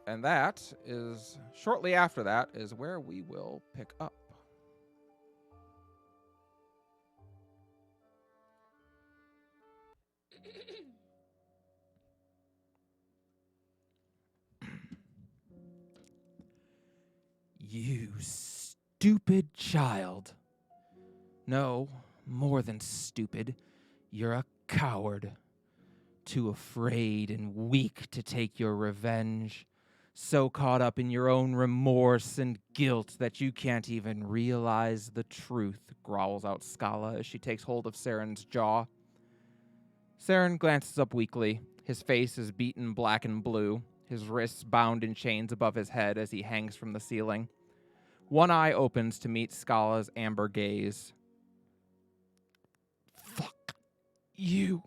And that is, shortly after that, is where we will pick up. You stupid child. No, more than stupid. You're a coward. Too afraid and weak to take your revenge. So caught up in your own remorse and guilt that you can't even realize the truth, growls out Scala as she takes hold of Saren's jaw. Saren glances up weakly. His face is beaten black and blue, his wrists bound in chains above his head as he hangs from the ceiling. One eye opens to meet Scala's amber gaze. Fuck you,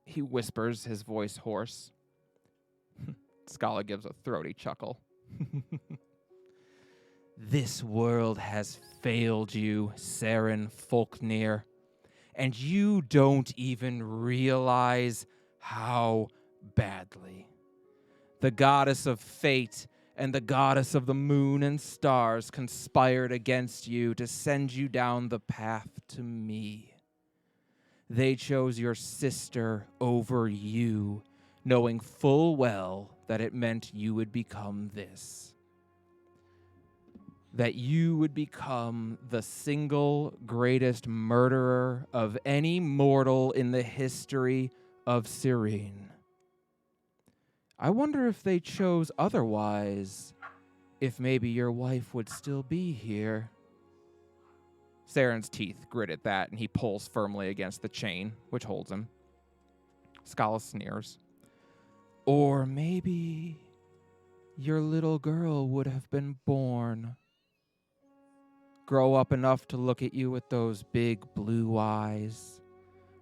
he whispers, his voice hoarse. Scala gives a throaty chuckle. This world has failed you, Saren Folknir, and you don't even realize how badly. The goddess of fate and the goddess of the moon and stars conspired against you to send you down the path to me. They chose your sister over you, knowing full well that it meant you would become this. That you would become the single greatest murderer of any mortal in the history of Cyrene. I wonder if they chose otherwise, if maybe your wife would still be here. Saren's teeth grit at that, and he pulls firmly against the chain, which holds him. Scala sneers. Or maybe your little girl would have been born. Grow up enough to look at you with those big blue eyes.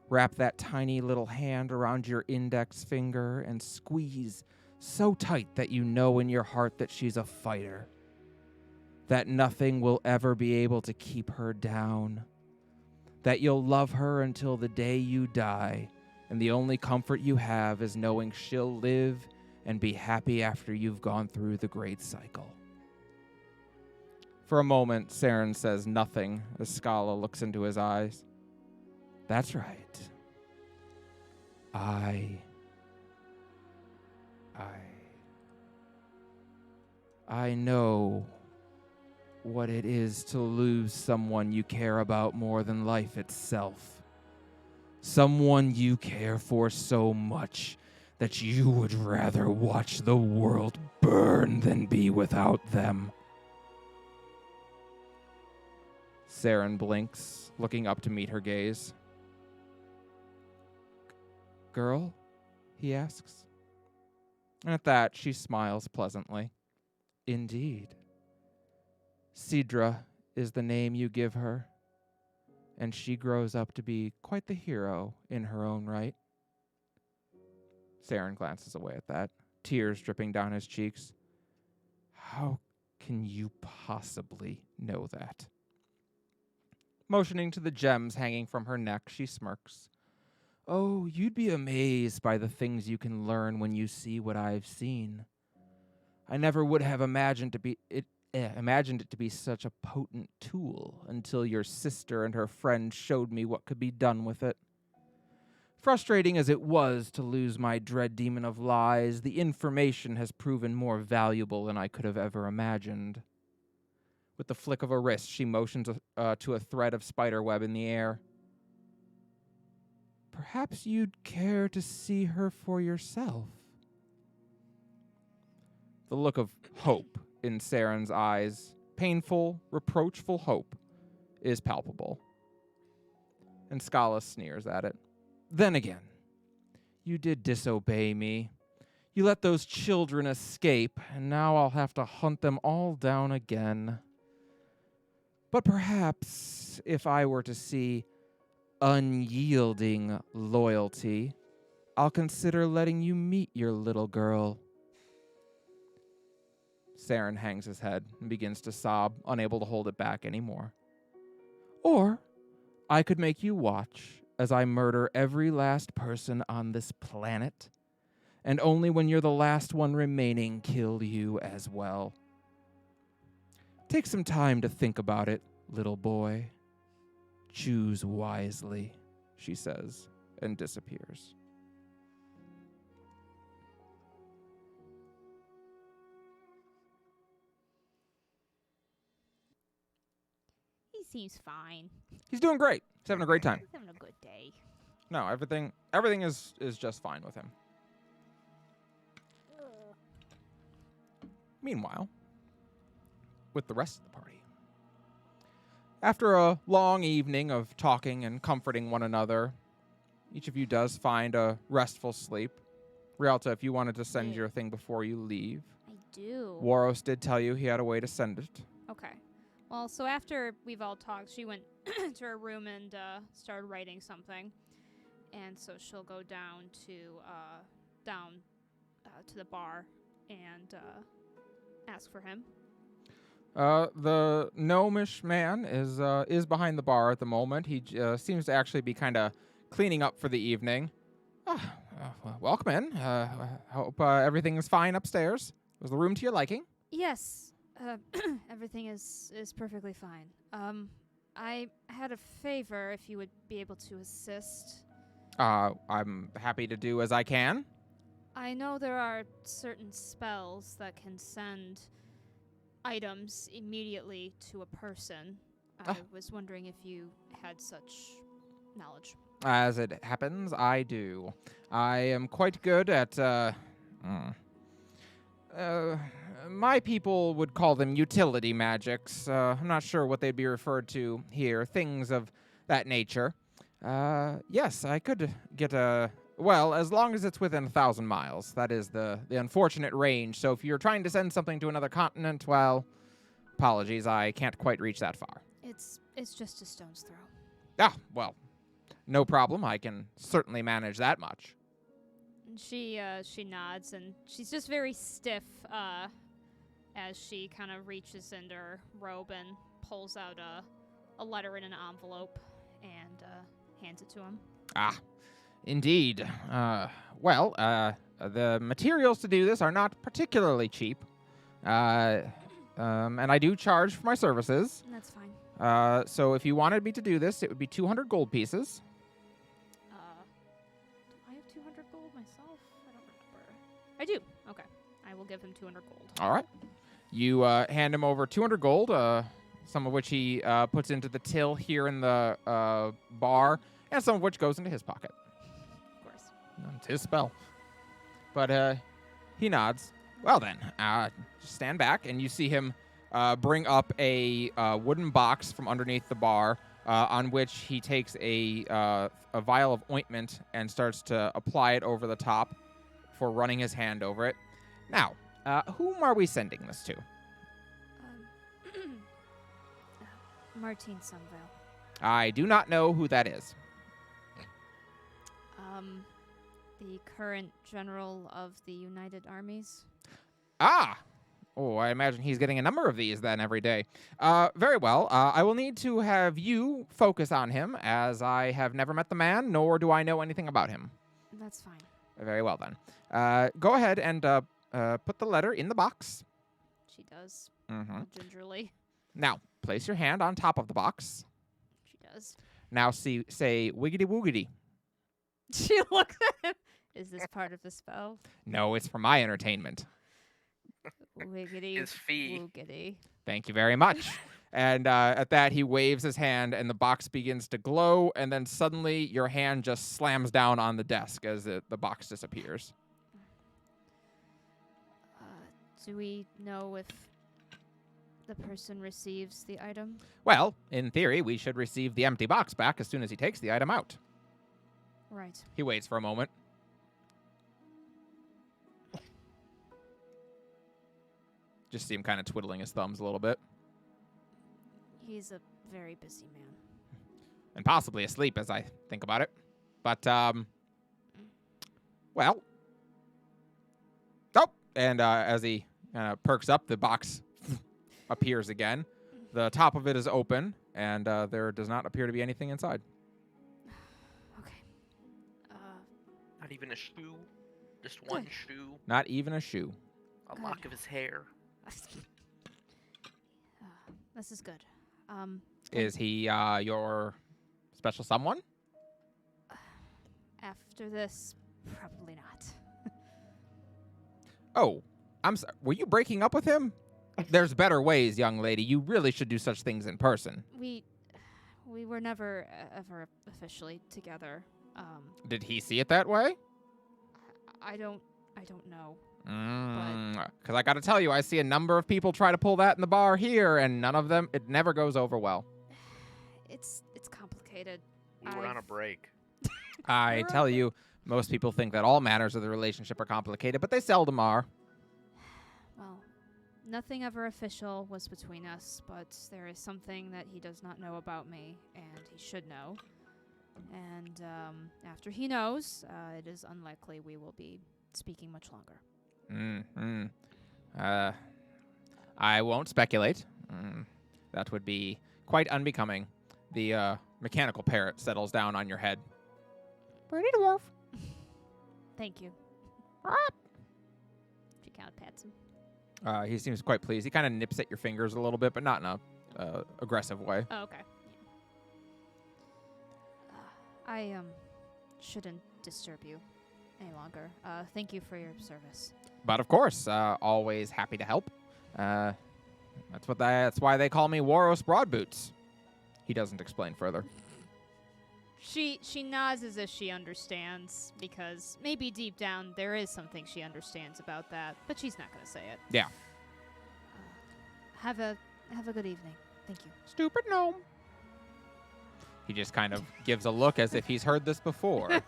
Wrap that tiny little hand around your index finger and squeeze so tight that you know in your heart that she's a fighter. That nothing will ever be able to keep her down. That you'll love her until the day you die, and the only comfort you have is knowing she'll live and be happy after you've gone through the great cycle. For a moment, Saren says nothing as Scala looks into his eyes. That's right. I know what it is to lose someone you care about more than life itself. Someone you care for so much that you would rather watch the world burn than be without them. Saren blinks, looking up to meet her gaze. Girl? He asks. And at that, she smiles pleasantly. Indeed. Sidra is the name you give her, and she grows up to be quite the hero in her own right. Saren glances away at that, tears dripping down his cheeks. How can you possibly know that? Motioning to the gems hanging from her neck, she smirks. Oh, you'd be amazed by the things you can learn when you see what I've seen. I never would have imagined it to be such a potent tool until your sister and her friend showed me what could be done with it. Frustrating as it was to lose my dread demon of lies, the information has proven more valuable than I could have ever imagined. With the flick of a wrist, she motions to a thread of spiderweb in the air. Perhaps you'd care to see her for yourself. The look of hope in Saren's eyes, painful, reproachful hope, is palpable. And Scala sneers at it. Then again, you did disobey me. You let those children escape, and now I'll have to hunt them all down again. But perhaps if I were to see unyielding loyalty, I'll consider letting you meet your little girl. Saren hangs his head and begins to sob, unable to hold it back anymore. Or I could make you watch as I murder every last person on this planet, and only when you're the last one remaining kill you as well. Take some time to think about it, little boy. Choose wisely, she says, and disappears. He seems fine. He's doing great. He's having a great time. He's having a good day. No, everything is just fine with him. Meanwhile, with the rest of the party. After a long evening of talking and comforting one another, each of you does find a restful sleep. Rialta, if you wanted to send your thing before you leave. I do. Waros did tell you he had a way to send it. Okay. Well, so after we've all talked, she went to her room and started writing something. And so she'll go down to the bar and ask for him. The gnomish man is behind the bar at the moment. He seems to actually be kind of cleaning up for the evening. Welcome in. Hope everything is fine upstairs. Was the room to your liking? Yes. Everything is perfectly fine. I had a favor if you would be able to assist. I'm happy to do as I can. I know there are certain spells that can send items immediately to a person. I was wondering if you had such knowledge. As it happens, I do. I am quite good at, my people would call them utility magics. I'm not sure what they'd be referred to here. Things of that nature. Yes, I could get well, as long as it's within 1,000 miles. That is the unfortunate range. So if you're trying to send something to another continent, well, apologies, I can't quite reach that far. It's just a stone's throw. Well, no problem. I can certainly manage that much. And she nods, and she's just very stiff as she kind of reaches into her robe and pulls out a letter in an envelope and hands it to him. Indeed. Well, the materials to do this are not particularly cheap. And I do charge for my services. That's fine. So if you wanted me to do this, it would be 200 gold pieces. Do I have 200 gold myself? I don't remember. I do. Okay. I will give him 200 gold. All right. You hand him over 200 gold, some of which he puts into the till here in the bar, and some of which goes into his pocket. Of course. It's his spell. But he nods. Well then, just stand back, and you see him bring up a wooden box from underneath the bar, on which he takes a vial of ointment and starts to apply it over the top before running his hand over it. Now, whom are we sending this to? Martine Sunvale. I do not know who that is. The current general of the United Armies. Oh, I imagine he's getting a number of these then every day. Very well. I will need to have you focus on him, as I have never met the man, nor do I know anything about him. That's fine. Very well then. Go ahead and put the letter in the box. She does. Mm-hmm. Gingerly. Now, place your hand on top of the box. She does. Now say wiggity woogity. She looks at him. Is this part of the spell? No, it's for my entertainment. Wiggity. His fee. Woogity. Thank you very much. And at that, he waves his hand, and the box begins to glow, and then suddenly your hand just slams down on the desk as the box disappears. Do we know if the person receives the item? Well, in theory, we should receive the empty box back as soon as he takes the item out. Right. He waits for a moment. Just see him kind of twiddling his thumbs a little bit. He's a very busy man. And possibly asleep as I think about it. But, well. Oh! And as he perks up, the box appears again. The top of it is open, and there does not appear to be anything inside. Okay. Not even a shoe. Just one Good. shoe, Not even a shoe. a Good. lock of his hair. This is good. Is he your special someone? After this, probably not. Oh, I'm sorry. Were you breaking up with him? There's better ways, young lady. You really should do such things in person. We were never ever officially together. Did he see it that way? I don't know. Because I got to tell you, I see a number of people try to pull that in the bar here, and none of them, it never goes over well. It's complicated. We were on a break. I tell you, most people think that all matters of the relationship are complicated, but they seldom are. Well, nothing ever official was between us, but there is something that he does not know about me, and he should know. And after he knows, it is unlikely we will be speaking much longer. I won't speculate. That would be quite unbecoming. The mechanical parrot settles down on your head. Pretty dwarf. Thank you. She kind of pats him. He seems quite pleased. He kind of nips at your fingers a little bit, but not in a aggressive way. Oh, okay. Yeah. I shouldn't disturb you any longer. Thank you for your service. But of course, always happy to help. That's why they call me Waros Broadboots. He doesn't explain further. She nods as if she understands, because maybe deep down there is something she understands about that, but she's not going to say it. Yeah. Have a good evening. Thank you. Stupid gnome. He just kind of gives a look as if he's heard this before.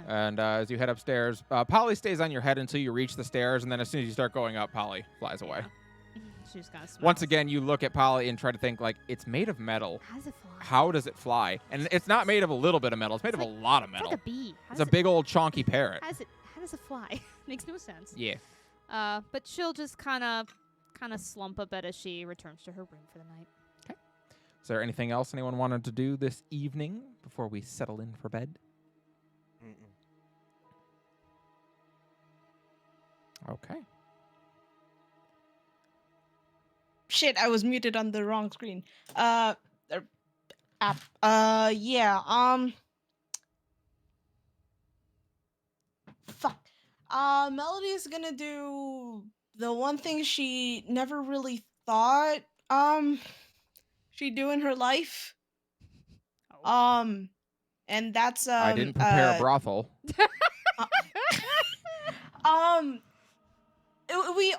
And as you head upstairs, Polly stays on your head until you reach the stairs, and then as soon as you start going up, Polly flies away. She just kind of smiles. Once again, you look at Polly and try to think, like, it's made of metal. How does it fly? How does it fly? And it's not made of a little bit of metal. It's made of a lot of metal. It's like a bee. It's a big old chonky parrot. How does it fly? Makes no sense. Yeah. But she'll just kind of slump a bit as she returns to her room for the night. Okay. Is there anything else anyone wanted to do this evening before we settle in for bed? Okay. Shit, I was muted on the wrong screen. App. Yeah. Fuck. Melody's gonna do the one thing she never really thought she'd do in her life. Oh. And that's I didn't prepare a brothel. We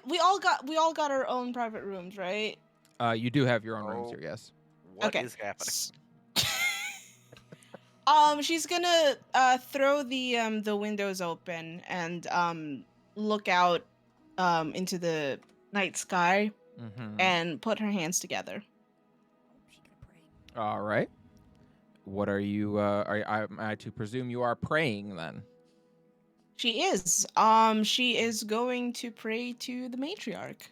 all got our own private rooms, right? You do have your own rooms here, yes. What is happening? She's gonna throw the windows open and look out into the night sky and put her hands together. She's gonna pray. All right. What are you? Am I to presume you are praying then? She is. She is going to pray to the matriarch.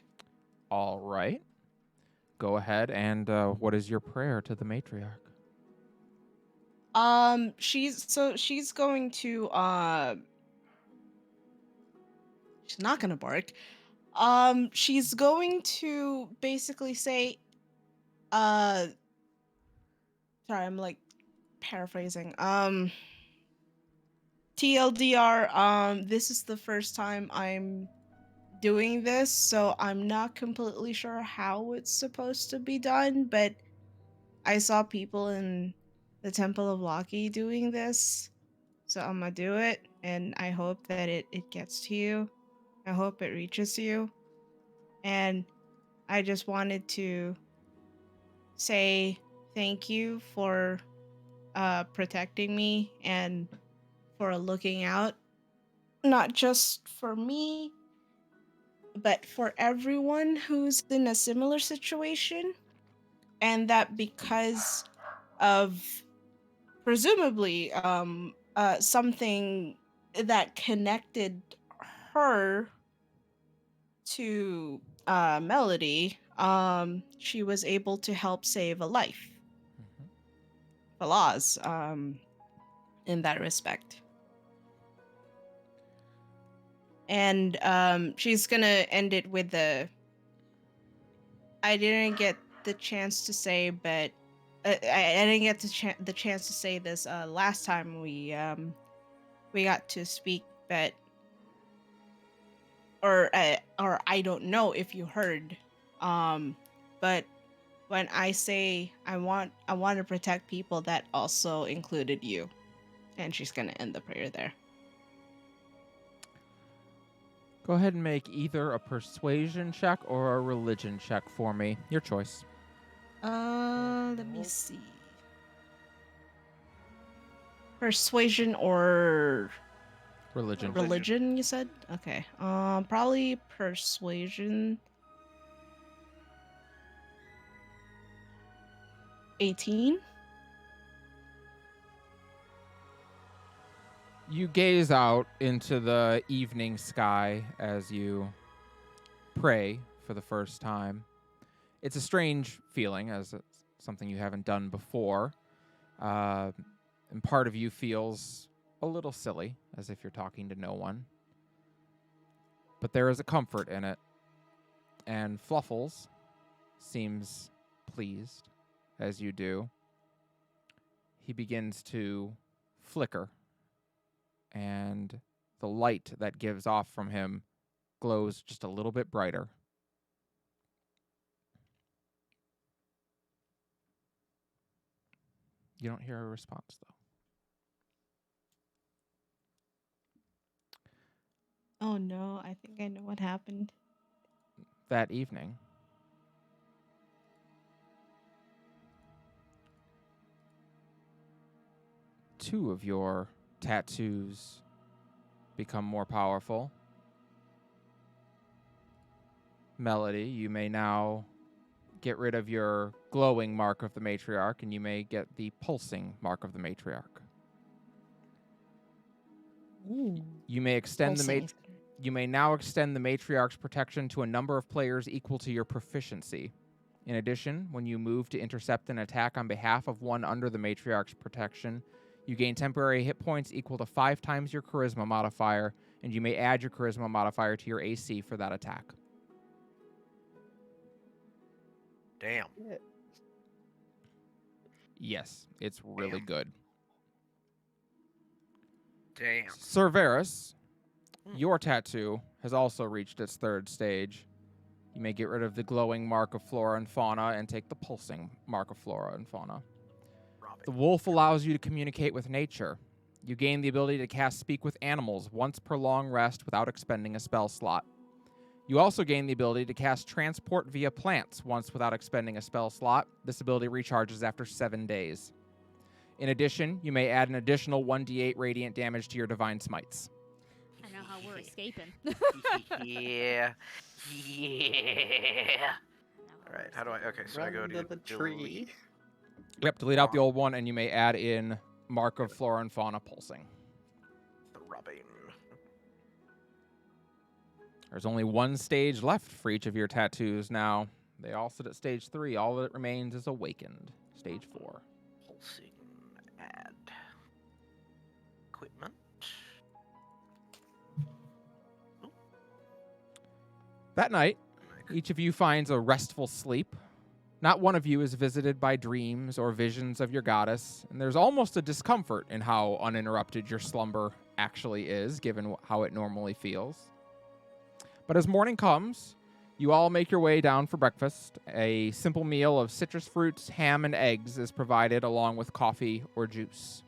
All right. Go ahead and what is your prayer to the matriarch? She's going to she's not gonna bark. She's going to basically say, sorry, I'm like paraphrasing. TLDR, this is the first time I'm doing this, so I'm not completely sure how it's supposed to be done, but I saw people in the Temple of Loki doing this, so I'm gonna do it, and I hope that it gets to you. I hope it reaches you. And I just wanted to say thank you for protecting me and for looking out, not just for me, but for everyone who's in a similar situation. And that because of presumably something that connected her to Melody, she was able to help save a life. Falaz, in that respect. And she's gonna end it with the. I didn't get the chance to say, but I didn't get the chance to say this last time we got to speak, but or I don't know if you heard, but when I say I want to protect people, that also included you, and she's gonna end the prayer there. Go ahead and make either a persuasion check or a religion check for me. Your choice. Let me see. Persuasion or Religion. religion, you said? Okay. Probably persuasion. 18. You gaze out into the evening sky as you pray for the first time. It's a strange feeling, as it's something you haven't done before. And part of you feels a little silly, as if you're talking to no one. But there is a comfort in it. And Fluffles seems pleased as you do. He begins to flicker, and the light that gives off from him glows just a little bit brighter. You don't hear a response, though. Oh no, I think I know what happened. That evening, two of your tattoos become more powerful. Melody, you may now get rid of your glowing mark of the matriarch, and you may get the pulsing mark of the matriarch. Ooh. You may extend Pulsing. You may now extend the matriarch's protection to a number of players equal to your proficiency. In addition, when you move to intercept an attack on behalf of one under the matriarch's protection, you gain temporary hit points equal to 5 times your charisma modifier, and you may add your charisma modifier to your AC for that attack. Damn. Yes, it's really good. Damn. Cerberus, your tattoo has also reached its third stage. You may get rid of the glowing mark of flora and fauna and take the pulsing mark of flora and fauna. The wolf allows you to communicate with nature. You gain the ability to cast Speak with Animals once per long rest without expending a spell slot. You also gain the ability to cast Transport via plants once without expending a spell slot. This ability recharges after 7 days. In addition, you may add an additional 1d8 radiant damage to your Divine Smites. I know how we're escaping. Yeah. Yeah. All right. How do I? Okay, so I go to the tree. delete. Yep, delete out the old one, and you may add in Mark of Flora and Fauna Pulsing. The rubbing. There's only one stage left for each of your tattoos now. They all sit at stage 3. All that remains is Awakened, stage 4. Pulsing. Add. Equipment. That night, each of you finds a restful sleep. Not one of you is visited by dreams or visions of your goddess, and there's almost a discomfort in how uninterrupted your slumber actually is, given how it normally feels. But as morning comes, you all make your way down for breakfast. A simple meal of citrus fruits, ham, and eggs is provided along with coffee or juice.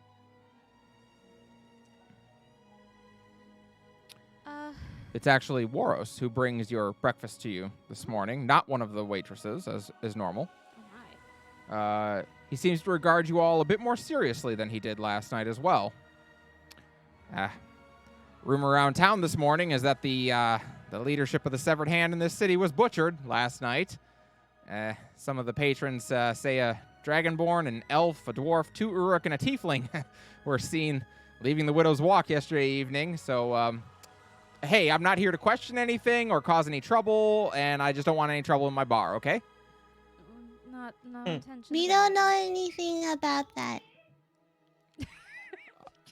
It's actually Waros who brings your breakfast to you this morning, not one of the waitresses, as is normal. Oh my. He seems to regard you all a bit more seriously than he did last night as well. Rumor around town this morning is that the leadership of the Severed Hand in this city was butchered last night. Some of the patrons say a dragonborn, an elf, a dwarf, 2 Uruk, and a tiefling were seen leaving the Widow's Walk yesterday evening, so... hey, I'm not here to question anything or cause any trouble, and I just don't want any trouble in my bar, okay? Not intentional. We don't know anything about that.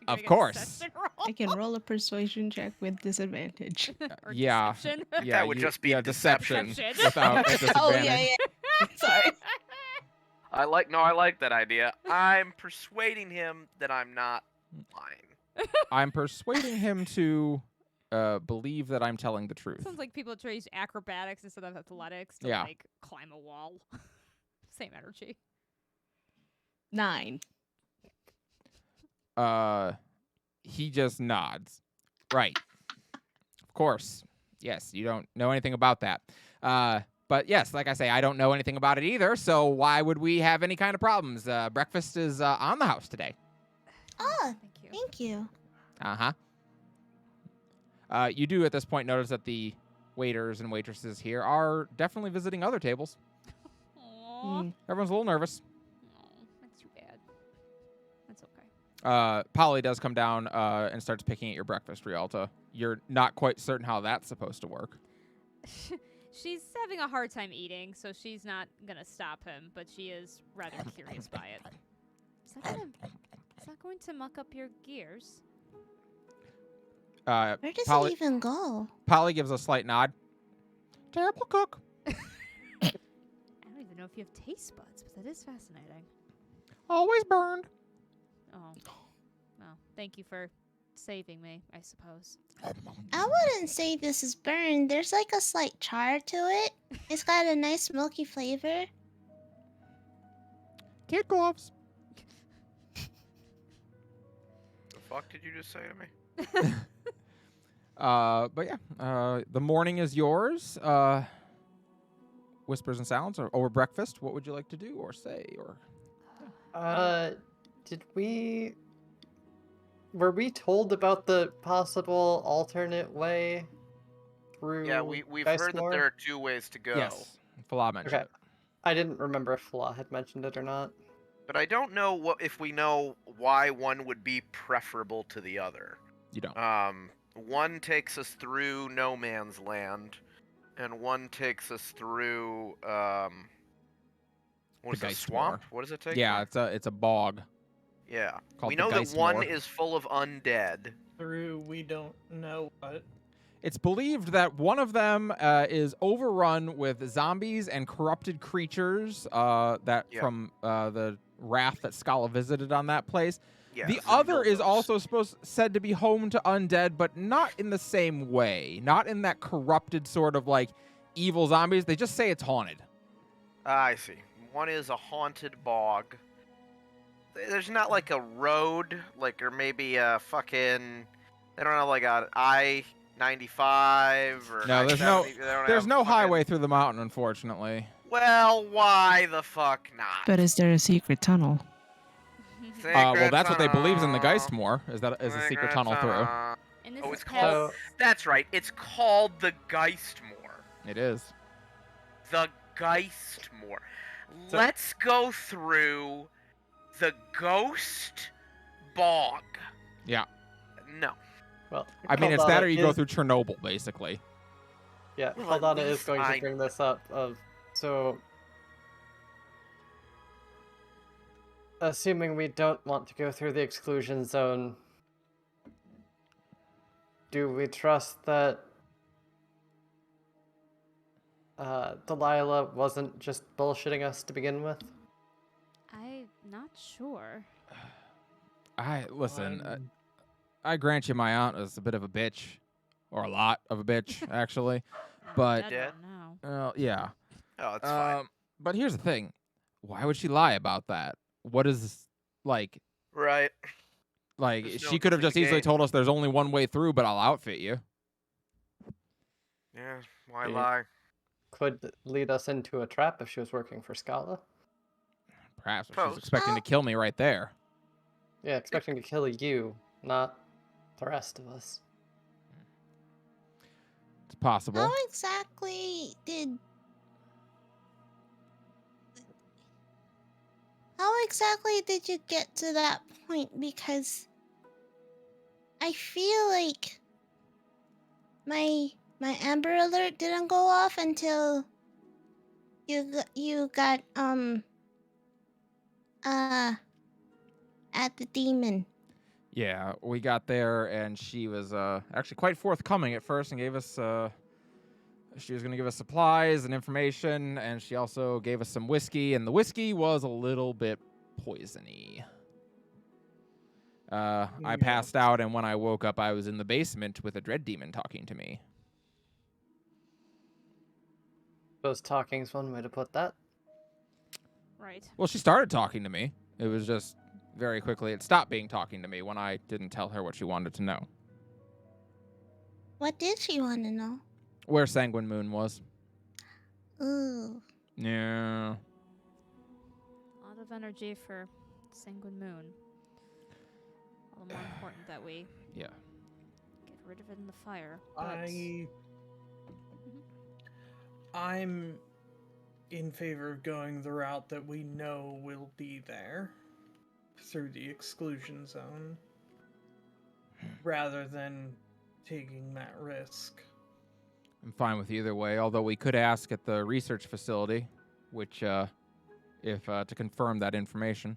Can Of make a course. deception roll? I can roll a persuasion check with disadvantage. or Yeah. deception. Yeah, That would just be deception deception. without at Oh, disadvantage. yeah. Sorry. I like that idea. I'm persuading him that I'm not lying. I'm persuading him to believe that I'm telling the truth. Sounds like people try to use acrobatics instead of athletics to Yeah. like climb a wall. Same energy. 9. He just nods. Right. Of course. Yes, you don't know anything about that. But yes, like I say, I don't know anything about it either, so why would we have any kind of problems? Breakfast is on the house today. Oh, Thank you. thank you. Uh-huh. You do at this point notice that the waiters and waitresses here are definitely visiting other tables. Aw. Everyone's a little nervous. Oh, that's too bad. That's okay. Polly does come down and starts picking at your breakfast, Rialta. You're not quite certain how that's supposed to work. She's having a hard time eating, so she's not gonna stop him, but she is rather curious by it. Is that going to muck up your gears? Where does Polly, it even go? Polly gives a slight nod. Terrible cook. I don't even know if you have taste buds, but that is fascinating. Always burned. Oh. Well, thank you for saving me, I suppose. I wouldn't say this is burned. There's like a slight char to it. It's got a nice milky flavor. Kid gloves. The fuck did you just say to me? But yeah, the morning is yours. Whispers and sounds or over breakfast. What would you like to do or say or? Were we told about the possible alternate way through? Yeah, we've heard that Geistmore? there are 2 ways to go. Yes, Fala mentioned Okay. it. I didn't remember if Flaw had mentioned it or not. But I don't know if we know why one would be preferable to the other. You don't. One takes us through no man's land, and one takes us through what is it, Geistmore. swamp? What does it take? Yeah, me? it's a bog. Yeah. called We the know that one Geistmore. is full of undead. Through we don't know what. It's believed that one of them is overrun with zombies and corrupted creatures that Yeah. from the wrath that Scala visited on that place. Yeah. The other is also said to be home to undead, but not in the same way. Not in that corrupted sort of like evil zombies. They just say it's haunted. I see. One is a haunted bog. There's not like a road, like, or maybe a fucking. They don't have like a I-95 or. No, there's I-70, they don't There's have no fucking- highway through the mountain, unfortunately. Well, why the fuck not? But is there a secret tunnel? Well, that's what they believe in the tunnel. Geistmore, is a secret tunnel through. And this Oh, is it's past- called. That's right. It's called the Geistmore. It is. The Geistmore. So- Let's go through the Ghost Bog. Yeah. No. Well, I mean, it's that or Haldana you go is- through Chernobyl, basically. Yeah, Well, at Haldana is least going I- to bring this up. So, assuming we don't want to go through the exclusion zone, do we trust that Delilah wasn't just bullshitting us to begin with? I'm not sure. Listen. I'm- I grant you, my aunt is a bit of a bitch, or a lot of a bitch, actually. I'm But- dead one now. Yeah. Oh, it's fine. But here's the thing: why would she lie about that? What is like? Right. Like There's she no could have just easily gain. told us there's only one way through, but I'll outfit you. Yeah. Why Yeah. lie? Could lead us into a trap if she was working for Scala. Perhaps if she's Suppose. expecting to kill me right there. Yeah, expecting to kill you, not the rest of us. It's possible. How exactly did you get to that point? Because I feel like my Amber Alert didn't go off until you got at the demon. Yeah, we got there, and she was actually quite forthcoming at first and gave us... she was going to give us supplies and information, and she also gave us some whiskey, and the whiskey was a little bit poisony. I passed out, and when I woke up, I was in the basement with a dread demon talking to me. Suppose talking's one way to put that. Right. Well, she started talking to me. It was just very quickly it stopped being talking to me when I didn't tell her what she wanted to know. What did she want to know? Where Sanguine Moon was. Ooh. Yeah. A lot of energy for Sanguine Moon. All the more important that we Yeah. get rid of it in the fire. But I'm in favor of going the route that we know will be there through the exclusion zone rather than taking that risk. I'm fine with either way, although we could ask at the research facility, which, if to confirm that information.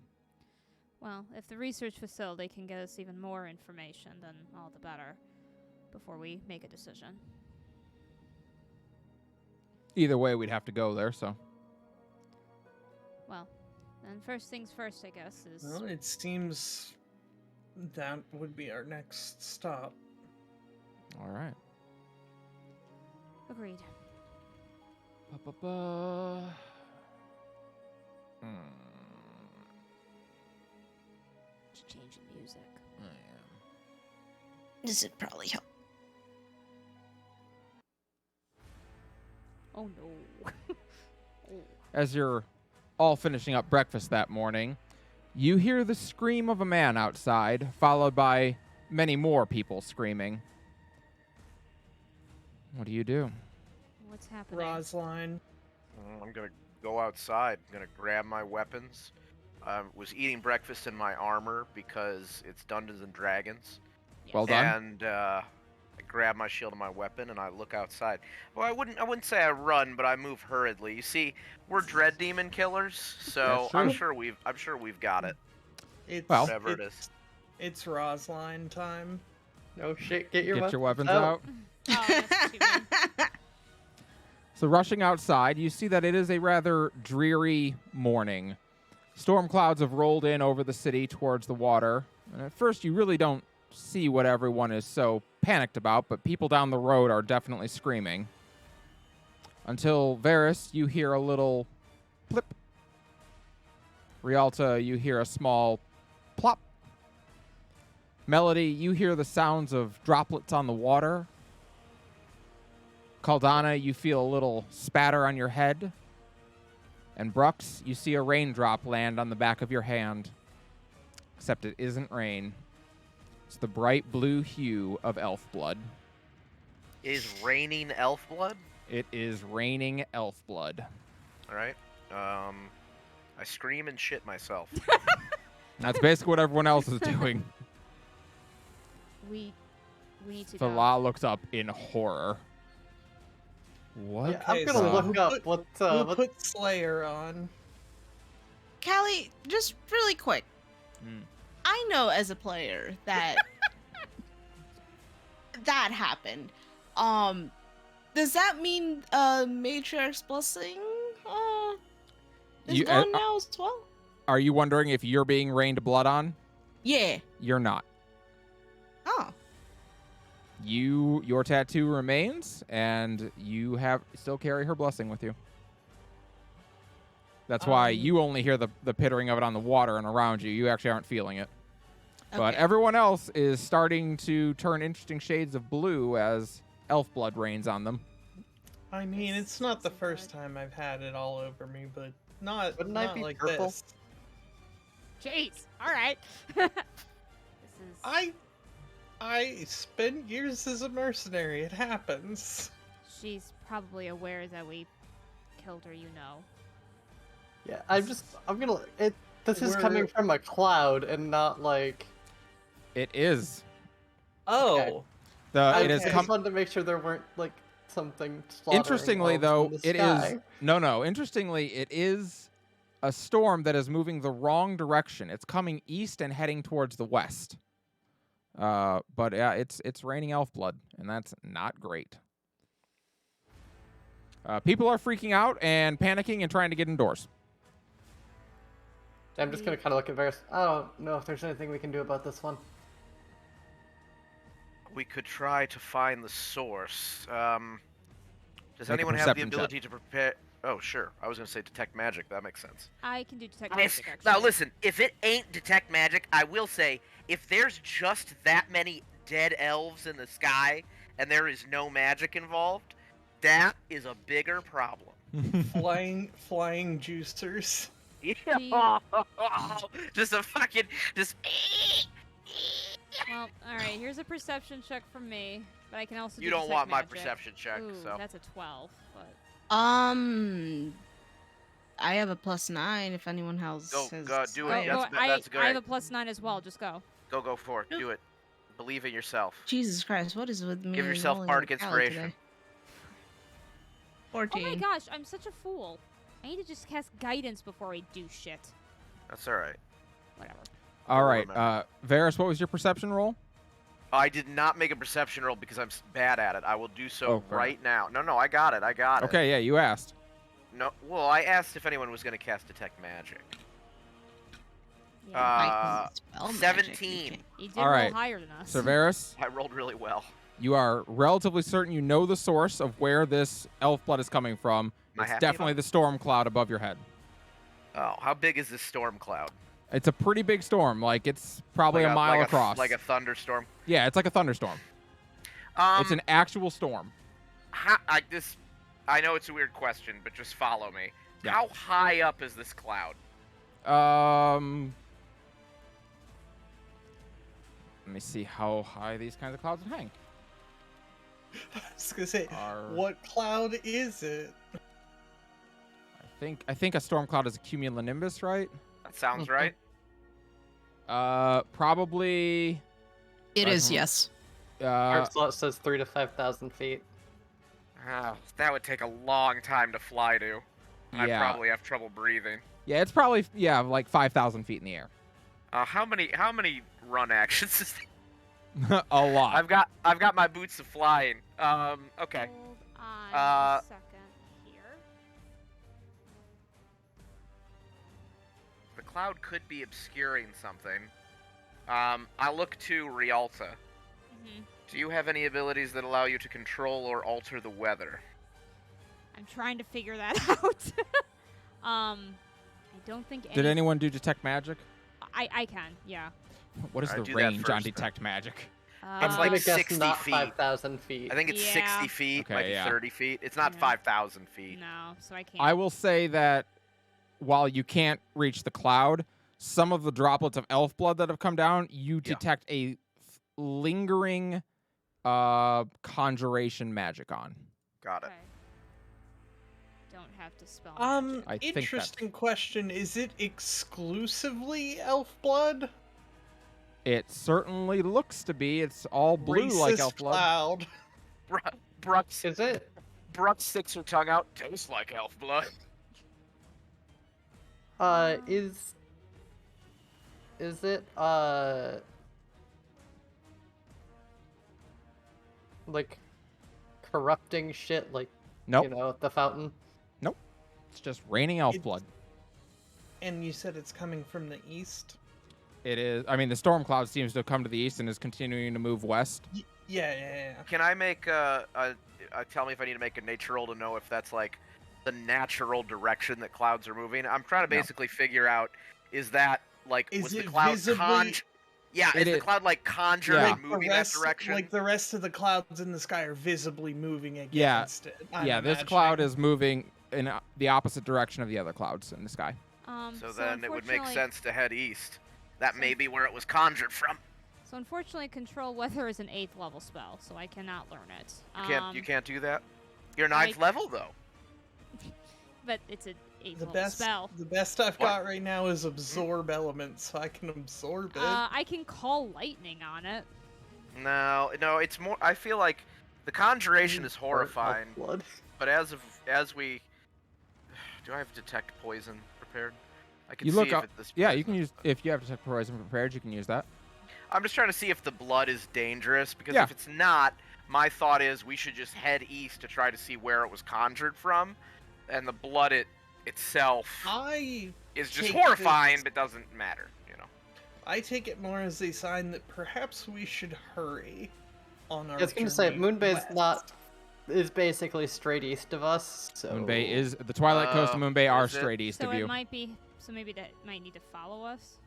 well, if the research facility can get us even more information, then all the better before we make a decision. Either way, we'd have to go there, so. Well, then first things first, I guess, is Well, it seems that would be our next stop. All right. agreed. Ba-ba-ba. Just change the music. I am. This would probably help. Oh no. Oh. As you're all finishing up breakfast that morning, you hear the scream of a man outside, followed by many more people screaming. What do you do? What's happening? Rosline. I'm gonna go outside. I'm gonna grab my weapons. I was eating breakfast in my armor because it's Dungeons and Dragons. Well done. And I grab my shield and my weapon, and I look outside. Well, I wouldn't say I run, but I move hurriedly. You see, we're dread demon killers, so That's I'm true. sure we've got it. It's, Well- Whatever it is. It's Rosline time. No shit, get your Get your weapons out. out. Oh, that's what you mean. So rushing outside, you see that it is a rather dreary morning. Storm clouds have rolled in over the city towards the water. And at first, you really don't see what everyone is so panicked about, but people down the road are definitely screaming. Until, Varys, you hear a little plip. Rialta, you hear a small plop. Melody, you hear the sounds of droplets on the water. Caldana, you feel a little spatter on your head. And Brux, you see a raindrop land on the back of your hand. Except it isn't rain. It's the bright blue hue of elf blood. Is raining elf blood? It is raining elf blood. All right. I scream and shit myself. That's basically what everyone else is doing. We need to go. Fala looks up in horror. What? Yeah, I'm Okay, gonna so look we'll up put- what We'll what put Slayer on. Callie, just really quick. Mm. I know as a player that that happened. Does that mean Matriarch's blessing is You- gone now as well? Are you wondering if you're being rained blood on? Yeah. You're not. Oh. Your tattoo remains, and you still carry her blessing with you. That's why you only hear the pittering of it on the water and around you. You actually aren't feeling it. But Okay. everyone else is starting to turn interesting shades of blue as elf blood rains on them. I mean, it's not the first time I've had it all over me, but not, Wouldn't I not be like purple? this. Jeez. All right. This is. I spent years as a mercenary. It happens. She's probably aware that we killed her. You know. Yeah, I'm gonna this is We're- coming from a cloud and not like It is. Oh, It has Okay. I come. just wanted to make sure there weren't like something slaughtering Interestingly, elves though, in the it sky. is no. Interestingly, it is a storm that is moving the wrong direction. It's coming east and heading towards the west. But yeah, it's raining elf blood, and that's not great. People are freaking out and panicking and trying to get indoors. I'm just gonna kind of look at Varys. I don't know if there's anything we can do about this one. We could try to find the source. Does Make a anyone have the perception check. ability to prepare? Oh, sure. I was going to say detect magic. That makes sense. I can do detect Yes. magic, actually. Now, listen. If it ain't detect magic, I will say, if there's just that many dead elves in the sky and there is no magic involved, that is a bigger problem. Flying juicers. Yeah. Just a fucking just. Well, alright, here's a perception check from me, but I can also You do don't detect want my magic. perception check, Ooh, so. that's a 12, but... I have a +9 if anyone else Go, has. go, do it. higher. That's I have great. a +9 as well, just go. Go for it. Do it. Believe in yourself. Jesus Christ, what is with me? Give yourself rolling bardic like a cow today? inspiration. 14. Oh my gosh, I'm such a fool. I need to just cast guidance before I do shit. That's all right. Whatever. All I'll right, remember. Varys, what was your perception roll? I did not make a perception roll because I'm bad at it. I will do so Oh, fair right now. No, I got it. Okay, yeah, you asked. No, well, I asked if anyone was going to cast detect magic. Yeah. Spell magic, 17. He did all roll right. higher than us. So Varys, I rolled really well. you are relatively certain you know the source of where this elf blood is coming from. Am I It's happy definitely about the storm cloud above your head. Oh, how big is this storm cloud? It's a pretty big storm. Like, it's probably Like a mile like across. like a thunderstorm. Yeah, it's like a thunderstorm. It's an actual storm. I know it's a weird question, but just follow me. Yeah. How high up is this cloud? Let me see how high these kinds of clouds would hang. I was gonna say, Are- what cloud is it? I think a storm cloud is a cumulonimbus, right? That sounds right. Probably. It is, Uh-huh. yes. Our slot says 3,000 to 5,000 feet. That would take a long time to fly to. I'd Yeah. probably have trouble breathing. Yeah, it's probably like 5,000 feet in the air. How many run actions is that? A lot. I've got my boots of flying. Okay. Hold on Uh, a second here. The cloud could be obscuring something. I look to Rialta. Mhm. Do you have any abilities that allow you to control or alter the weather? I'm trying to figure that out. I don't think Did anyone do detect magic? I can, yeah. What is Alright, the do that range on first, then. detect magic? It's I'm like gonna guess 60 not feet. 5,000 feet. I think it's Yeah. 60 feet, Okay, might be yeah. 30 feet. It's not Yeah. 5,000 feet. No, so I can't. I will say that while you can't reach the cloud, some of the droplets of elf blood that have come down, you detect a lingering conjuration magic on. Got it. Okay. Don't have to spell I think Interesting question. Is it exclusively elf blood? It certainly looks to be. It's all blue like Racist elf blood. cloud. Brooke Is it? sticks her tongue out. Tastes like elf blood. Is it, like, corrupting shit, like, Nope. you know, the fountain? It's just raining elf It's- blood. And you said it's coming from the east? It is. I mean, the storm cloud seems to have come to the east and is continuing to move west. Yeah. Can I make tell me if I need to make a nature roll to know if that's like the natural direction that clouds are moving? I'm trying to No. basically figure out, is that like, Is was the it cloud visibly- Yeah, It is the is- cloud like conjured Yeah. and moving that direction? Like the rest of the clouds in the sky are visibly moving Yeah. against it. I'm Yeah, this cloud imagining. is moving in the opposite direction of the other clouds in the sky. so then it would make unfortunately- sense to head east. That may be where it was conjured from. So unfortunately, control weather is an 8th level spell, so I cannot learn it. You can't do that. You're I- 9th level though. But it's an 8th The level best, spell. the best I've What? got right now is absorb elements, so I can absorb it. I can call lightning on it. No, it's more. I feel like the conjuration is Or elf horrifying, blood. but as we, do I have detect poison prepared? I can You see look if up. it, this Yeah, you poison can is- use if you have detect poison prepared. You can use that. I'm just trying to see if the blood is dangerous, because Yeah. if it's not, my thought is we should just head east to try to see where it was conjured from, and the blood itself I is just take horrifying, this- but doesn't matter, you know. I take it more as a sign that perhaps we should hurry on our I was gonna say, journey Moonbay's west. is basically straight east of us, so... Moonbay is the Twilight Coast and Moonbay are is it? straight east So of it you. might be. So maybe that might need to follow us.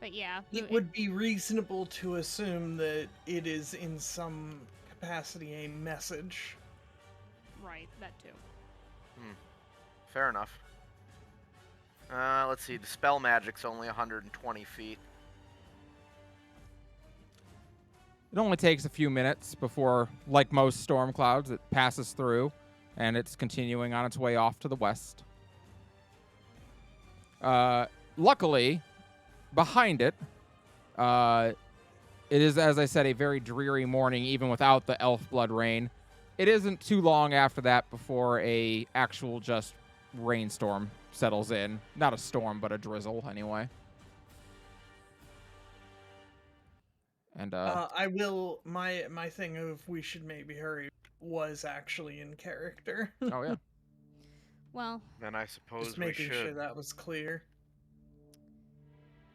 But yeah, It would be reasonable to assume that it is in some capacity a message. right. That too. Fair enough. Let's see. The spell magic's only 120 feet. It only takes a few minutes before, like most storm clouds, it passes through, and it's continuing on its way off to the west. Luckily, behind it, it is, as I said, a very dreary morning, even without the elf blood rain. It isn't too long after that before a actual just rainstorm settles in. Not a storm, but a drizzle, anyway. And I will. My thing of we should maybe hurry was actually in character. oh yeah, Well, Then I suppose Just we making should. sure that was clear.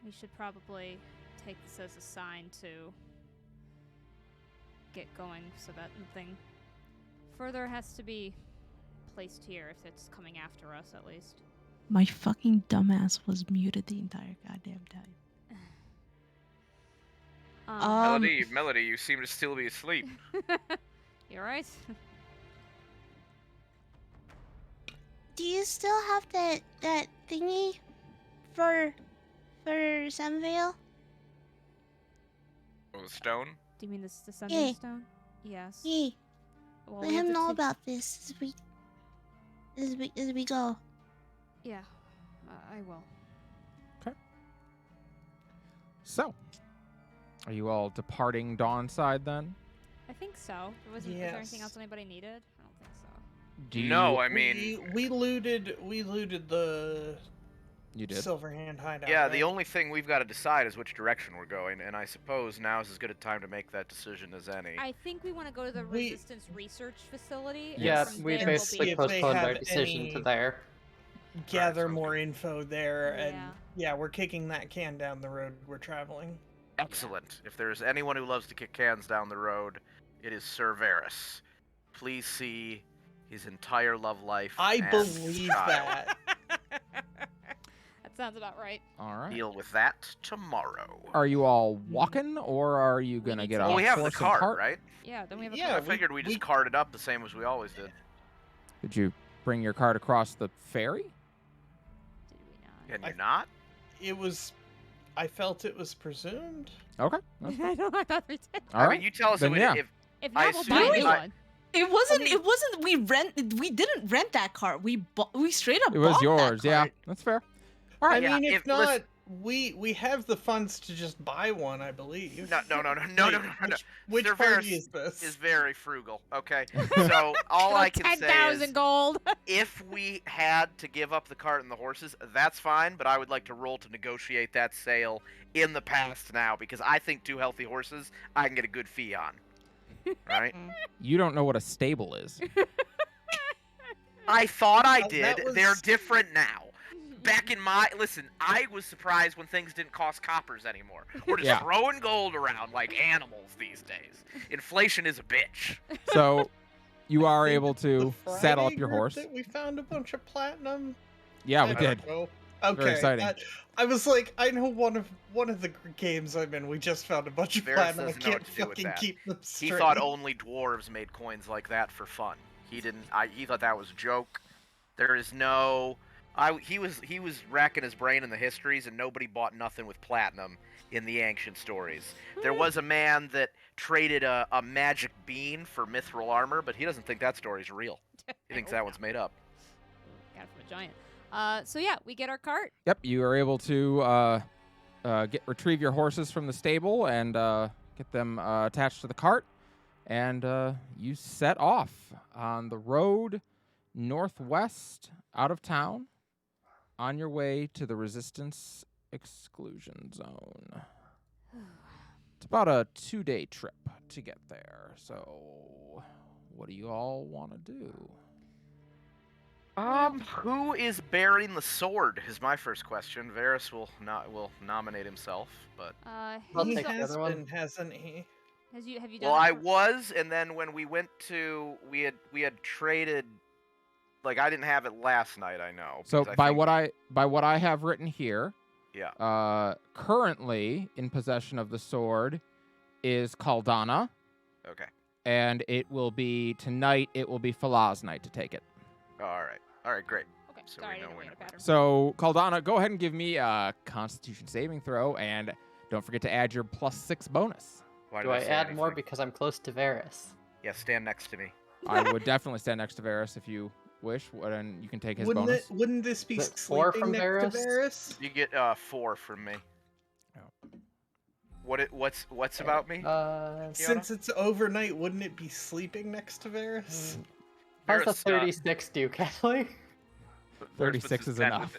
we should probably take this as a sign to get going, so that nothing further has to be placed here if it's coming after us, at least. My fucking dumbass was muted the entire goddamn time. Melody, you seem to still be asleep. You're right. Do you still have that thingy for Sunvale? Oh, the stone? Do you mean the Sunday Yeah. Stone? Yes. Yeah. Well, Let we have him to know take- about this as we go. Yeah, I will. so are you all departing Dawnside then? I think so. Was there anything Yes. else anybody needed? I don't think so. Do you, No, I mean, we looted the you did. Silverhand hideout. yeah, right? the only thing we've got to decide is which direction we're going, and I suppose now is as good a time to make that decision as any. I think we want to go to the We- Resistance Research Facility. and Yeah, from we there we'll basically be- if they postponed our have decision any- to there. gather sounds more good. info there, Yeah. and yeah, we're kicking that can down the road we're traveling. Excellent. If there's anyone who loves to kick cans down the road, it is Sir Varys. Please see his entire love life. I and believe child. that. That sounds about right. All right. Deal with that tomorrow. Are you all walking, or are you gonna need get to- a Well, we have the horse and cart, cart? right? Yeah, then we have a Yeah, I car. figured we just we- carted up the same as we always did. Did you bring your cart across the ferry? Did we not? Can I- you not? It was. I felt it was presumed. Okay. That's I don't know. I thought we did. all I right. mean, you tell us Then if, yeah. If I not, we'll buy a assume new I- one. It wasn't. I mean- It wasn't. We didn't rent that cart. We straight up. It was bought yours. That Yeah, cart. that's fair. All right. I yeah, mean, if if- not, listen- we have the funds to just buy one, I believe. no. Wait, Which Sir party Varys is this? is very frugal. Okay, so all I can say 10,000 is, gold. if we had to give up the cart and the horses, that's fine. But I would like to roll to negotiate that sale in the past now, because I think 2 healthy horses I can get a good fee on. Right? You don't know what a stable is. I thought I That did. was- They're different now. Back in my I was surprised when things didn't cost coppers anymore. We're just Yeah. throwing gold around like animals these days. Inflation is a bitch. So you are think able to The saddle Friday up your group horse. That we found a bunch of platinum. Yeah, I we don't did. know. Okay, exciting. I was like, I know one of the games I'm in. We just found a bunch of Varys platinum. I doesn't know what can't to do with fucking that. keep them He straight. thought only dwarves made coins like that for fun. He didn't. He thought that was a joke. There is no. He was racking his brain in the histories, and nobody bought nothing with platinum in the ancient stories. There was a man that traded a magic bean for mithril armor, but he doesn't think that story's real. He thinks that one's made up. Got it from a giant. So yeah, we get our cart. Yep, you are able to retrieve your horses from the stable and get them attached to the cart, and you set off on the road northwest out of town on your way to the Resistance exclusion zone. It's about a 2-day trip to get there. So, what do you all want to do? Who is bearing the sword is my first question. Varys will nominate himself, but I'll He take the has other one. been, hasn't he? have you done well, it I for- was, and then when we went to, we had traded. Like I didn't have it last night. I know. So, because by think- what I have written here, Yeah. currently in possession of the sword is Caldana, Okay. and it will be tonight. It will be Falah's night to take it. All right. All right. Great. Okay, So sorry, we I know didn't when- read a pattern. So, Caldana, go ahead and give me a Constitution saving throw, and don't forget to add your +6 bonus. Why Do did I say add more anything? because I'm close to Varys? Yeah. Stand next to me. I would definitely stand next to Varys if you wish, and you can take his bonus. Wouldn't this be Is it 4 sleeping from next Varys? to Varys? You get 4 from me. Oh. What's about me? Since it's overnight, wouldn't it be sleeping next to Varys? How's the Varys, 36 do, Kelly? 36 is enough.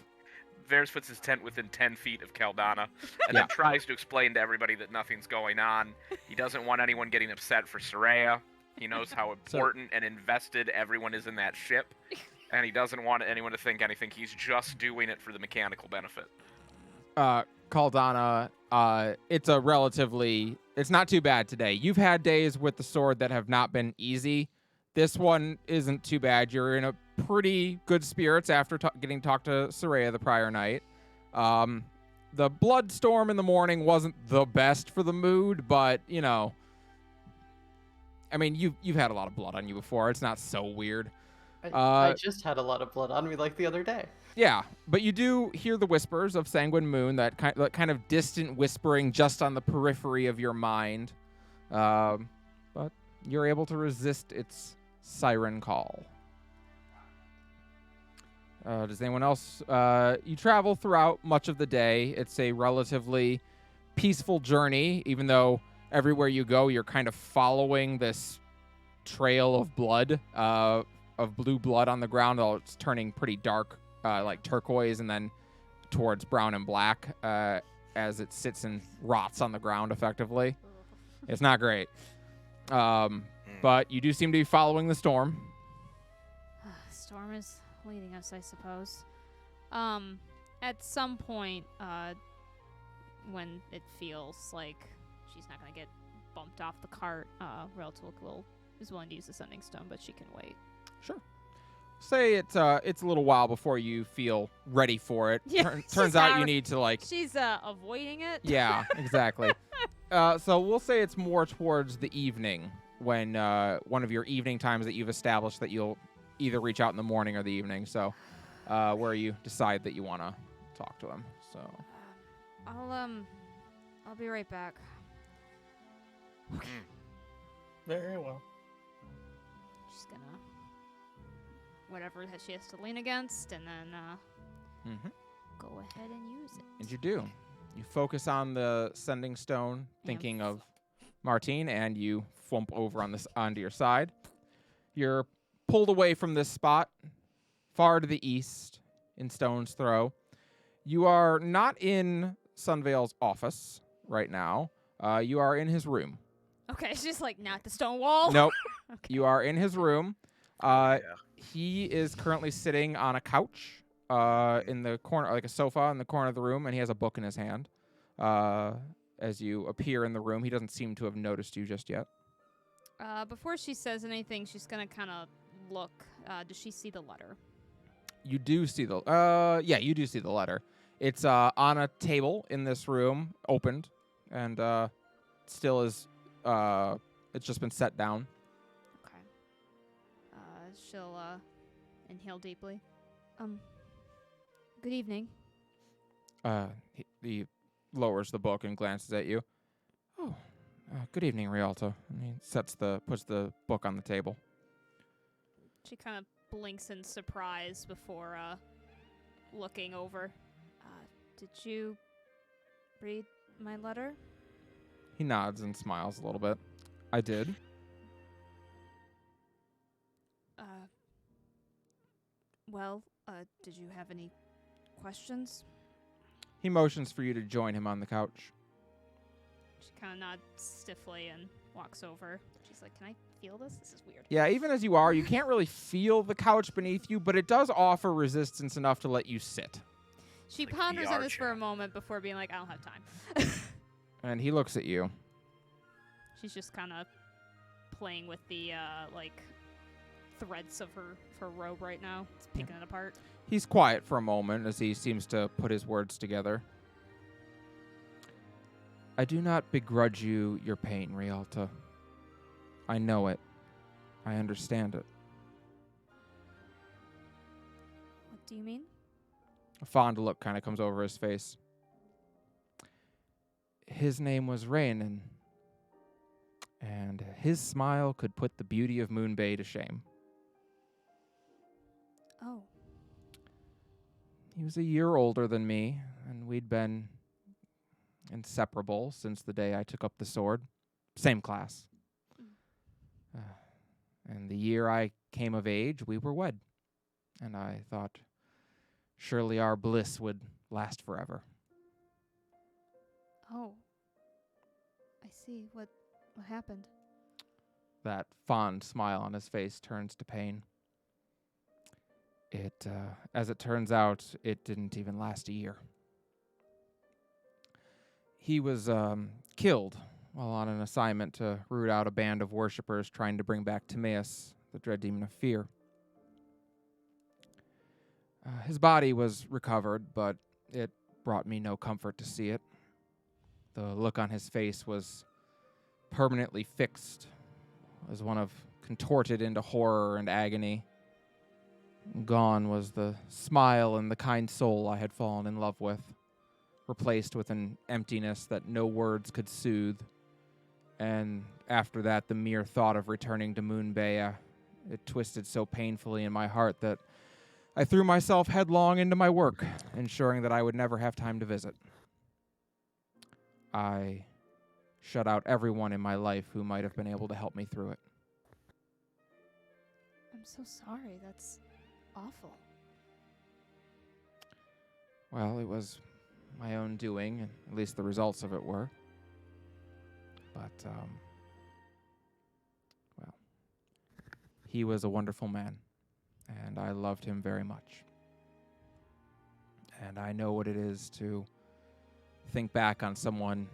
Varys puts his tent within 10 feet of Caldana, and Yeah. then tries to explain to everybody that nothing's going on. He doesn't want anyone getting upset for Soraya. He knows how important and invested everyone is in that ship, and he doesn't want anyone to think anything. He's just doing it for the mechanical benefit. Caldana, it's not too bad today. You've had days with the sword that have not been easy. This one isn't too bad. You're in a pretty good spirits after getting talked to Soraya the prior night. The blood storm in the morning wasn't the best for the mood, but, you know, I mean, you've had a lot of blood on you before. It's not so weird. I just had a lot of blood on me like the other day. Yeah, but you do hear the whispers of Sanguine Moon, that kind of distant whispering just on the periphery of your mind. But you're able to resist its siren call. Does anyone else? You travel throughout much of the day. It's a relatively peaceful journey, even though everywhere you go, you're kind of following this trail of blood, of blue blood on the ground. It's turning pretty dark, like turquoise, and then towards brown and black as it sits and rots on the ground effectively. It's not great. But you do seem to be following the storm. Storm is leading us, I suppose. At some point, when it feels like she's not gonna get bumped off the cart, Reltulk is willing to use the sending stone, but she can wait. Sure. Say it's a little while before you feel ready for it. Yeah, Turns she's out not- you need to like. She's avoiding it. Yeah, exactly. So we'll say it's more towards the evening when one of your evening times that you've established that you'll either reach out in the morning or the evening. So where you decide that you want to talk to him. So I'll be right back. Very well. She's gonna whatever that she has to lean against, and then go ahead and use it. And you do. You focus on the sending stone, thinking of Martine, and you flump over onto your side. You're pulled away from this spot, far to the east, in stone's throw. You are not in Sunvale's office right now. You are in his room. Okay, she's like, not the stone wall. Nope. Okay. You are in his room. Yeah. He is currently sitting on a couch in the corner, like a sofa in the corner of the room, and he has a book in his hand. As you appear in the room, he doesn't seem to have noticed you just yet. Before she says anything, she's gonna kind of look. Does she see the letter? You do see the you do see the letter. It's on a table in this room, opened, and still is it's just been set down. Okay. She'll inhale deeply. Good evening. He lowers the book and glances at you. Oh, good evening, Rialto. And he puts the book on the table. She kind of blinks in surprise before looking over. Did you read my letter? He nods and smiles a little bit. I did. Well, did you have any questions? He motions for you to join him on the couch. She kind of nods stiffly and walks over. She's like, "Can I feel this? This is weird." Yeah, even as you are, you can't really feel the couch beneath you, but it does offer resistance enough to let you sit. She Like ponders VR on this for a chat. moment before being like, "I don't have time." And he looks at you. She's just kind of playing with the like threads of her robe right now. It's picking it apart. He's quiet for a moment as he seems to put his words together. I do not begrudge you your pain, Rialta. I know it. I understand it. What do you mean? A fond look kind of comes over his face. His name was Rhaenyn, and his smile could put the beauty of Moonbay to shame. Oh. He was a year older than me, and we'd been inseparable since the day I took up the sword. Same class. And the year I came of age, we were wed. And I thought surely our bliss would last forever. Oh. I see. What happened? That fond smile on his face turns to pain. As it turns out, it didn't even last a year. He was killed while on an assignment to root out a band of worshippers trying to bring back Timaeus, the dread demon of fear. His body was recovered, but it brought me no comfort to see it. The look on his face was permanently fixed, as one of contorted into horror and agony. Gone was the smile and the kind soul I had fallen in love with, replaced with an emptiness that no words could soothe. And after that, the mere thought of returning to Moonbay, it twisted so painfully in my heart that I threw myself headlong into my work, ensuring that I would never have time to visit. I shut out everyone in my life who might have been able to help me through it. I'm so sorry. That's awful. Well, it was my own doing, and at least the results of it were. But, well, he was a wonderful man, and I loved him very much. And I know what it is to think back on someone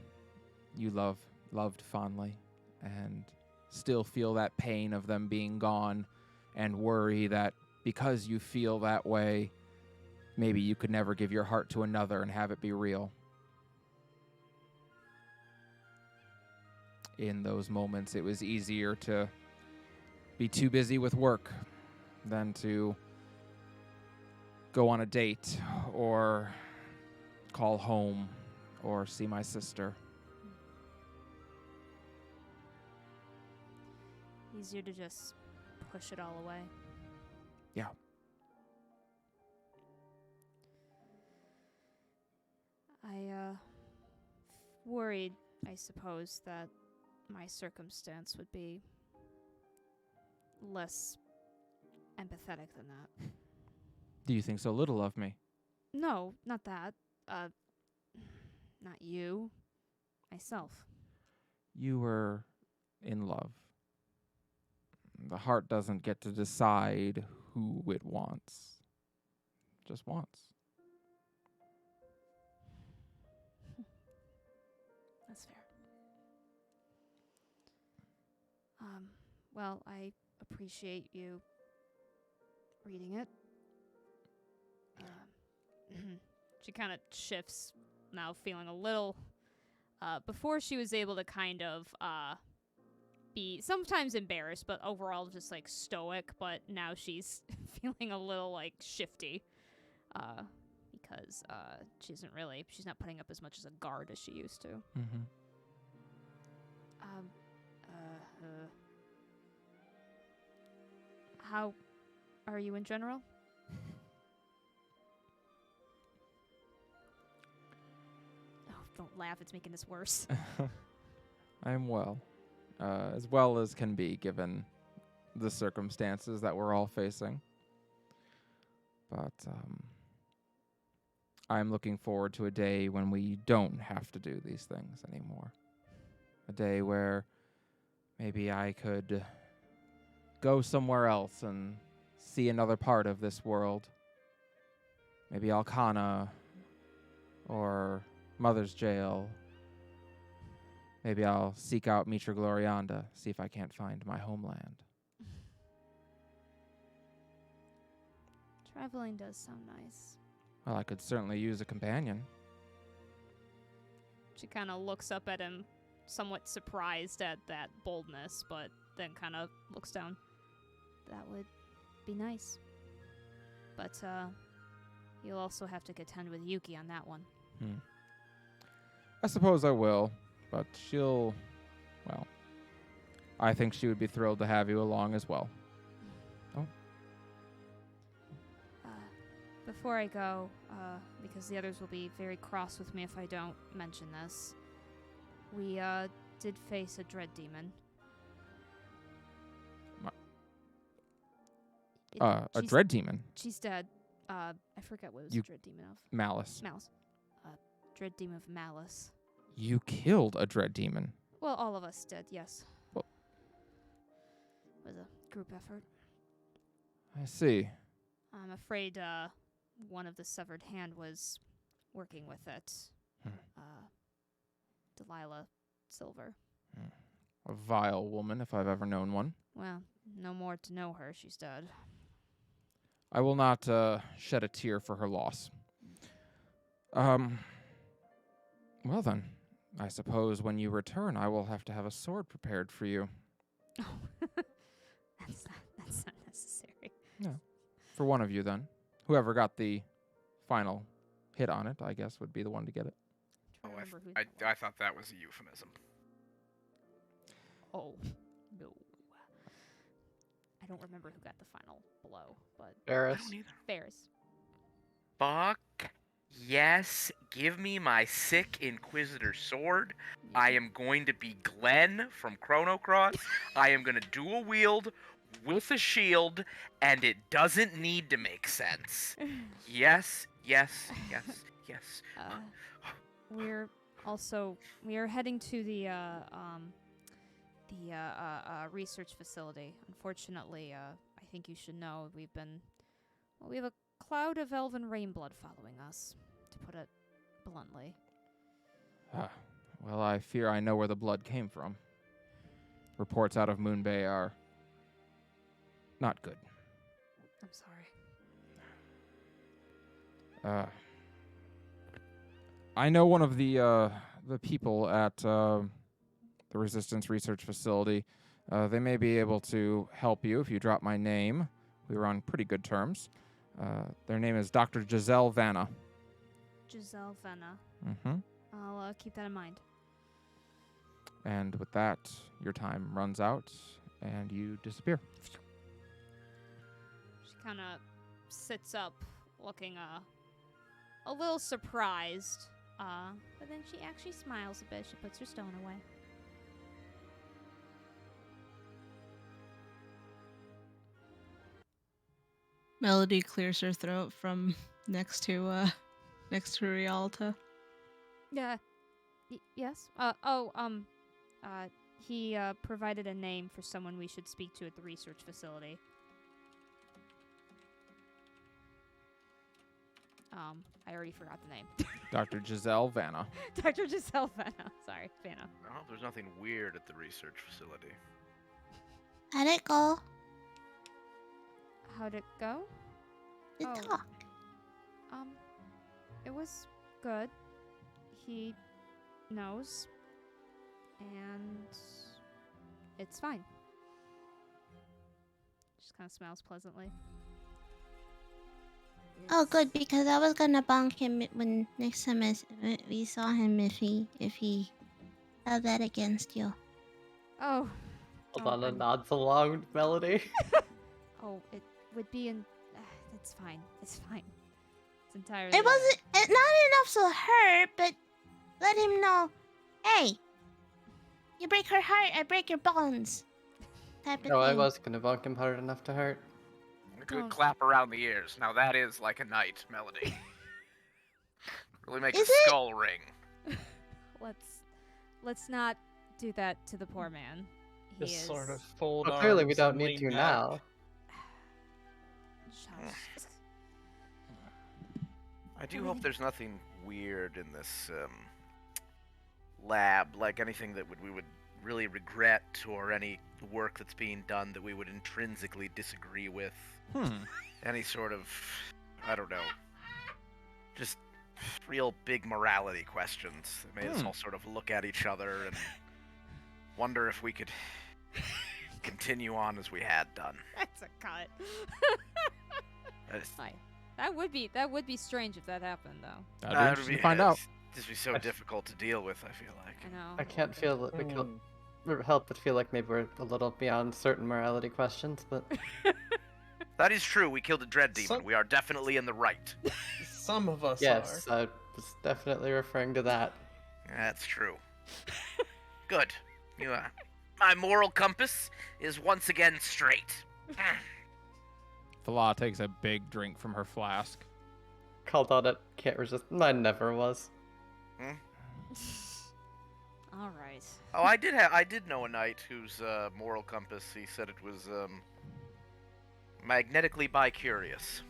you loved fondly, and still feel that pain of them being gone, and worry that because you feel that way, maybe you could never give your heart to another and have it be real. In those moments, it was easier to be too busy with work than to go on a date or call home or see my sister. Easier to just push it all away. Yeah. I worried, I suppose, that my circumstance would be less empathetic than that. Do you think so little of me? No, not that. Not you. Myself. You were in love. The heart doesn't get to decide who it wants. Just wants. That's fair. Well, I appreciate you reading it. She kind of shifts now, feeling a little. Before she was able to kind of be sometimes embarrassed, but overall just like stoic. But now she's feeling a little like shifty, because she's not putting up as much as a guard as she used to. Mm-hmm. How are you in general? Oh, don't laugh. It's making this worse. I'm well. As well as can be given the circumstances that we're all facing. But I'm looking forward to a day when we don't have to do these things anymore. A day where maybe I could go somewhere else and see another part of this world. Maybe Alcana or Mother's Jail. Maybe I'll seek out Mitra Glorianda, see if I can't find my homeland. Traveling does sound nice. Well, I could certainly use a companion. She kind of looks up at him, somewhat surprised at that boldness, but then kind of looks down. That would be nice. But, you'll also have to contend with Yuki on that one. I suppose I will, but she'll... Well, I think she would be thrilled to have you along as well. Before I go, because the others will be very cross with me if I don't mention this, we, did face a dread demon. A dread demon? She's dead. I forget what it was You- a dread demon of. Malice. Malice. Dread demon of Malice. You killed a dread demon. Well, all of us did, yes. Well- It was a group effort. I see. I'm afraid, one of the severed hand was working with it. Delilah Silver. A vile woman, if I've ever known one. Well, no more to know her. She's dead. I will not shed a tear for her loss. Well then, I suppose when you return, I will have to have a sword prepared for you. Oh, that's not necessary. For one of you, then. Whoever got the final hit on it, I guess, would be the one to get it. Trying to Oh, remember who I that was. thought that was a euphemism. Oh, no. I don't remember who got the final blow, but I Eris. don't either. Ferris. Fuck yes, give me my sick Inquisitor sword. I am going to be Glenn from Chrono Cross. I am going to dual wield with a shield, and it doesn't need to make sense. Yes, yes, yes, yes. We are heading to the research facility. Unfortunately, I think you should know we have a cloud of elven rainblood following us, to put it bluntly. Well, I fear I know where the blood came from. Reports out of Moonbay are not good. I'm sorry. I know one of the people at the Resistance Research Facility. They may be able to help you if you drop my name. We were on pretty good terms. Their name is Dr. Giselle Vanna. Giselle Venna. Mm-hmm. I'll keep that in mind. And with that, your time runs out, and you disappear. She kind of sits up, looking a little surprised. But then she actually smiles a bit. She puts her stone away. Melody clears her throat from next to Rialta. Yeah. Yes. He provided a name for someone we should speak to at the research facility. I already forgot the name. Dr. Giselle Vanna. Dr. Giselle Vanna. Sorry, Vanna. Well, there's nothing weird at the research facility. How'd it go? How'd it go? The Oh. talk. It was good. He knows. And it's fine. Just kind of smiles pleasantly. Oh, good, because I was gonna bonk him when next time we saw him if he held that against you. Oh. Hold Oh, on, a I'm- nods along, Melody. Oh, it would be in. It's fine. It's fine. It's entirely. It wasn't not enough to hurt, but let him know, hey, you break her heart, I break your bones. Type of No, I thing. was gonna bonk him hard enough to hurt. A good Don't- clap around the ears. Now that is like a knight, Melody. Really make Is a it? skull ring. Let's not do that to the poor man. He Just is sort of fold Well, clearly we arms don't and need lean to back. now. Shush. I do hope there's nothing weird in this lab, like anything that we would really regret, or any work that's being done that we would intrinsically disagree with. Any sort of, I don't know, just real big morality questions that made us all sort of look at each other and wonder if we could continue on as we had done. That's a cut. I just- That would be strange if that happened, though. That'd be interesting to find out. Just be so difficult to deal with, I feel like. I know. I can't feel that we Hmm. could help but feel like maybe we're a little beyond certain morality questions, but That is true. We killed a dread demon. Some- We are definitely in the right. Some of us yes, are. I was definitely referring to that. That's true. Good. You, my moral compass is once again straight. Fala takes a big drink from her flask. Called on it, can't resist. Mine never was. All right. Oh, I did know a knight whose moral compass, he said it was magnetically bi-curious.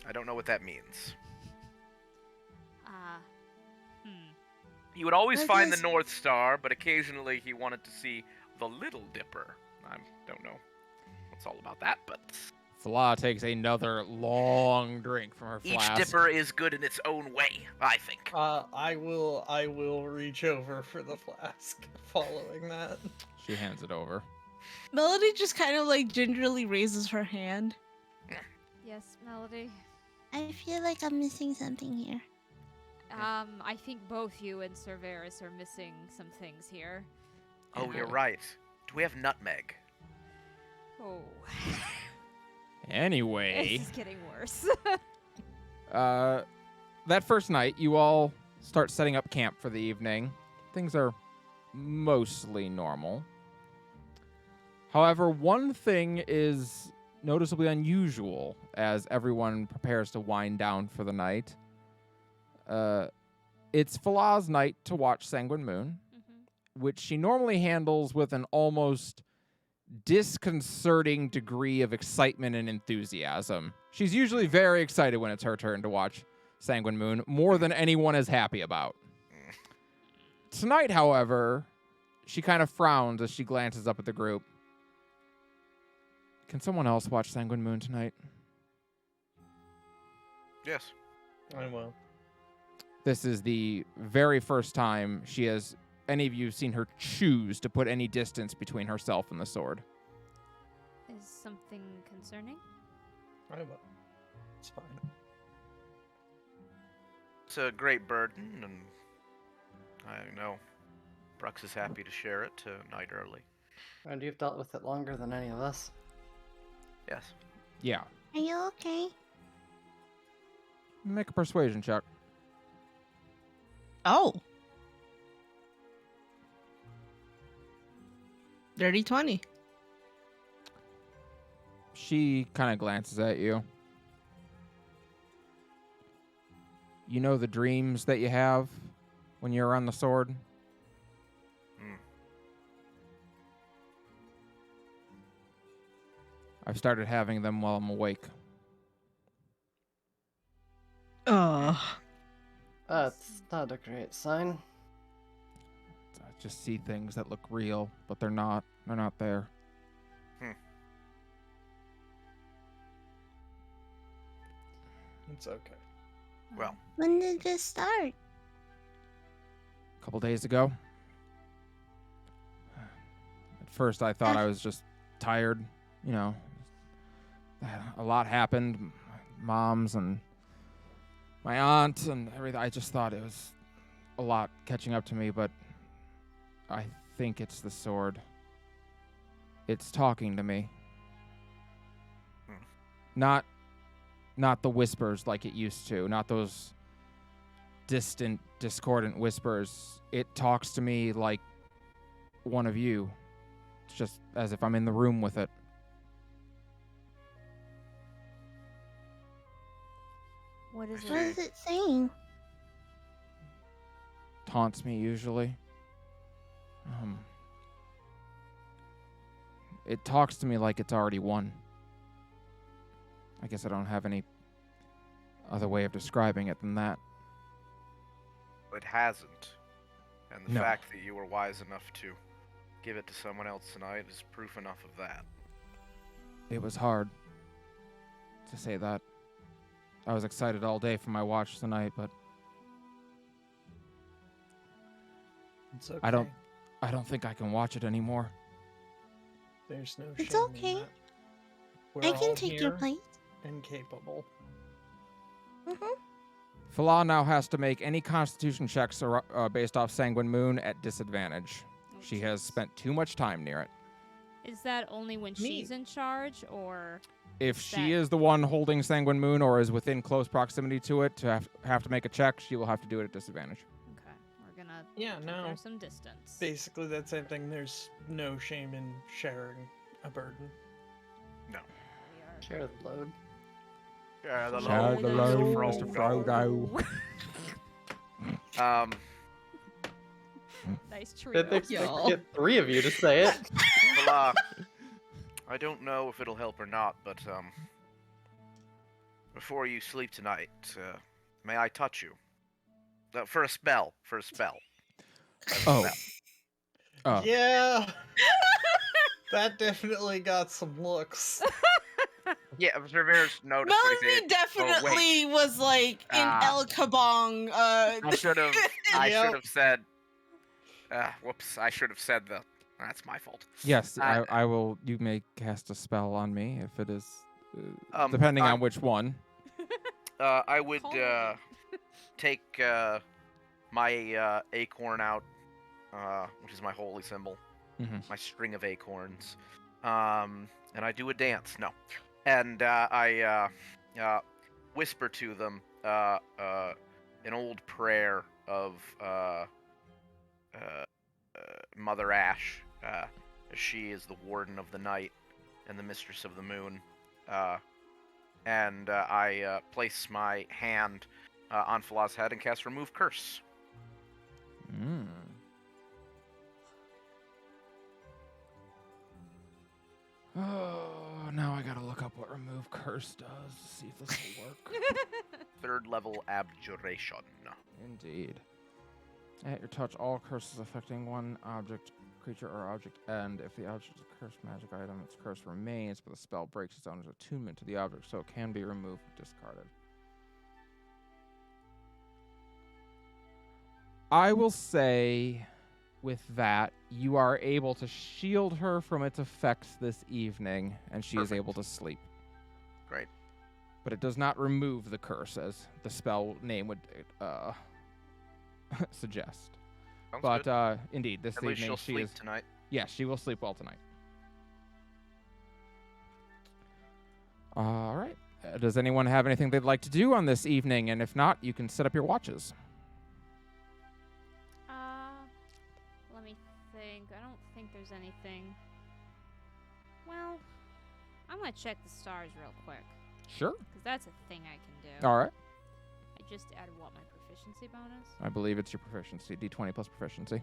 I don't know what that means. He would always What find the is- North Star, but occasionally he wanted to see the Little Dipper. I don't know what's all about that, but Fala takes another long drink from her each flask. dipper is good in its own way, I think. I will reach over for the flask following that. She hands it over. Melody just kind of like gingerly raises her hand. Yes, Melody. I feel like I'm missing something here. I think both you and Cerberus are missing some things here. Oh, And you're I- right. Do we have nutmeg? Oh. Anyway, This is getting worse. that first night, you all start setting up camp for the evening. Things are mostly normal. However, one thing is noticeably unusual as everyone prepares to wind down for the night. It's Fala's night to watch Sanguine Moon, which she normally handles with an almost disconcerting degree of excitement and enthusiasm. She's usually very excited when it's her turn to watch Sanguine Moon, more than anyone is happy about. Tonight, however, she kind of frowns as she glances up at the group. Can someone else watch Sanguine Moon tonight? Yes. I will. This is the very first time any of you have seen her choose to put any distance between herself and the sword. Is something concerning? I will. It's fine. It's a great burden, and I know Brux is happy to share it night early. And you've dealt with it longer than any of us. Yes. Yeah. Are you okay? Make a persuasion check. Oh. Dirty 20. She kind of glances at you. You know the dreams that you have when you're on the sword? I've started having them while I'm awake. Ugh. That's not a great sign. I just see things that look real, but they're not. They're not there. It's okay. Well, When did this start? A couple days ago. At first, I thought I was just tired. You know, a lot happened. Moms and my aunt and everything. I just thought it was a lot catching up to me, but I think it's the sword. It's talking to me. Not the whispers like it used to, not those distant, discordant whispers. It talks to me like one of you. It's just as if I'm in the room with it. What is I What it? is it saying? haunts me usually. It talks to me like it's already won. I guess I don't have any other way of describing it than that. It hasn't. And the No. fact that you were wise enough to give it to someone else tonight is proof enough of that. It was hard to say that. I was excited all day for my watch tonight, but It's okay. I don't think I can watch it anymore. There's no It's shame okay. in that. We're I can all take your here place. and capable. Fala now has to make any constitution checks based off Sanguine Moon at disadvantage. Oh, She has jeez. spent too much time near it. Is that only when she's Me. in charge, or If Is she that- is the one holding Sanguine Moon or is within close proximity to it to have to make a check, she will have to do it at disadvantage. okay? We're gonna Yeah, keep no. her some distance. Basically, that same thing. There's no shame in sharing a burden. We are- Share the load. Yeah, the Share load, the Mr. load, Frodo. Nice trio. Didn't expect Y'all. to get 3 of you to say it. Well, I don't know if it'll help or not, but before you sleep tonight, may I touch you? For a spell. Oh. Yeah. That definitely got some looks. Yeah, Cerberus noticed what he Melanie did. definitely was like in Ah. El Kabong. I should have. I Yep. should have said. Whoops! I should have said the. That's my fault. Yes, Uh, I will. You may cast a spell on me if it is, Um, depending I'm- on which one. I would Call it. take my acorn out, which is my holy symbol, Mhm. my string of acorns, and I do a dance. No, and I whisper to them an old prayer of Mother Ash. She is the warden of the night and the mistress of the moon. And I place my hand on Fala's head and cast Remove Curse. Mm. Oh, now I gotta look up what Remove Curse does to see if this will work. Third level Abjuration. Indeed. At your touch, all curses affecting one object, creature, or object end. If the object is a cursed magic item, its curse remains, but the spell breaks its owner's attunement to the object, so it can be removed or discarded. I will say, with that, you are able to shield her from its effects this evening, and she is Perfect. able to sleep. Great. But it does not remove the curse, as the spell name would suggest. Sounds But good. indeed, this At least evening she'll she sleep is. tonight. Yeah, she will sleep well tonight. All right. Does anyone have anything they'd like to do on this evening? And if not, you can set up your watches. Let me think. I don't think there's anything. Well, I'm gonna check the stars real quick, Sure. because that's a thing I can do. All right. I just added what, my proficiency bonus? I believe it's your proficiency, D20 plus proficiency.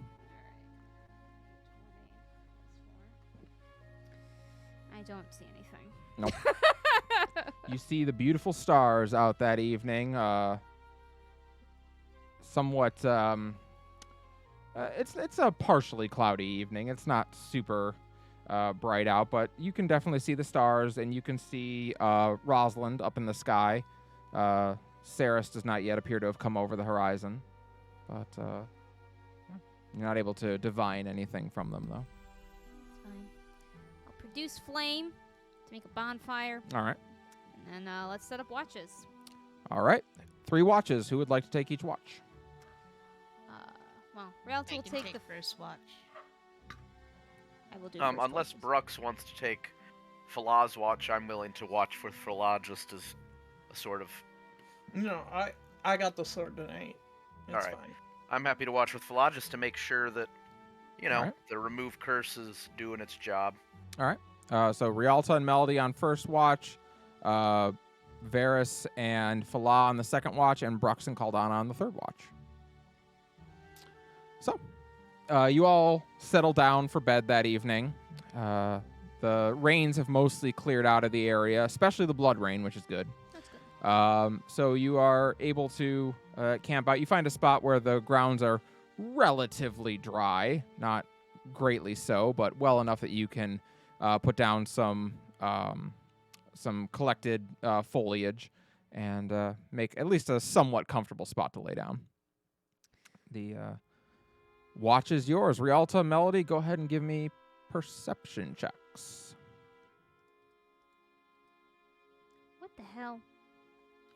I don't see anything. Nope. You see the beautiful stars out that evening. Somewhat. It's a partially cloudy evening. It's not super bright out, but you can definitely see the stars, and you can see Rosalind up in the sky. Saris does not yet appear to have come over the horizon, but you're not able to divine anything from them, though. It's fine. I'll produce flame to make a bonfire, All right. and then let's set up watches. All right. 3 watches. Who would like to take each watch? Well, Rialto I will can take take the. first watch. I will do. First Unless watches. Brooks wants to take Fala's watch, I'm willing to watch for Fala just as a sort of. No, I got the sword tonight. It's Alright. fine. I'm happy to watch with Fala just to make sure that, Alright. the Remove Curse is doing its job. So Rialta and Melody on first watch, Varys and Fala on the second watch, and Brux and Caldana on the third watch. So, you all settle down for bed that evening. The rains have mostly cleared out of the area, especially the blood rain, which is good. That's good. So you are able to camp out. You find a spot where the grounds are relatively dry, not greatly so, but well enough that you can put down some collected foliage and make at least a somewhat comfortable spot to lay down. The watch is yours. Rialta, Melody, go ahead and give me perception checks. What the hell?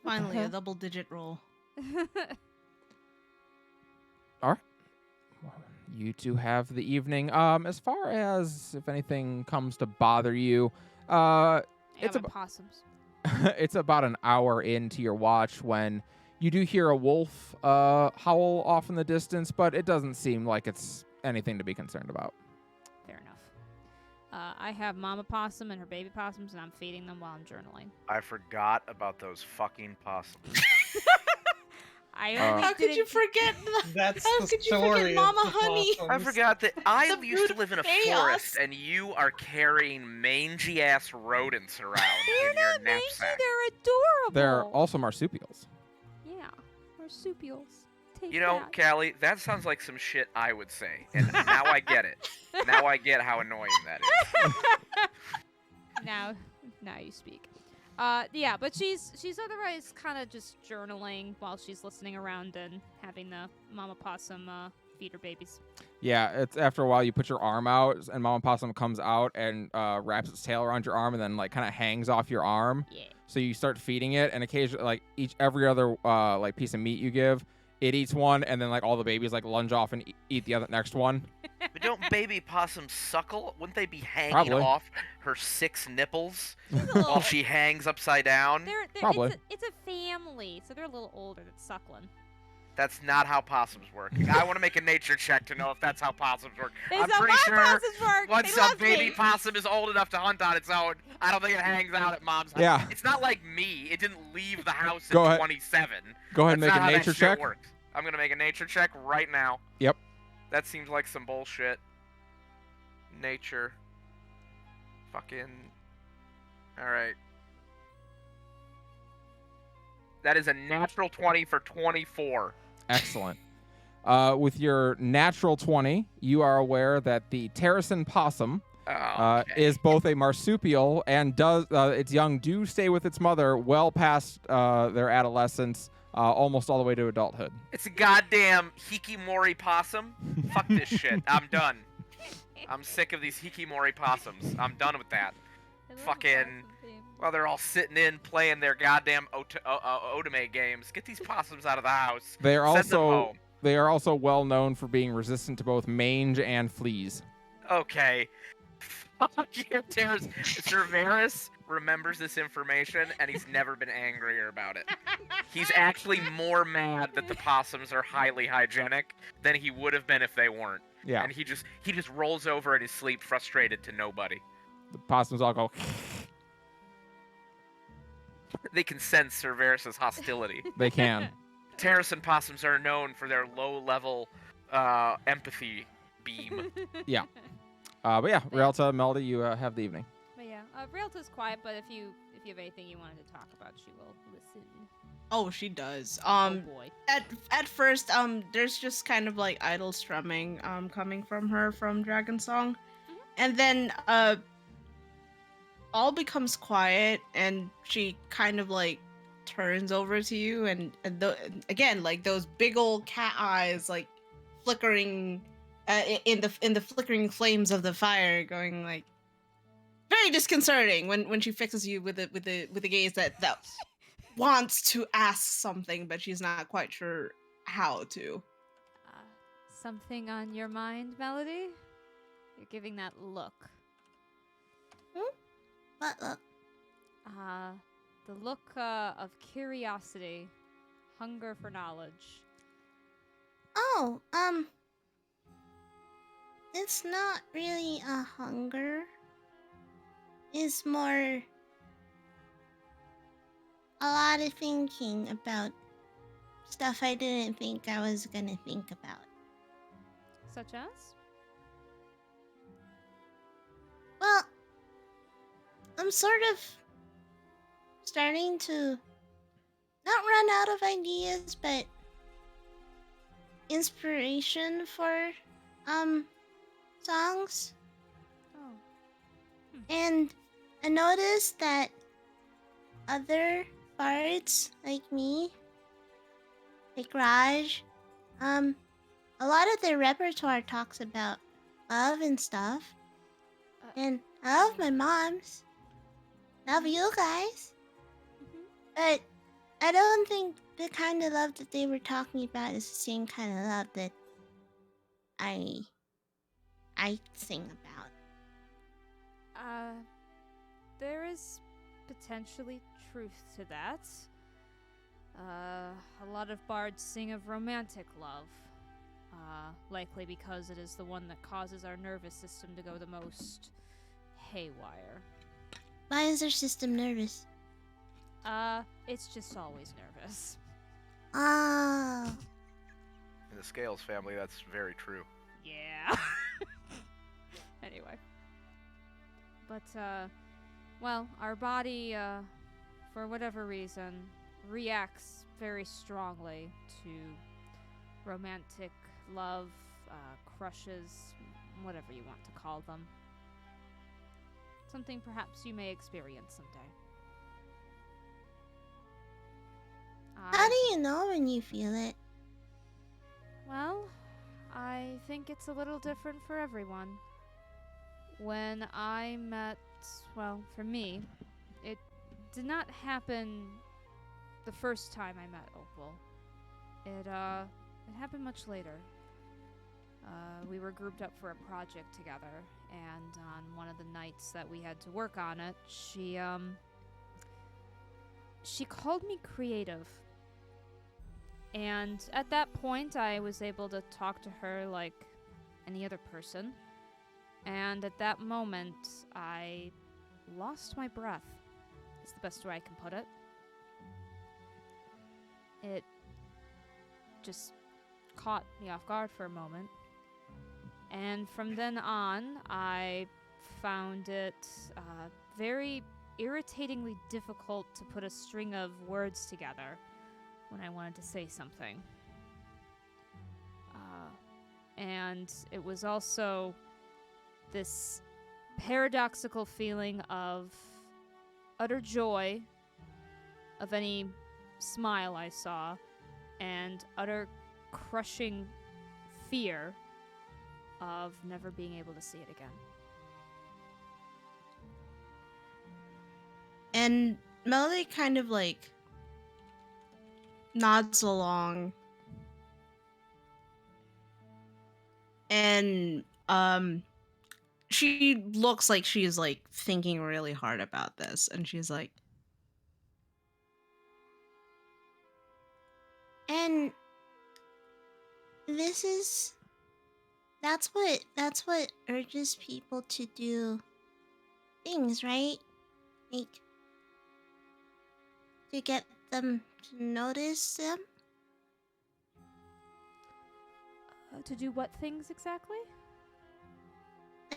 Finally, hell? a double-digit roll. All right. Well, you two have the evening. As far as if anything comes to bother you, it's possums. it's about an hour into your watch when you do hear a wolf howl off in the distance, but it doesn't seem like it's anything to be concerned about. Fair enough. I have Mama Possum and her baby possums, and I'm feeding them while I'm journaling. I forgot about those fucking possums. I Uh, only How could you didn't- forget? That's How the could you story forget of Mama the Honey? I possums. forgot that I The used to root live in a chaos. forest, and you are carrying mangy-ass rodents around They're in your not mangy, knapsack. they're adorable. They're also marsupials. Yeah, marsupials. Take You know, that. Callie, that sounds like some shit I would say, and now I get it. Now I get how annoying that is. now you speak. Yeah, but she's otherwise kind of just journaling while she's listening around and having the Mama Possum feed her babies. Yeah, it's after a while you put your arm out and Mama Possum comes out and wraps its tail around your arm and then like kind of hangs off your arm. Yeah. So you start feeding it, and occasionally, like every other like piece of meat you give, it eats one, and then like all the babies like lunge off and eat the other next one. But don't baby possums suckle? Wouldn't they be hanging Probably. off her 6 nipples She's a while little- she hangs upside down? they're Probably. It's a family, so they're a little older that's suckling. That's not how possums work. I want to make a nature check to know if that's how possums work. It's I'm how pretty my sure possums work. once They a love baby me. possum is old enough to hunt on its own, I don't think it hangs out at mom's house. Yeah. It's not like me. It didn't leave the house Go at ahead. 27. Go ahead and That's make not a how that nature shit check. works. I'm going to make a nature check right now. Yep. That seems like some bullshit. Nature. Fucking. Alright. That is a natural 20 for 24. Excellent. With your natural 20, you are aware that the Terracin possum Oh, okay. is both a marsupial and does its young do stay with its mother well past their adolescence, almost all the way to adulthood. It's a goddamn hikikomori possum. Fuck this shit. I'm done. I'm sick of these hikikomori possums. I'm done with that. I love the Fucking- possum theme. While they're all sitting in playing their goddamn Otome games. Get these possums out of the house. They are Send them also home. they are also well known for being resistant to both mange and fleas. Okay. Fuck you, Terrace. Sir Varys remembers this information, and he's never been angrier about it. He's actually more mad that the possums are highly hygienic than he would have been if they weren't. Yeah, And he just rolls over in his sleep, frustrated to nobody. the possums all go. They can sense Sir Varys' hostility. They can. Terracin possums are known for their low-level empathy beam. But yeah, Rialta, Melody, you have the evening. But yeah, Rialta's quiet, but if you have anything you wanted to talk about, she will listen. Oh, she does. Oh boy. At first, there's just kind of like idle strumming, coming from her from Dragon Song, and then all becomes quiet, and she kind of like turns over to you, and again, like those big old cat eyes, like flickering, in the flickering flames of the fire, going like very disconcerting when she fixes you with a gaze that wants to ask something, but she's not quite sure how to. Something on your mind, Melody? You're giving that look. What look? The look of curiosity, hunger for knowledge. Oh, it's not really a hunger. It's more a lot of thinking about stuff I didn't think I was gonna think about. Such as? Well, I'm sort of starting to not run out of ideas, but inspiration for songs. Oh. And I noticed that other bards like me, like Raj, a lot of their repertoire talks about love and stuff. Uh, And I love my moms. Love you guys. mhm. But I don't think the kind of love that they were talking about is the same kind of love that I sing about. There is potentially truth to that. A lot of bards sing of romantic love. Likely because it is the one that causes our nervous system to go the most haywire. Why is their system nervous? It's just always nervous. Oh. In the Scales family, that's very true. Yeah. Anyway. But, well, our body, for whatever reason, reacts very strongly to romantic love, crushes, whatever you want to call them. Something perhaps you may experience someday. How do you know when you feel it? Well, I think it's a little different for everyone. When I met, well, for me, it did not happen the first time I met Opal. It happened much later. We were grouped up for a project together, and on one of the nights that we had to work on it, she called me creative. And at that point, I was able to talk to her like any other person. And at that moment, I lost my breath, is the best way I can put it. It just caught me off guard for a moment. And from then on, I found it very irritatingly difficult to put a string of words together when I wanted to say something. And it was also this paradoxical feeling of utter joy of any smile I saw, and utter crushing fear of never being able to see it again. And Melody kind of like nods along. And she looks like she's like thinking really hard about this, and she's like, And that's what urges people to do things, right? Like to get them to notice them. To do what things exactly?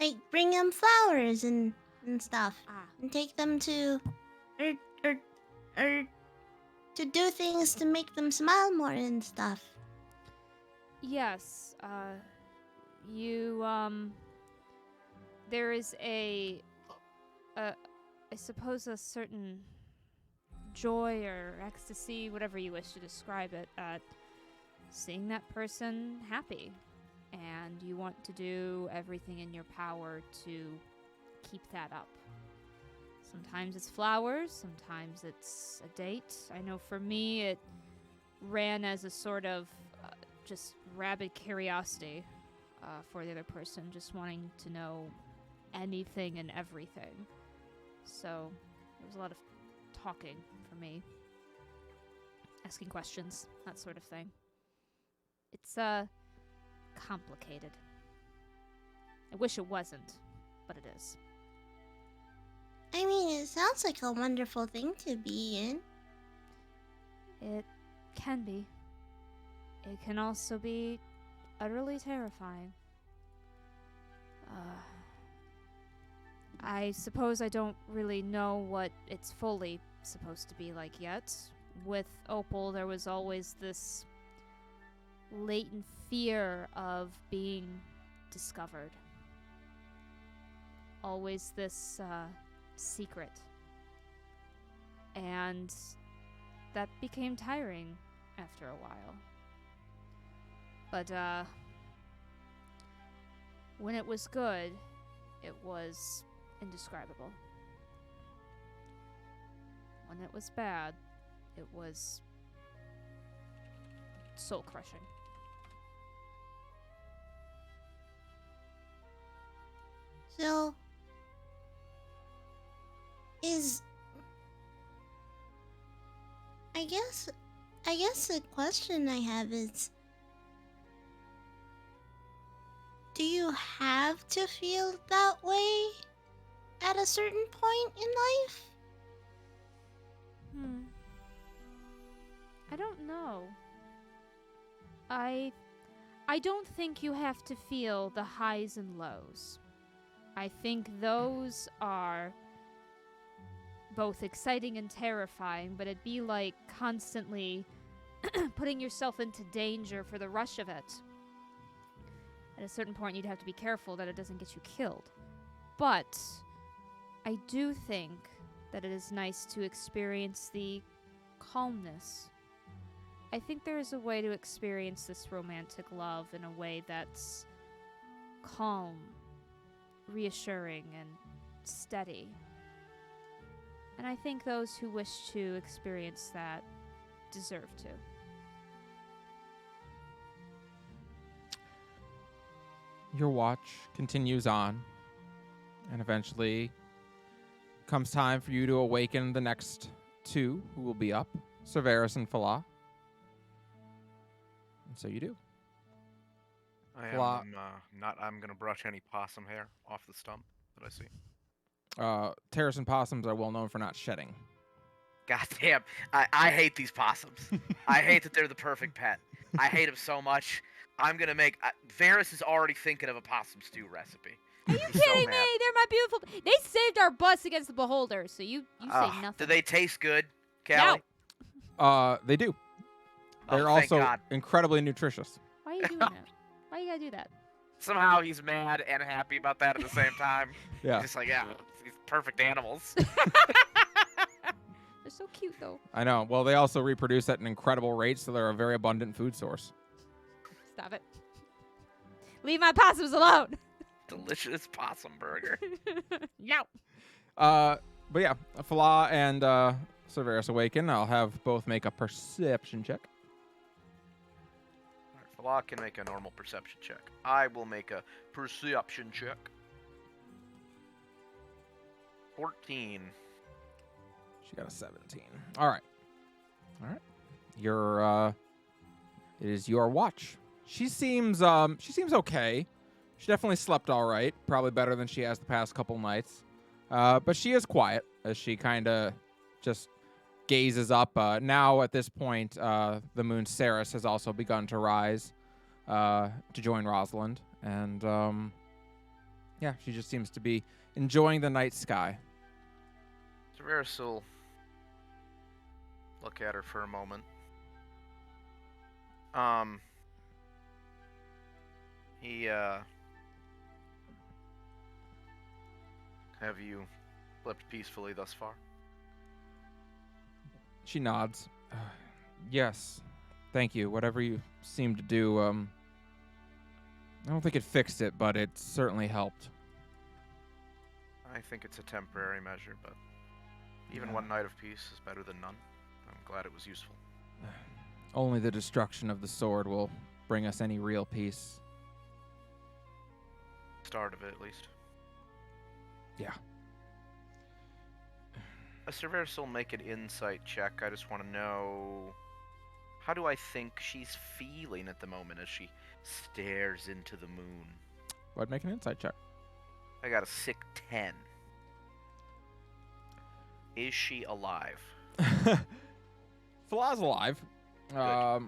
Like bring them flowers and stuff. Ah. And take them to or to do things to make them smile more and stuff. Yes, there is I suppose a certain joy or ecstasy, whatever you wish to describe it, at seeing that person happy. And you want to do everything in your power to keep that up. Sometimes it's flowers, sometimes it's a date. I know for me it ran as a sort of just rabid curiosity for the other person, just wanting to know anything and everything. So there was a lot of talking for me, asking questions, that sort of thing. It's complicated. I wish it wasn't, but it is. I mean, it sounds like a wonderful thing to be in. It can be. It can also be utterly terrifying. I suppose I don't really know what it's fully supposed to be like yet. With Opal, there was always this latent fear of being discovered. Always this secret. And that became tiring after a while. But when it was good, it was indescribable. When it was bad, it was soul crushing. So, I guess the question I have is, do you have to feel that way at a certain point in life? I don't know. I don't think you have to feel the highs and lows. I think those are both exciting and terrifying, but it'd be like constantly putting yourself into danger for the rush of it. At a certain point, you'd have to be careful that it doesn't get you killed. But I do think that it is nice to experience the calmness. I think there is a way to experience this romantic love in a way that's calm, reassuring, and steady. And I think those who wish to experience that deserve to. Your watch continues on, and eventually comes time for you to awaken the next two who will be up, Cerberus and Falah. And so you do. I'm gonna brush any possum hair off the stump that I see. Terrace and possums are well known for not shedding. God damn, I hate these possums. I hate that they're the perfect pet. I hate them so much. I'm gonna make. Varys is already thinking of a possum stew recipe. Are you kidding me? They're my beautiful. They saved our butts against the beholders, so you say nothing. Do they taste good, Callie? No. They do. Oh, They're thank also God. incredibly nutritious. Why are you doing that? Why you gotta do that? Somehow he's mad and happy about that at the same time. Yeah. He's just like, yeah, these perfect animals. They're so cute, though. I know. Well, they also reproduce at an incredible rate, so they're a very abundant food source. Stop it. Leave my possums alone. Delicious possum burger. No. But yeah, Falah and Cerberus awaken. I'll have both make a perception check. Falah can make a normal perception check. I will make a perception check. 14. She got a 17. All right. Your it is your watch. She seems okay. She definitely slept all right, probably better than she has the past couple nights. But she is quiet as she kind of just gazes up. Now at this point, the moon Ceres has also begun to rise to join Rosalind, and yeah, she just seems to be enjoying the night sky. Cerberus will look at her for a moment. Have you slept peacefully thus far? She nods. Yes, thank you. Whatever you seem to do, I don't think it fixed it, but it certainly helped. I think it's a temporary measure, but even one night of peace is better than none. I'm glad it was useful. Only the destruction of the sword will bring us any real peace. Start of it, at least. Yeah. Cerberus will make an insight check. I just want to know, how do I think she's feeling at the moment as she stares into the moon? Go ahead, make an insight check. I got a sick 10. Is she alive? Falah's alive. Good.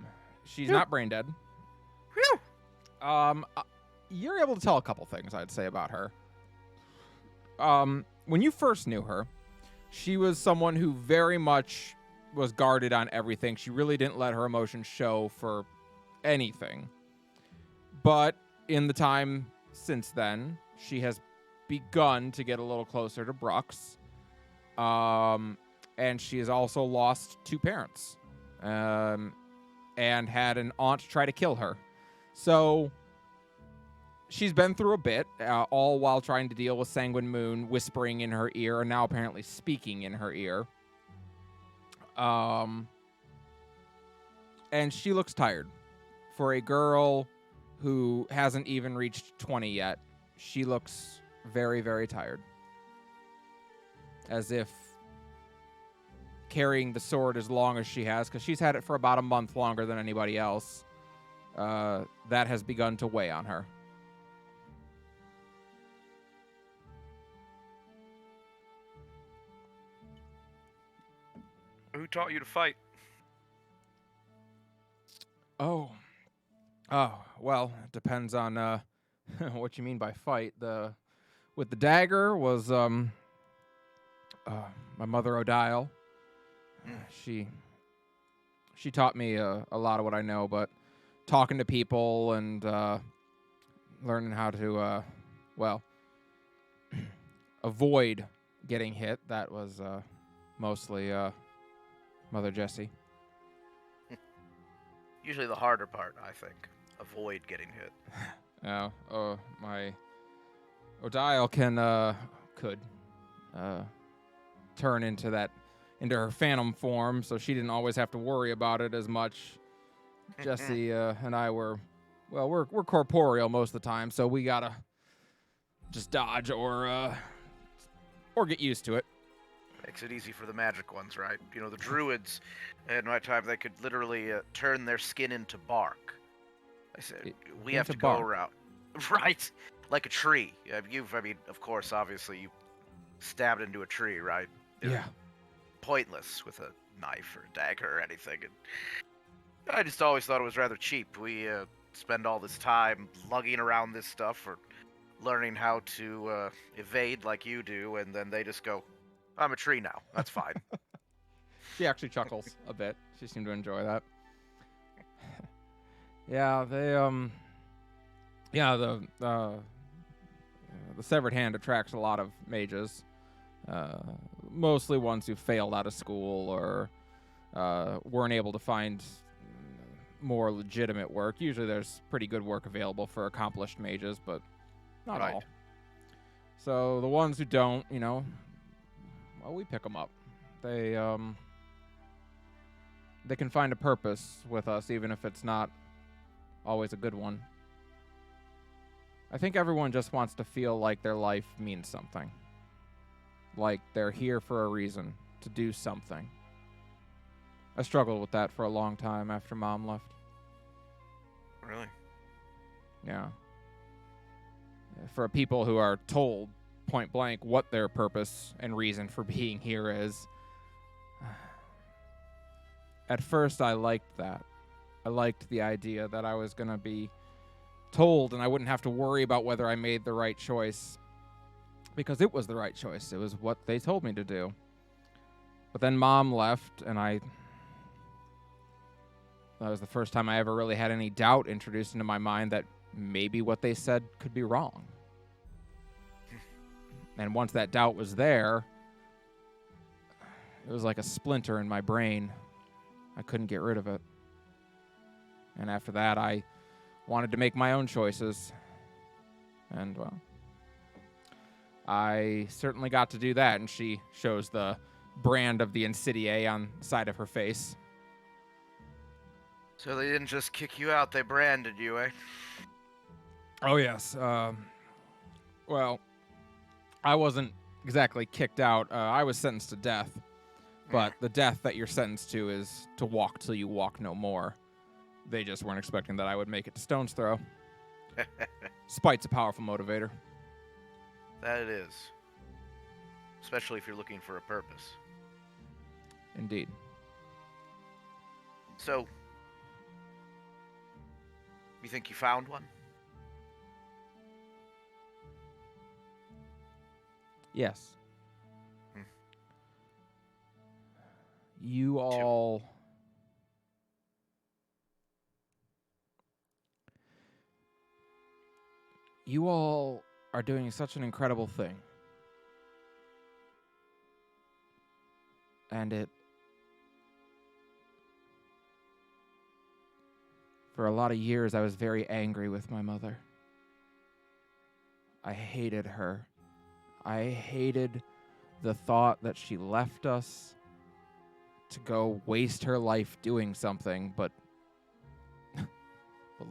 She's not brain dead. Whew! you're able to tell a couple things, I'd say, about her. When you first knew her, she was someone who very much was guarded on everything. She really didn't let her emotions show for anything. But in the time since then, she has begun to get a little closer to Brooks. And she has also lost 2 parents. And had an aunt try to kill her. So she's been through a bit, all while trying to deal with Sanguine Moon whispering in her ear, and now apparently speaking in her ear. And she looks tired. For a girl who hasn't even reached 20 yet, she looks very, very tired. As if carrying the sword as long as she has, because she's had it for about a month longer than anybody else, that has begun to weigh on her. Who taught you to fight? Oh, well, it depends on what you mean by fight. With the dagger was my mother Odile. She taught me a lot of what I know, but talking to people and learning how to avoid getting hit, that was mostly Mother Jessie. Usually the harder part, I think. Avoid getting hit. Yeah, my Odile could turn into her phantom form, so she didn't always have to worry about it as much. Jessie and I we're corporeal most of the time, so we gotta just dodge or get used to it. Makes it easy for the magic ones, right? You know, the druids, in my time, they could literally turn their skin into bark. I said, we have to go around. Right. Like a tree. Of course, obviously, you stabbed into a tree, right? Yeah. Pointless with a knife or a dagger or anything. And I just always thought it was rather cheap. We spend all this time lugging around this stuff or learning how to evade like you do, and then they just go, I'm a tree now. That's fine. She actually chuckles a bit. She seemed to enjoy that. Yeah, the severed hand attracts a lot of mages. Mostly ones who failed out of school or weren't able to find more legitimate work. Usually there's pretty good work available for accomplished mages, but not all. So the ones who don't, we pick them up. They can find a purpose with us, even if it's not always a good one. I think everyone just wants to feel like their life means something. Like they're here for a reason, to do something. I struggled with that for a long time after Mom left. Really? Yeah. For people who are told point blank what their purpose and reason for being here is. At first, I liked that. I liked the idea that I was going to be told and I wouldn't have to worry about whether I made the right choice. Because it was the right choice. It was what they told me to do. But then Mom left, and that was the first time I ever really had any doubt introduced into my mind that maybe what they said could be wrong. And once that doubt was there, it was like a splinter in my brain. I couldn't get rid of it. And after that, I wanted to make my own choices. And, well, I certainly got to do that. And she shows the brand of the Insidiae on the side of her face. So they didn't just kick you out, they branded you, eh? Oh, yes. Well, I wasn't exactly kicked out. I was sentenced to death. But the death that you're sentenced to is to walk till you walk no more. They just weren't expecting that I would make it to stone's throw. Spite's a powerful motivator. That it is. Especially if you're looking for a purpose. Indeed. So, you think you found one? Yes. Hmm. You all... You all are doing such an incredible thing. And it... For a lot of years, I was very angry with my mother. I hated her. I hated the thought that she left us to go waste her life doing something, but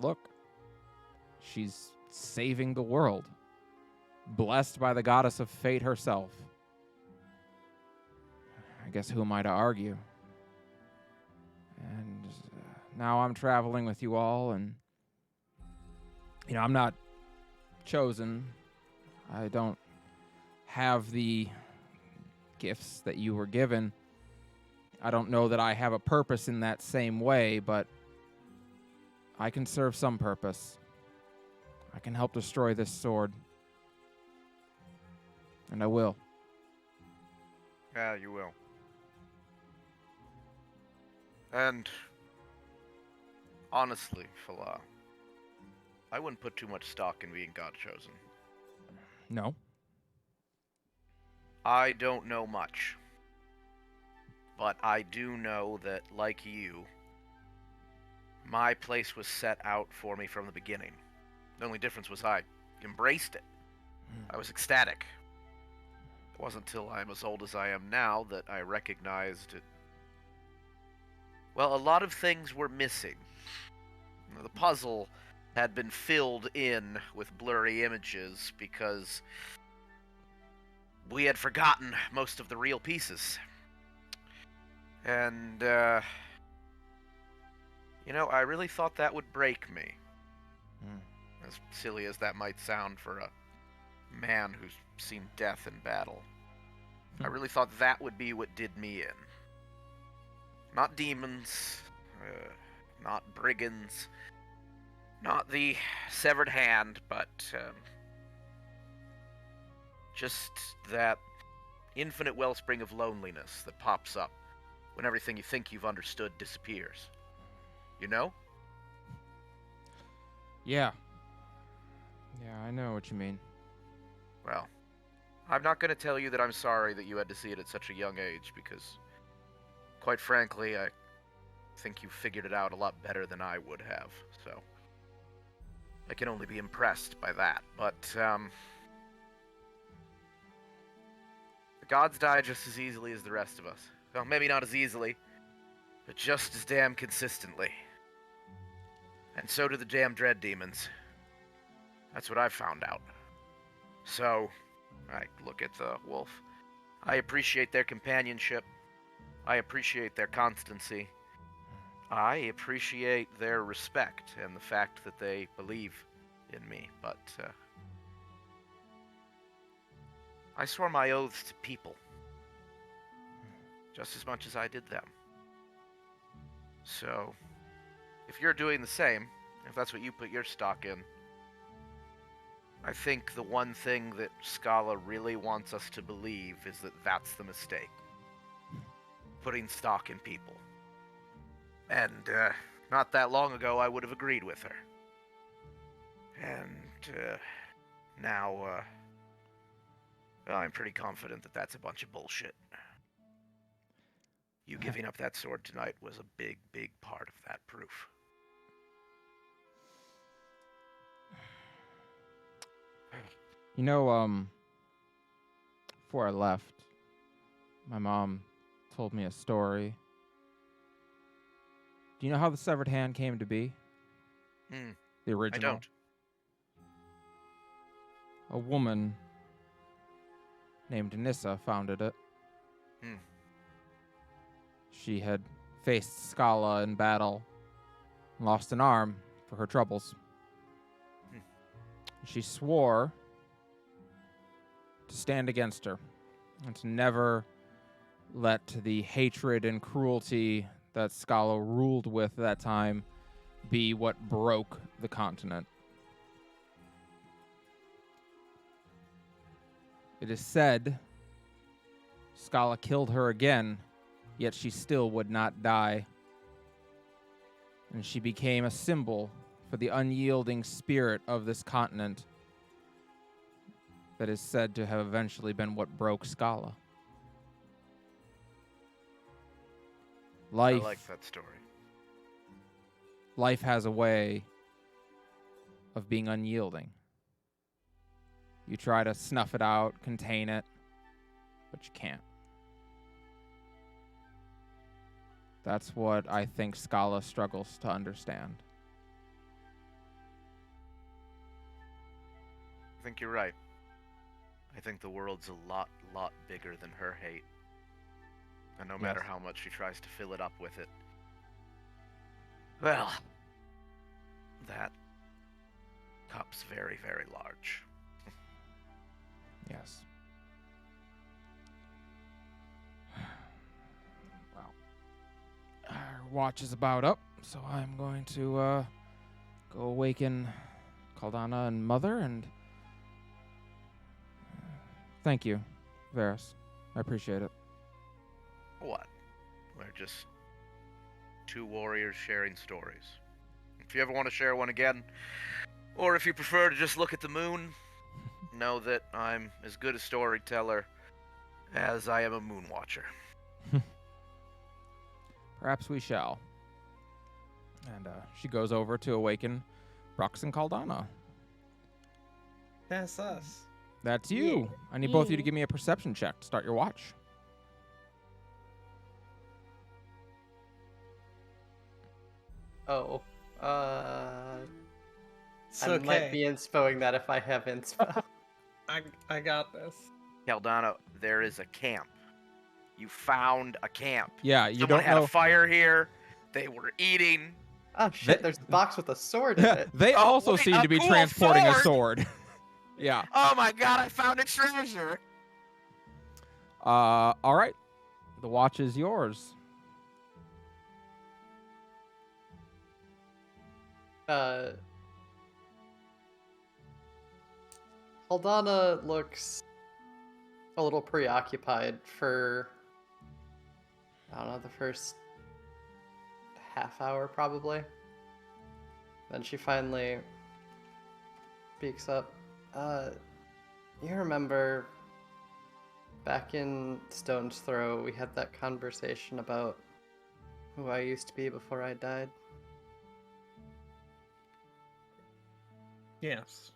look, she's saving the world, blessed by the goddess of fate herself. I guess who am I to argue? And now I'm traveling with you all, and I'm not chosen. I don't have the gifts that you were given. I don't know that I have a purpose in that same way, but I can serve some purpose. I can help destroy this sword. And I will. Yeah, you will. And honestly, Fala, I wouldn't put too much stock in being God chosen. No. I don't know much. But I do know that, like you, my place was set out for me from the beginning. The only difference was I embraced it. I was ecstatic. It wasn't until I'm as old as I am now that I recognized it. Well, a lot of things were missing. The puzzle had been filled in with blurry images because we had forgotten most of the real pieces. And, I really thought that would break me. As silly as that might sound for a man who's seen death in battle. I really thought that would be what did me in. Not demons, not brigands, not the severed hand, but just that infinite wellspring of loneliness that pops up when everything you think you've understood disappears. You know? Yeah. Yeah, I know what you mean. Well, I'm not going to tell you that I'm sorry that you had to see it at such a young age, because, quite frankly, I think you figured it out a lot better than I would have, so I can only be impressed by that. But, the gods die just as easily as the rest of us. Well, maybe not as easily, but just as damn consistently. And so do the damn dread demons. That's what I've found out. So, I look at the wolf. I appreciate their companionship. I appreciate their constancy. I appreciate their respect and the fact that they believe in me, but I swore my oaths to people just as much as I did them. So, if you're doing the same, if that's what you put your stock in, I think the one thing that Scala really wants us to believe is that that's the mistake. Putting stock in people. And, not that long ago I would have agreed with her. And, now, well, I'm pretty confident that that's a bunch of bullshit. You giving up that sword tonight was a big, big part of that proof. Before I left, my mom told me a story. Do you know how the severed hand came to be? The original? I don't. A woman named Nissa founded it. She had faced Scala in battle and lost an arm for her troubles. She swore to stand against her and to never let the hatred and cruelty that Scala ruled with at that time be what broke the continent. It is said Scala killed her again, yet she still would not die. And she became a symbol for the unyielding spirit of this continent that is said to have eventually been what broke Scala. I like that story. Life has a way of being unyielding. You try to snuff it out, contain it, but you can't. That's what I think Scala struggles to understand. I think you're right. I think the world's a lot bigger than her hate. And no matter how much she tries to fill it up with it, well, that cup's very, very large. Yes. Well, our watch is about up, so I'm going to go awaken Caldana and Mother, and thank you, Varys. I appreciate it. What? We're just two warriors sharing stories. If you ever want to share one again, or if you prefer to just look at the moon, know that I'm as good a storyteller as I am a moon watcher. Perhaps we shall. And she goes over to awaken Brux and Caldana. That's us. That's you. Yeah. I need both of you to Yeah. give me a perception check to start your watch. Oh, It's I okay. might be inspoing that if I have inspo. I got this. Caldana, there is a camp. You found a camp. Yeah, you Someone don't had know. a fire here. They were eating. Oh shit! There's a box with a sword in it. They Oh, also wait, seem a to be cool transporting a sword! sword. Yeah. Oh my god, I found a treasure! All right. The watch is yours. Haldana looks a little preoccupied for, I don't know, the first half hour probably. Then she finally speaks up. You remember back in Stone's Throw, we had that conversation about who I used to be before I died? Yes.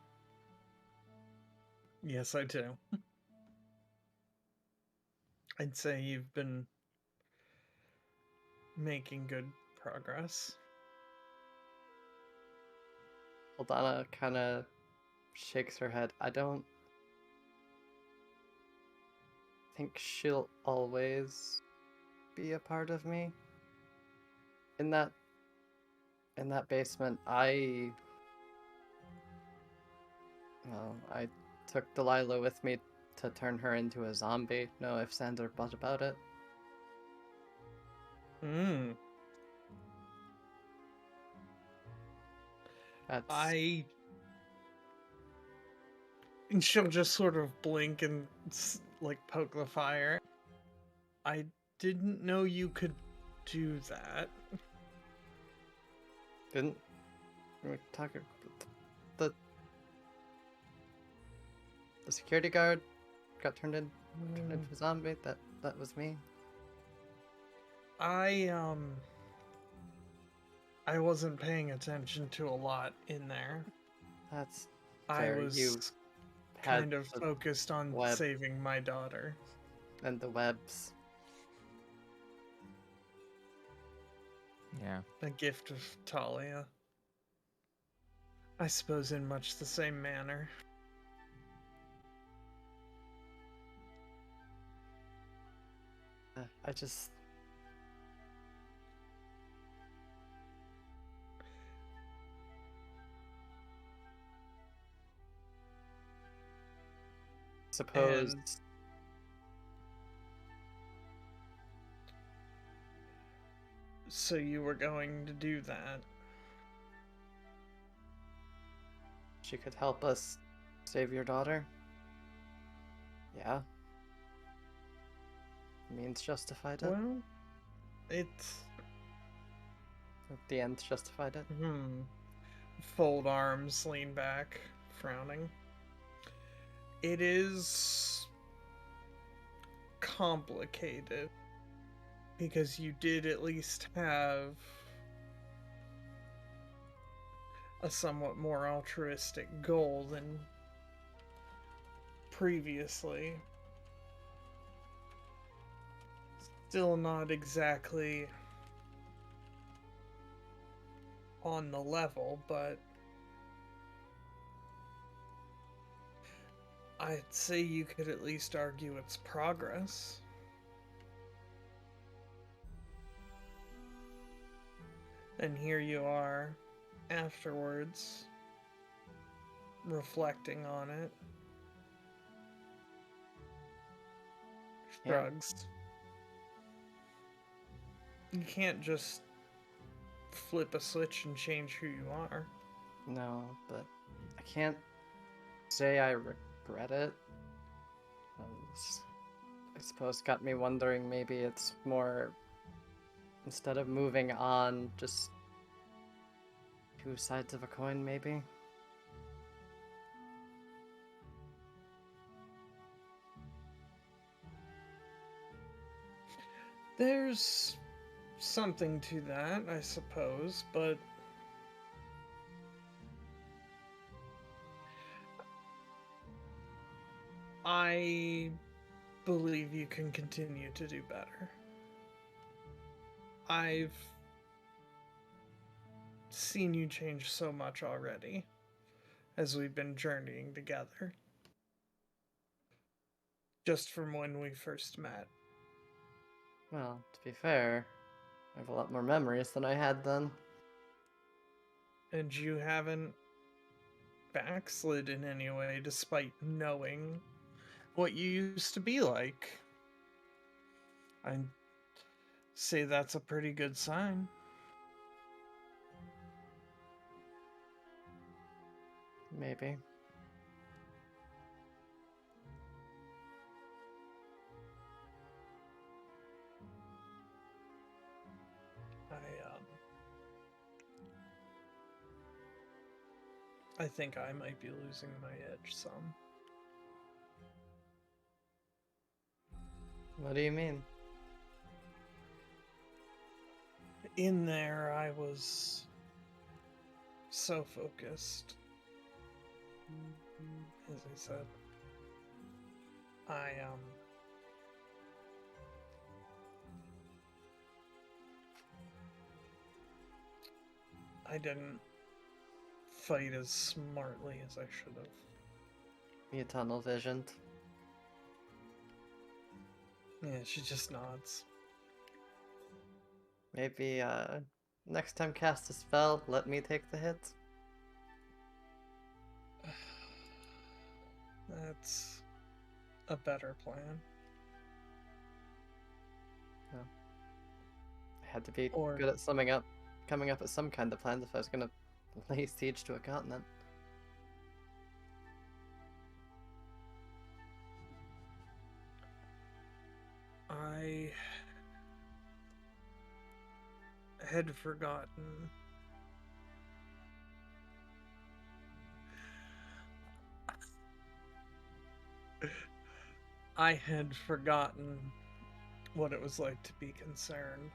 Yes, I do. I'd say you've been making good progress. Aldana kind of shakes her head. I don't think she'll always be a part of me. In that basement, I took Delilah with me to turn her into a zombie. No ifs, ands, or buts about it. Hmm. That's And she'll just sort of blink and like poke the fire. I didn't know you could do that. didn't we talk the security guard got turned into a zombie. That was me. I wasn't paying attention to a lot in there. That's I fair. You was had kind of the focused on web. saving my daughter. and the webs. Yeah. A gift of Talia. I suppose in much the same manner. I just suppose And- So you were going to do that. she could help us save your daughter. Yeah. Means justified it. Well, it's The ends justified it. Fold arms, lean back, frowning. It is complicated because you did at least have a somewhat more altruistic goal than previously. Still not exactly on the level, but I'd say you could at least argue it's progress. And here you are, afterwards, reflecting on it. Yeah. Shrugs. You can't just flip a switch and change who you are. No, but I can't say I regret it. I suppose got me wondering, maybe it's more, instead of moving on, just two sides of a coin, maybe? There's something to that, I suppose, but I believe you can continue to do better. I've seen you change so much already as we've been journeying together. Just from when we first met. Well, to be fair, I have a lot more memories than I had then. And you haven't backslid in any way despite knowing what you used to be like. I'd say that's a pretty good sign. Maybe. I think I might be losing my edge some. What do you mean? In there, I was so focused. As I said, I didn't fight as smartly as I should have. You tunnel visioned. Yeah, she just nods. Maybe, next time cast a spell, let me take the hits. That's a better plan. I had to be Or- good at coming up with some kind of plans if I was gonna lay siege to a continent. I had forgotten. I had forgotten what it was like to be concerned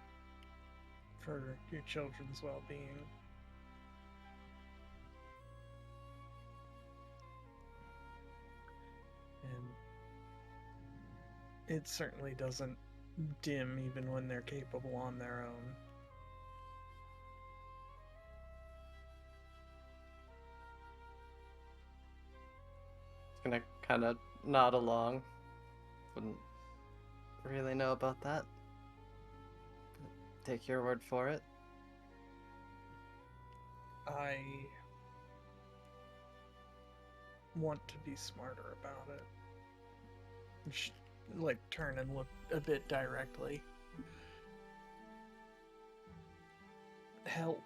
for your children's well-being. And it certainly doesn't dim even when they're capable on their own. It's gonna kind of nod along. Wouldn't really know about that. But take your word for it. I want to be smarter about it. Like, turn and look a bit directly. Help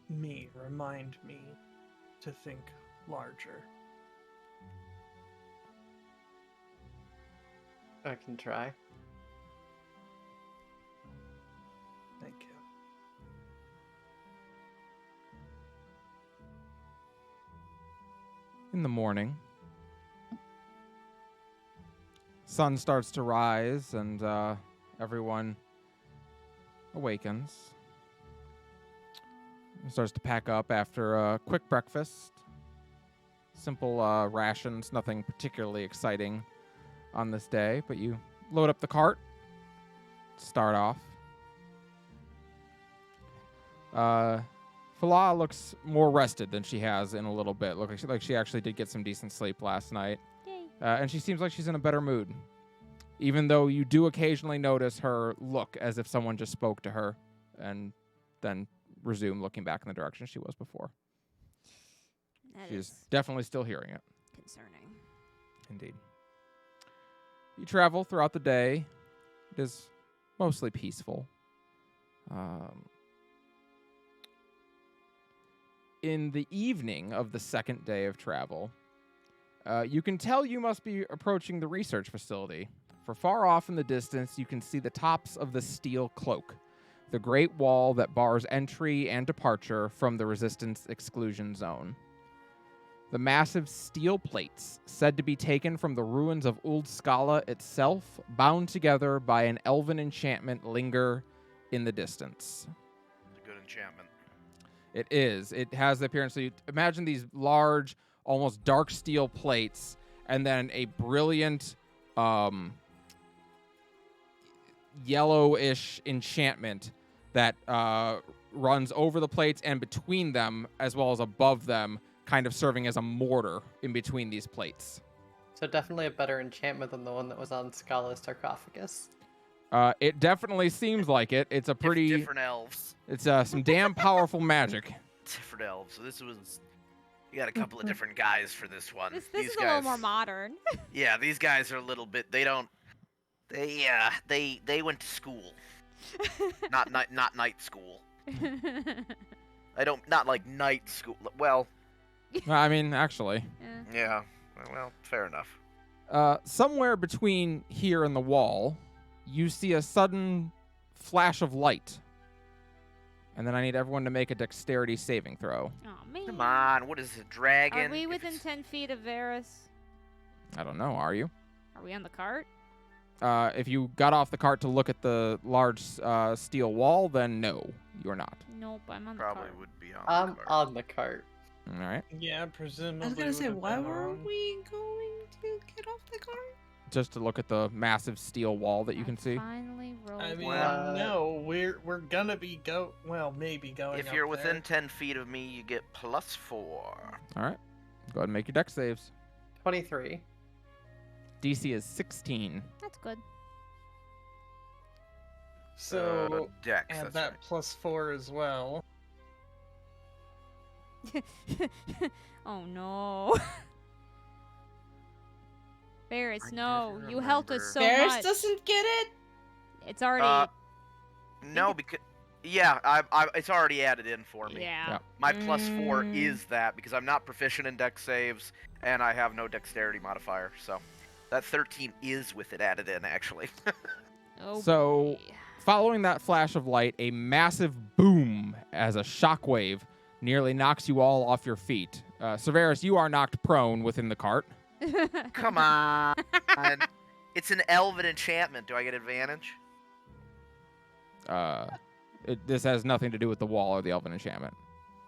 me, remind me to think larger. I can try. Thank you. In the morning, sun starts to rise and everyone awakens. Starts to pack up after a quick breakfast. Simple rations, nothing particularly exciting on this day, but you load up the cart, start off. Fala looks more rested than she has in a little bit. Looks like she actually did get some decent sleep last night. Yay. And she seems like she's in a better mood, even though you do occasionally notice her look as if someone just spoke to her and then resume looking back in the direction she was before. That She's is definitely still hearing it. concerning. Indeed. You travel throughout the day. It is mostly peaceful. In the evening of the second day of travel, you can tell you must be approaching the research facility. For far off in the distance, you can see the tops of the steel cloak, the great wall that bars entry and departure from the resistance exclusion zone. The massive steel plates, said to be taken from the ruins of Old Scala itself, bound together by an elven enchantment, linger in the distance. It's a good enchantment. It is. It has the appearance. So you imagine these large, almost dark steel plates, and then a brilliant, yellowish enchantment that runs over the plates and between them, as well as above them, kind of serving as a mortar in between these plates. So definitely a better enchantment than the one that was on Scala's sarcophagus. It definitely seems like it. It's a pretty. Different elves. It's some damn powerful magic. Different elves. So this was. You got a couple of different guys for this one. This These is guys, a little more modern. Yeah, these guys are a little bit. They don't. They went to school. not night school. Not like night school. Well. I mean, actually. Yeah. Well, fair enough. Somewhere between here and the wall, you see a sudden flash of light. And then I need everyone to make a dexterity saving throw. Oh man. Come on, what is it, dragon? Are we If within it's- 10 feet of Varys? I don't know, are you? Are we on the cart? If you got off the cart to look at the large steel wall, then no, you're not. Nope, I'm on the Probably cart. would be on I'm the card. on the cart. All right. Yeah, presumably. I was gonna say, would've why been were on. we going to get off the car? Just to look at the massive steel wall that you I can see. Finally rolled. I mean, Well, no, we're gonna be maybe going. If up you're within there. 10 feet of me, you get +4. All right. Go ahead and make your dex saves. 23. DC is 16. That's good. So Dex. add That's that right. +4 as well. Oh no. Varys, I no. never You helped us so remember. Varys much. doesn't get it. It's already. No, because yeah, it's already added in for me. Yeah. Yeah. My +4 Mm. is that because I'm not proficient in dex saves and I have no dexterity modifier, so that 13 is with it added in actually. Oh, So- boy. Following that flash of light, a massive boom as a shockwave nearly knocks you all off your feet. Severus, you are knocked prone within the cart. Come on. It's an elven enchantment. Do I get advantage? This has nothing to do with the wall or the elven enchantment.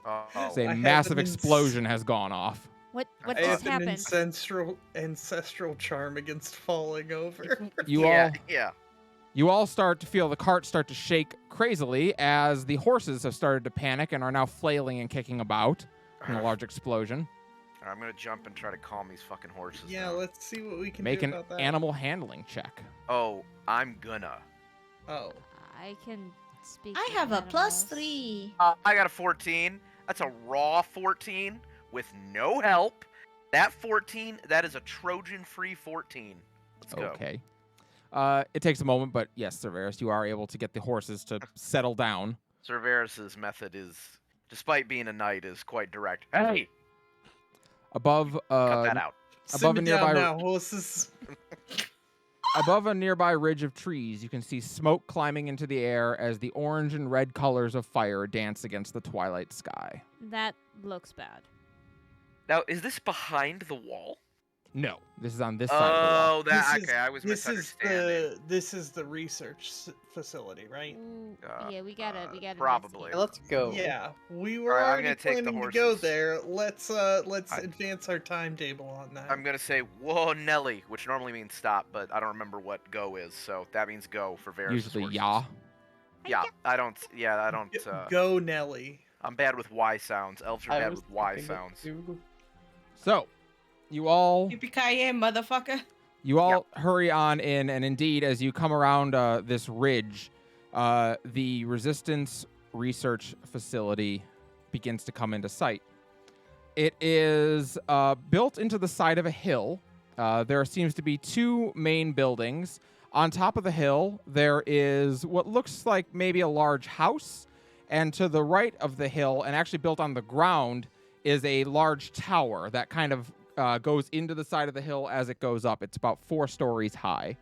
Oh. It's a I have massive an ins- explosion has gone off. What I just have an happened? ancestral charm against falling over. You all start to feel the cart start to shake crazily as the horses have started to panic and are now flailing and kicking about in a large explosion. I'm gonna jump and try to calm these fucking horses Yeah, down. let's see what we can Make do an about that. animal handling check. Oh, I'm gonna. Oh, I can speak. I with have a animals. +3. I got a 14. That's a raw 14 with no help. That 14, that is a Trojan-free 14. Let's go. Okay. It takes a moment, but yes, Severus, you are able to get the horses to settle down. Cerberus's method is, despite being a knight, is quite direct. Hey, Above, cut that out. Above Simmer a down nearby- now, horses. Above a nearby ridge of trees, you can see smoke climbing into the air as the orange and red colors of fire dance against the twilight sky. That looks bad. Now, is this behind the wall? No, this is on this side of the wall. Oh, that okay. I was this misunderstanding. this is the research facility, right? Ooh, yeah, we gotta probably. investigate. Let's go. Yeah, we were Alright, I'm already gonna take the planning to go horses. there. Let's advance our timetable on that. I'm gonna say whoa, Nelly, which normally means stop, but I don't remember what go is, so that means go for Varys. Usually, yeah. Yeah, I don't. Yeah, I don't. Go Nelly. I'm bad with Y sounds. Elves are I bad was with Y thinking it sounds. too. So, you all Yippee-ki-yay, motherfucker. hurry on in, and indeed, as you come around this ridge, the Resistance Research Facility begins to come into sight. It is built into the side of a hill. There seems to be two main buildings. On top of the hill, there is what looks like maybe a large house, and to the right of the hill, and actually built on the ground, is a large tower that kind of goes into the side of the hill as it goes up. It's about 4 stories high.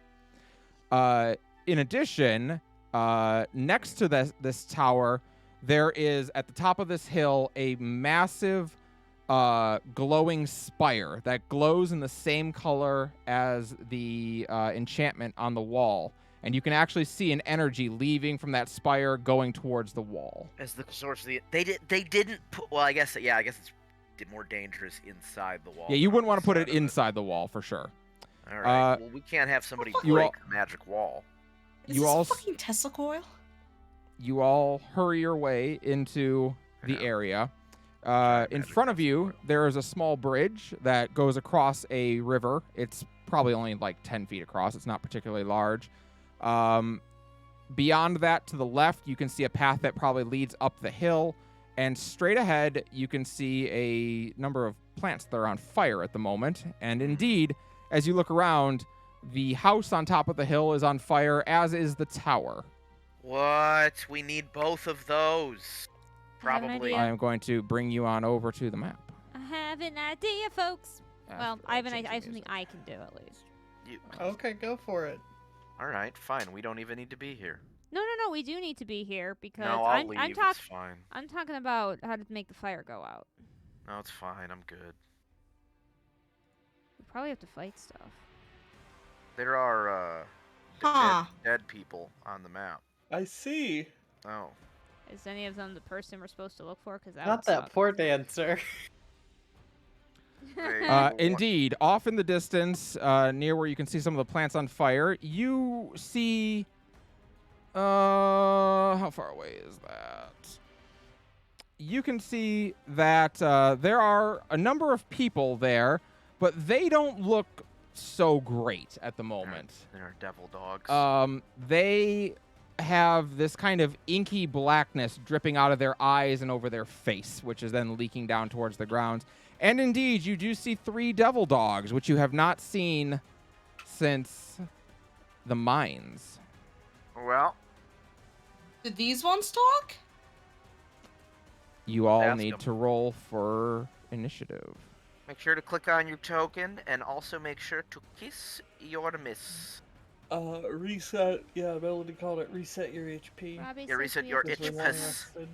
In addition, next to this tower, there is, at the top of this hill, a massive glowing spire that glows in the same color as the enchantment on the wall. And you can actually see an energy leaving from that spire going towards the wall. As the source of the they didn't put. Well, I guess it's more dangerous inside the wall. Yeah, you than wouldn't on want to the put side it of inside the wall for sure. All right. Well, we can't have somebody break the magic wall. Is You this all a fucking Tesla coil? You all hurry your way into the area. In front of you, there is a small bridge that goes across a river. It's probably only like 10 feet across. It's not particularly large. Beyond that, to the left, you can see a path that probably leads up the hill. And straight ahead, you can see a number of plants that are on fire at the moment. And indeed, as you look around, the house on top of the hill is on fire, as is the tower. What? We need both of those. I have an Probably. idea. I am going to bring you on over to the map. I have an idea, folks. Well, After I have changing something music. I can do at least. You. Okay, go for it. All right, fine. We don't even need to be here. No, we do need to be here because No, I'll leave. I'm It's fine. talking about how to make the fire go out. No, it's fine. I'm good. We probably have to fight stuff. There are dead people on the map. I see. Oh. Is any of them the person we're supposed to look for? Because that Not would that suck. poor dancer. Indeed, off in the distance, near where you can see some of the plants on fire, you see. How far away is that? You can see that there are a number of people there, but they don't look so great at the moment. There are devil dogs. They have this kind of inky blackness dripping out of their eyes and over their face, which is then leaking down towards the ground. And indeed, you do see 3 devil dogs, which you have not seen since the mines. Well, Did these ones talk? You all Ask need 'em. to roll for initiative. make sure to click on your token and also make sure to kiss your miss. Reset. Yeah, Melody called it reset your HP. Robbie Yeah, says reset we your have to itch Because we're kiss long piss. rested.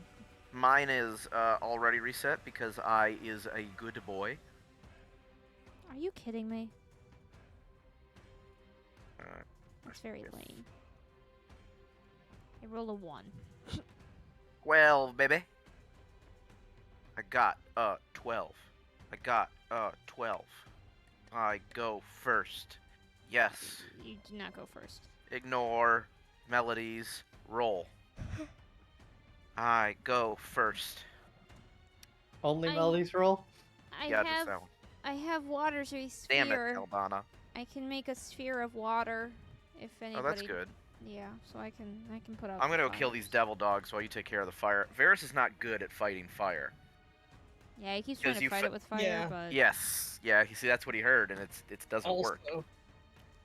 Mine is already reset because I is a good boy. Are you kidding me? Uh, That's very lame. I roll a 1. Well, baby. I got 12. I got 12. I go first. Yes. You do not go first. Ignore melodies. Roll. I go first. Only I- Melody's roll? Yeah, just that one. I have water sphere. Damn it, Eldana. I can make a sphere of water if anybody. Oh, that's good. Yeah, so I can put out. I'm the gonna go kill fires. these devil dogs while you take care of the fire. Varys is not good at fighting fire. Yeah, he keeps trying 'Cause to you fight fi- it with fire, Yeah. but Yes. Yeah, you see, that's what he heard, and it doesn't work.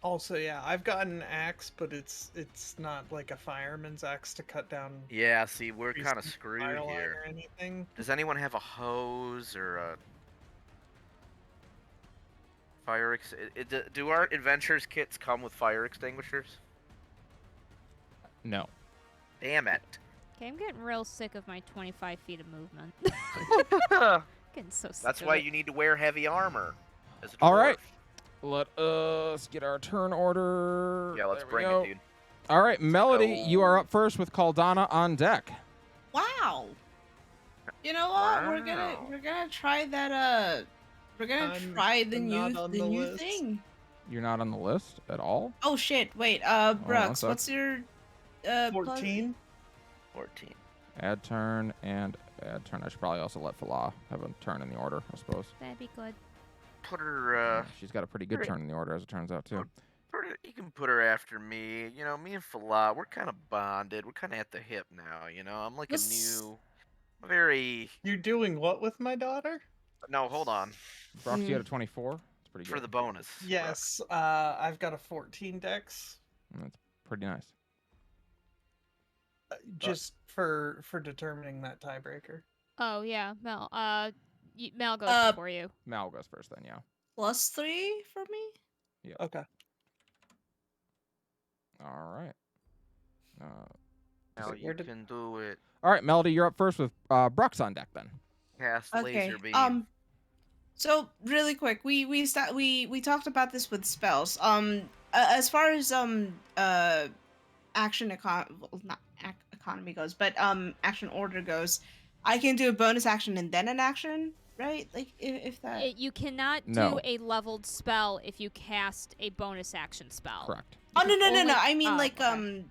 Also, yeah, I've got an axe, but it's not like a fireman's axe to cut down Yeah, see, we're trees kind of with screwed fire line here. or anything. Does anyone have a hose or a Do our adventures kits come with fire extinguishers? No. Damn it. Okay, I'm getting real sick of my 25 feet of movement. Getting so sick That's of why it. you need to wear heavy armor. As a All right. dwarf. Let us get our turn order. Yeah, let's There we bring go. it, dude. All right, Melody, go. you are up first with Caldana on deck. Wow. You know what? We're Wow. gonna try that. We're gonna I'm try the not new on the the new list. thing. You're not on the list at all. Oh shit! Wait. on a Brooks, sec. what's your 14. 14. Add turn and add turn. I should probably also let Falah have a turn in the order, I suppose. That'd be good. Put her, Yeah, she's got a pretty good Great. turn in the order, as it turns out, too. you can put her after me. You know, me and Falah, we're kind of bonded. We're kind of at the hip now, you know? I'm like Let's- a new, very... You're doing what with my daughter? No, hold on. Brox, you had a 24. It's pretty good. For the bonus. Yes, I've got a 14 dex. That's pretty nice. Just for determining that tiebreaker. Oh yeah, Mel. Mel goes before you. Mal goes first, then, yeah. +3 for me. Okay. All right. Now you can do it. All right, Melody, you're up first with Brox on deck, then. Cast Okay. laser beam. So really quick, we talked about this with spells. As far as action economy goes, but action order goes, I can do a bonus action and then an action, right? Like if that. You cannot No. do a leveled spell if you cast a bonus action spell. Correct. You Oh no can no no only- no! I mean oh, like okay.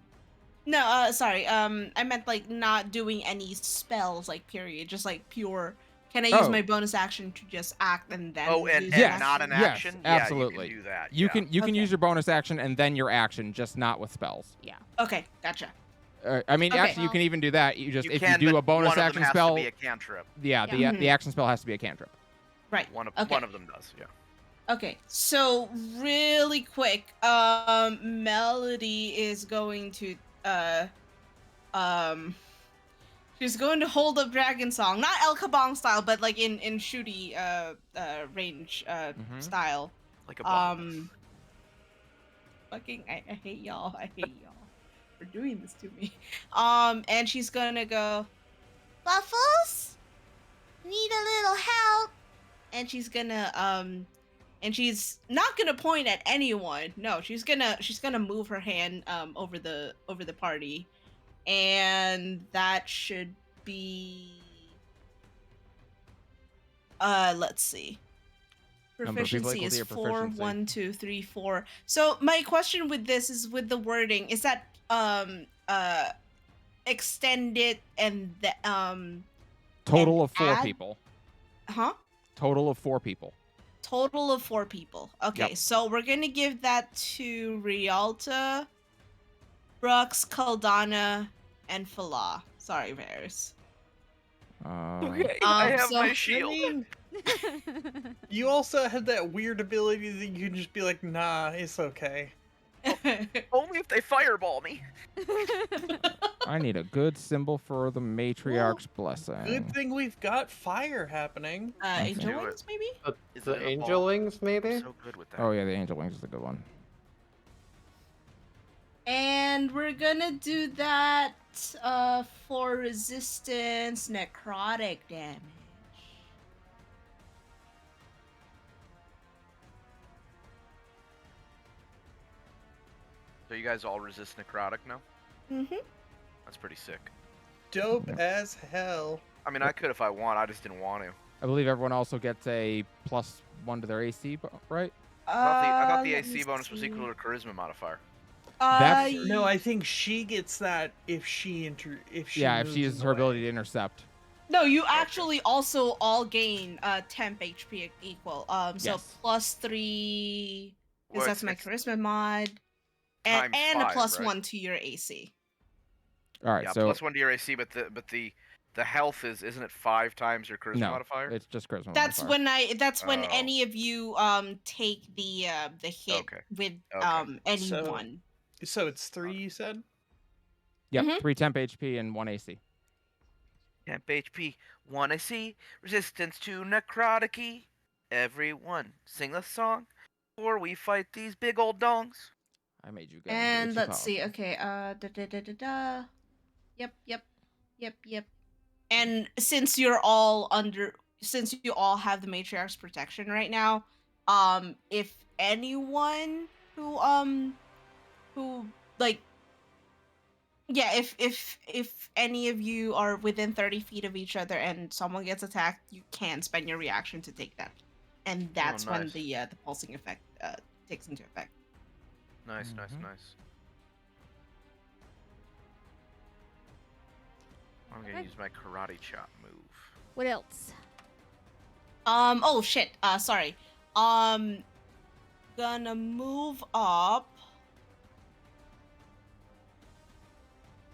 no sorry I meant like not doing any spells like period, just like pure. Can I use Oh. my bonus action to just act and then? Oh, and use Yes. an not an Yes, action? absolutely. Yeah, you can do that. You yeah. can Okay. use your bonus action and then your action, just not with spells. Yeah. Okay, gotcha. I mean, Okay. actually, you can even do that. You just You if can, you do but a bonus one of action them has spell, to be a cantrip. yeah, Yeah. the action spell has to be a cantrip. Right. One of Okay. them does. Yeah. Okay, so really quick, Melody is going to she's going to hold up Dragon Song, not El Kabong style, but like in shooty range style. Like a bonus. Fucking I hate y'all. I hate y'all for doing this to me. And she's gonna go, Waffles, need a little help. And she's gonna and she's not gonna point at anyone. No, she's gonna move her hand over the party, and that should be let's see. Number of people Proficiency equal to is your 4, proficiency. 1, 2, 3, 4. So my question with this is with the wording, is that extended and the Total and of 4 add- people. huh? Total of 4 people. Total of 4 people. Okay, Yep. so we're gonna give that to Rialta, Brooks, Caldana, and Falah. Sorry, Varys. Okay, I have so- my I shield. mean, you also have that weird ability that you can just be like, nah, it's okay. Only if they fireball me. I need a good symbol for the matriarch's blessing. Good thing we've got fire happening. Angel Do it. Wings, maybe? Is The it in a angel ball? wings, maybe? I'm so good with that. Oh yeah, the angel wings is a good one. And we're gonna do that for resistance necrotic damage. So you guys all resist necrotic now? Mm-hmm. That's pretty sick. Dope as hell. I mean, I could if I want. I just didn't want to. I believe everyone also gets a +1 to their AC, right? I thought the AC bonus was equal to the charisma modifier. That's- No, I think she gets that if she If she moves uses in her the ability way. to intercept. No, you actually also all gain temp HP equal. So Yes. +3, because Well, that's my it's charisma mod, and times a 5, +1 right? to your AC. All right, Yeah, so +1 to your AC, but the health isn't it 5 times your charisma no, modifier? it's just charisma. That's modifier. when Oh. any of you take the hit Okay. with Okay. anyone. So it's 3, you said? Yep, Mhm. 3 temp HP and 1 AC. Temp HP, 1 AC, resistance to necrotic. Everyone, sing the song. Before we fight these big old dongs. I made you guys And way too let's see. powerful. Okay. Yep. Yep. Yep. Yep. And since you all have the matriarch's protection right now, if anyone who like yeah, if any of you are within 30 feet of each other and someone gets attacked, you can spend your reaction to take that, and that's when nice. the pulsing effect takes into effect. Nice, nice, Mhm. nice. I'm gonna Okay. use my karate chop move. What else? Oh shit. Sorry. Gonna move up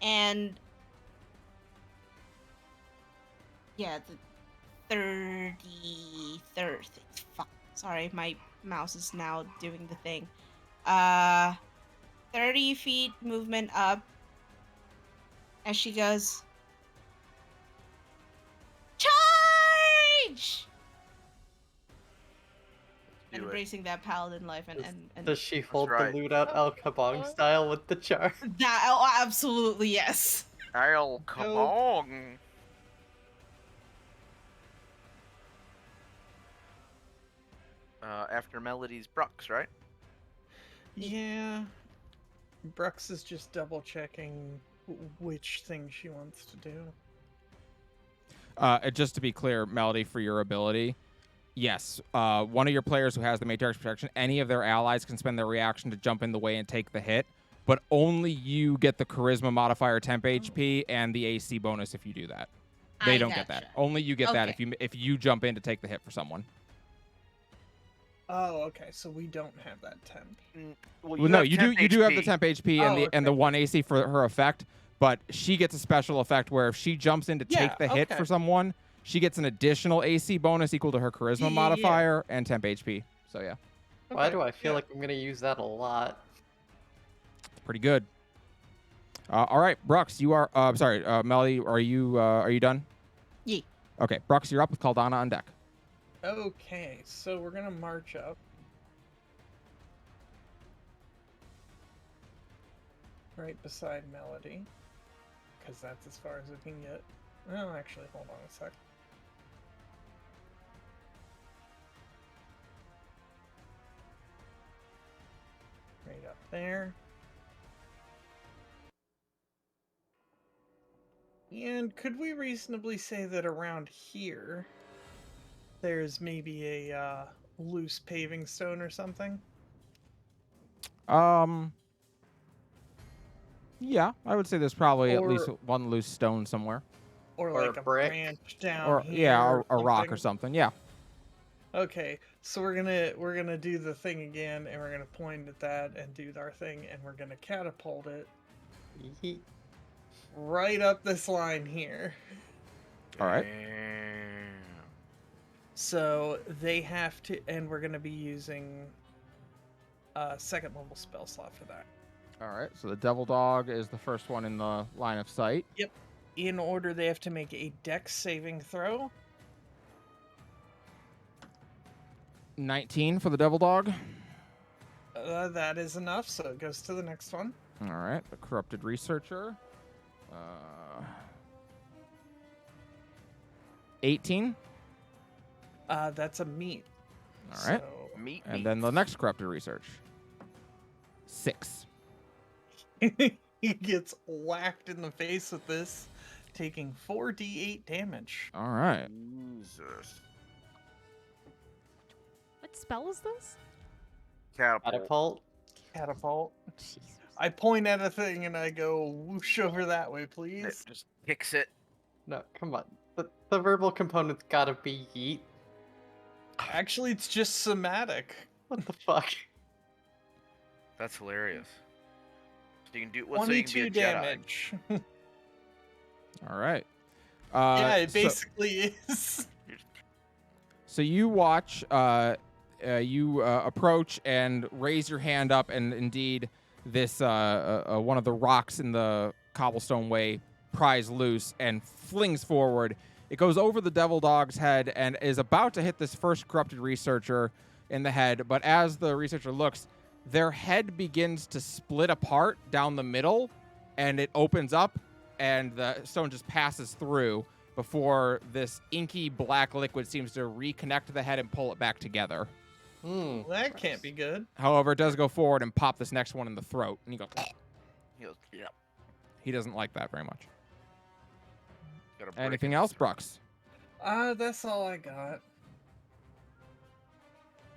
and yeah, the 30 fuck. Sorry, my mouse is now doing the thing. 30 feet movement up as she goes, charge! Do it. Embracing that paladin life and Does she hold right. the loot out El Kabong style with the charge? that, oh, absolutely yes. El Kabong. After Melody's Brux, right? Yeah. Brux is just double checking which thing she wants to do. Just to be clear, Melody, for your ability, yes, one of your players who has the Matriarch's protection, any of their allies can spend their reaction to jump in the way and take the hit, but only you get the Charisma modifier temp HP and the AC bonus if you do that. They don't get that. Gotcha. Only you get that Okay. if you jump in to take the hit for someone. Oh, okay. So we don't have that temp. Well, no, have you temp do have the HP. temp HP and Oh, the okay. 1 AC for her effect, but she gets a special effect where if she jumps in to Yeah, take the hit okay. for someone, she gets an additional AC bonus equal to her Yeah, Charisma yeah, yeah. modifier and temp HP. So yeah, Why Okay, do I feel yeah. like I'm gonna use that a lot? it's pretty good. All right, Brux, you are. Sorry, Melody, are you done? Yeah. Okay, Brux, you're up with Caldana on deck. Okay, so we're gonna march up. Right beside Melody. Because that's as far as we can get. Well, actually, hold on a sec. Right up there. And could we reasonably say that around here, there's maybe a loose paving stone or something? Yeah, I would say there's probably at least Or- one loose stone somewhere, Or Or like a a brick. branch down or here? yeah, or a rock or something? something. Yeah. Okay, so we're gonna do the thing again, and we're gonna point at that and do our thing, and we're gonna catapult it Yeet. right up this line here. All right. Damn. So they have to, and we're gonna be using a second level spell slot for that. All right. So the Devil Dog is the first one in the line of sight. In order, they have to make a Dex saving throw. 19 for the Devil Dog. That is enough, so it goes to the next one. All right. The Corrupted Researcher. 18. That's a meet. All right. So Meat. And then the next Corrupted Research. 6. he gets whacked in the face with this, taking 4d8 damage. All right. Jesus. What spell is this? Catapult. Catapult. Catapult. Jesus. I point at a thing and I go whoosh over that way, It please. just kicks it. No, come on. The verbal component's gotta be yeet. Actually, it's just somatic. What the fuck? That's hilarious. So you can do what's so you can 22 be a Jedi. damage. All right. Yeah, it so- basically is. So you watch, you approach and raise your hand up, and indeed, this one of the rocks in the cobblestone way pries loose and flings forward. It goes over the Devil Dog's head and is about to hit this first Corrupted Researcher. in the head. But as the researcher looks, their head begins to split apart down the middle, and it opens up, and the stone just passes through before this inky black liquid seems to reconnect the head and pull it back together. Hmm. Well, that can't be good. However, it does go forward and pop this next one in the throat, and he goes. He goes, yeah. He doesn't like that very much. Gotta break Anything his else, throat. Brooks? That's all I got.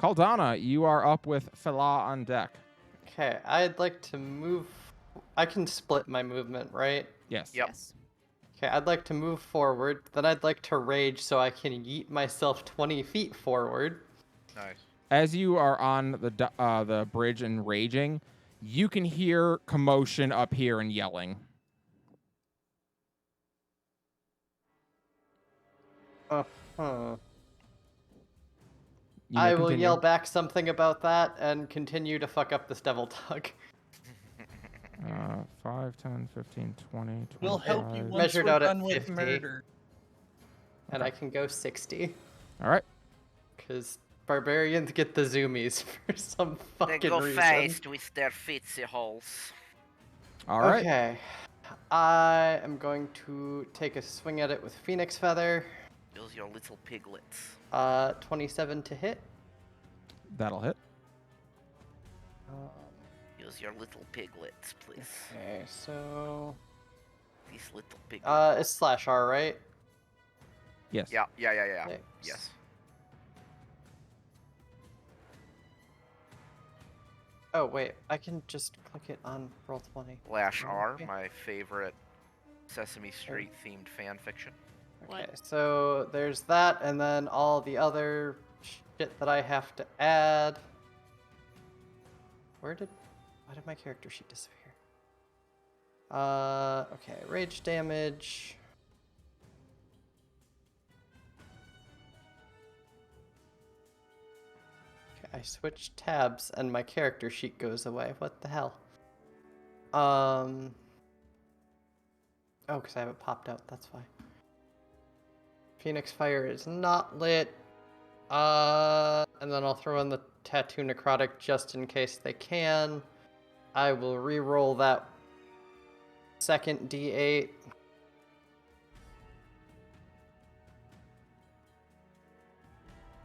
Caldana, you are up with Fela on deck. Okay, I'd like to move. I can split my movement, right? Yes. Yep. Yes. Okay, I'd like to move forward. Then I'd like to rage so I can yeet myself 20 feet forward. Nice. As you are on the bridge and raging, you can hear commotion up here and yelling. Uh-huh. You may I will continue. yell back something about that and continue to fuck up this devil dog. 5, 10, 15, 20, 25. We'll help you once Measured we're out at done with 50. murder. And I can go 60. All right. Because barbarians get the zoomies for some They fucking go reason. fast with their fitsy holes. All right. Okay. I am going to take a swing at it with Phoenix Feather. Those your little piglets. 27 to hit. That'll hit. Use your little piglets, please. Okay, so... These little piglets. it's slash R, right? Yes. Yeah. Six. Yes. Oh, wait. I can just click it on Roll20. Lash Oh, R, okay. my favorite Sesame Street themed fan fiction. Okay, What? so there's that, and then all the other shit that I have to add. Why did my character sheet disappear? Okay, rage damage. Okay, I switched tabs and my character sheet goes away. What the hell? Oh, because I have it popped out, that's why. Phoenix Fire is not lit. And then I'll throw in the Tattoo Necrotic just in case they can. I will re-roll that second D8.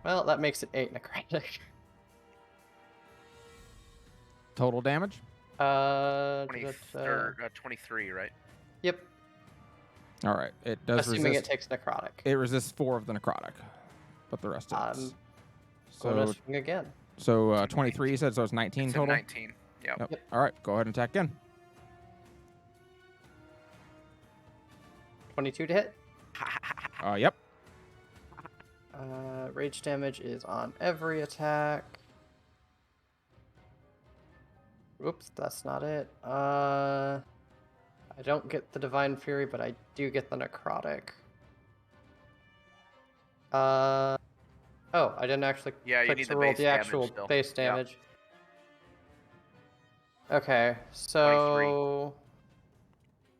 Well, that makes it 8 necrotic. Total damage? 23, right? Yep. All right. It does Assuming resist. it takes necrotic. It resists 4 of the necrotic, but the rest of it. Gonna So, swing again. 23 you said, so it's 19 It's a total? 19. Yep. Yep. All right. Go ahead and attack again. 22 to hit. Yep. Rage damage is on every attack. Oops, that's not it. I don't get the Divine Fury, but I do get the Necrotic. Oh, I didn't actually Yeah, you click need to the roll base the damage actual still. base Yep. damage. Okay, so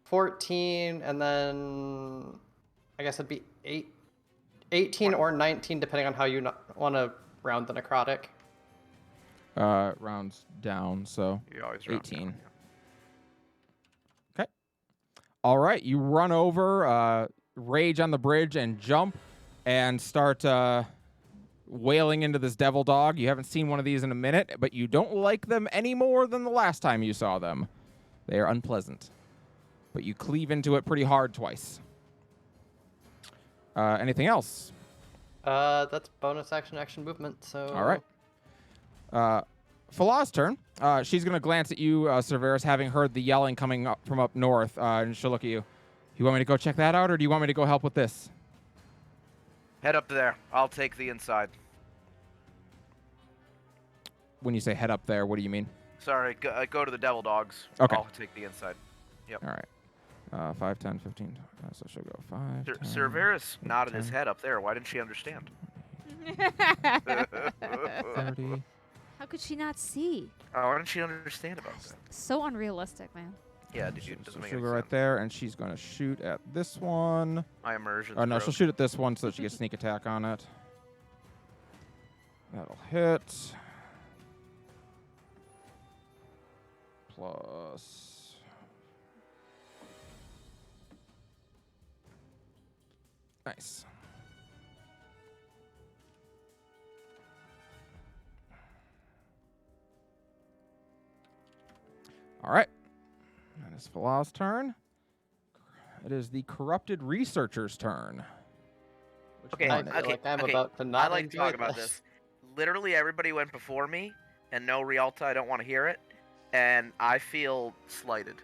14, and then I guess it'd be 18 or 19, depending on how you want to round the necrotic. Rounds down, so You always round 18. down, Okay. All right. You run over, rage on the bridge, and jump and start wailing into this devil dog. You haven't seen one of these in a minute, but you don't like them any more than the last time you saw them. They are unpleasant. But you cleave into it pretty hard twice. Anything else? That's bonus action movement, so... All right. Falah's turn. She's going to glance at you, Cerberus, having heard the yelling coming up from up north, and she'll look at you. You want me to go check that out, or do you want me to go help with this? Head up there. I'll take the inside. When you say head up there, what do you mean? Sorry, go to the devil dogs. Okay. I'll take the inside. Yep. All right. 5, 10, 15. So she'll go 5, 10, Cerberus nodded his 10. head up there. Why didn't she understand? 30. How could she not see? Oh, why didn't she understand about that? So unrealistic, man. Yeah, dude, So doesn't make she'll any go right sense. there, and she's going to shoot at this one. My immersion. Oh, no, she'll shoot at this one so she gets sneak attack on it. That'll hit. Plus. Nice. All right. That is Falah's turn. It is the corrupted researcher's turn. Which Okay, one I is feel it? like I'm okay, about to I not like to enjoy talk about this. this. Literally, everybody went before me, and no Rialta. I don't want to hear it, and I feel slighted.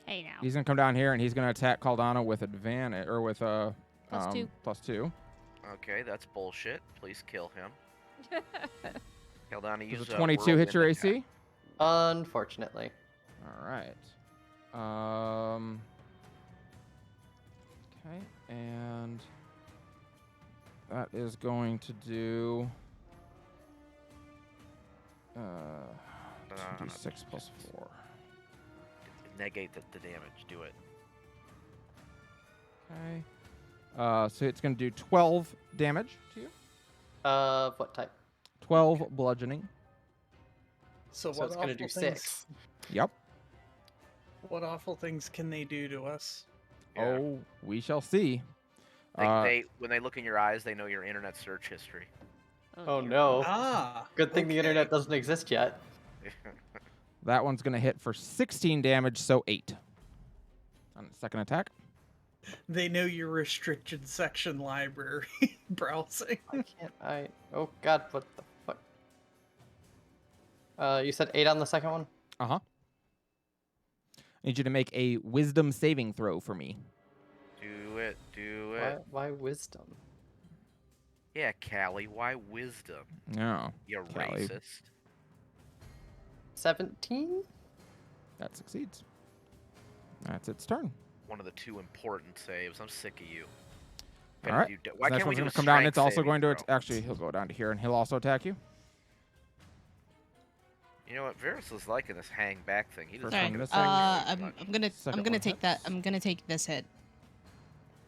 Hey now. He's gonna come down here and he's gonna attack Caldana with advantage or with +2. +2. Okay, that's bullshit. Please kill him. Caldana, Does use a 22 hit your whirlwind attack. AC? Unfortunately. All right. Okay, and that is going to do 2d6 plus 4. Negate the damage. Do it. Okay. So it's going to do 12 damage to you. What type? 12 bludgeoning. So, So what it's gonna awful do things? 6. Yep. What awful things can they do to us? Yeah. Oh, we shall see. They when they look in your eyes, they know your internet search history. Oh dear. no. Ah, Good thing the okay. internet doesn't exist yet. That one's going to hit for 16 damage, so 8. On the second attack. They know your restricted section library browsing. I can't. Oh god, what the fuck? You said 8 on the second one? Uh-huh. I need you to make a wisdom saving throw for me. Do it. Do it. Why wisdom? Yeah, Callie. Why wisdom? No. You Callie. racist. 17? That succeeds. That's its turn. One of the 2 important saves. I'm sick of you. All right. Why Next can't we one's do going a to come down. strength It's also saving going to... throw? Actually, he'll go down to here, and he'll also attack you. You know what? Varys is liking this hang back thing. He doesn't First like one it missing. very I'm much. gonna Second I'm gonna one take that. hits. I'm gonna take this hit.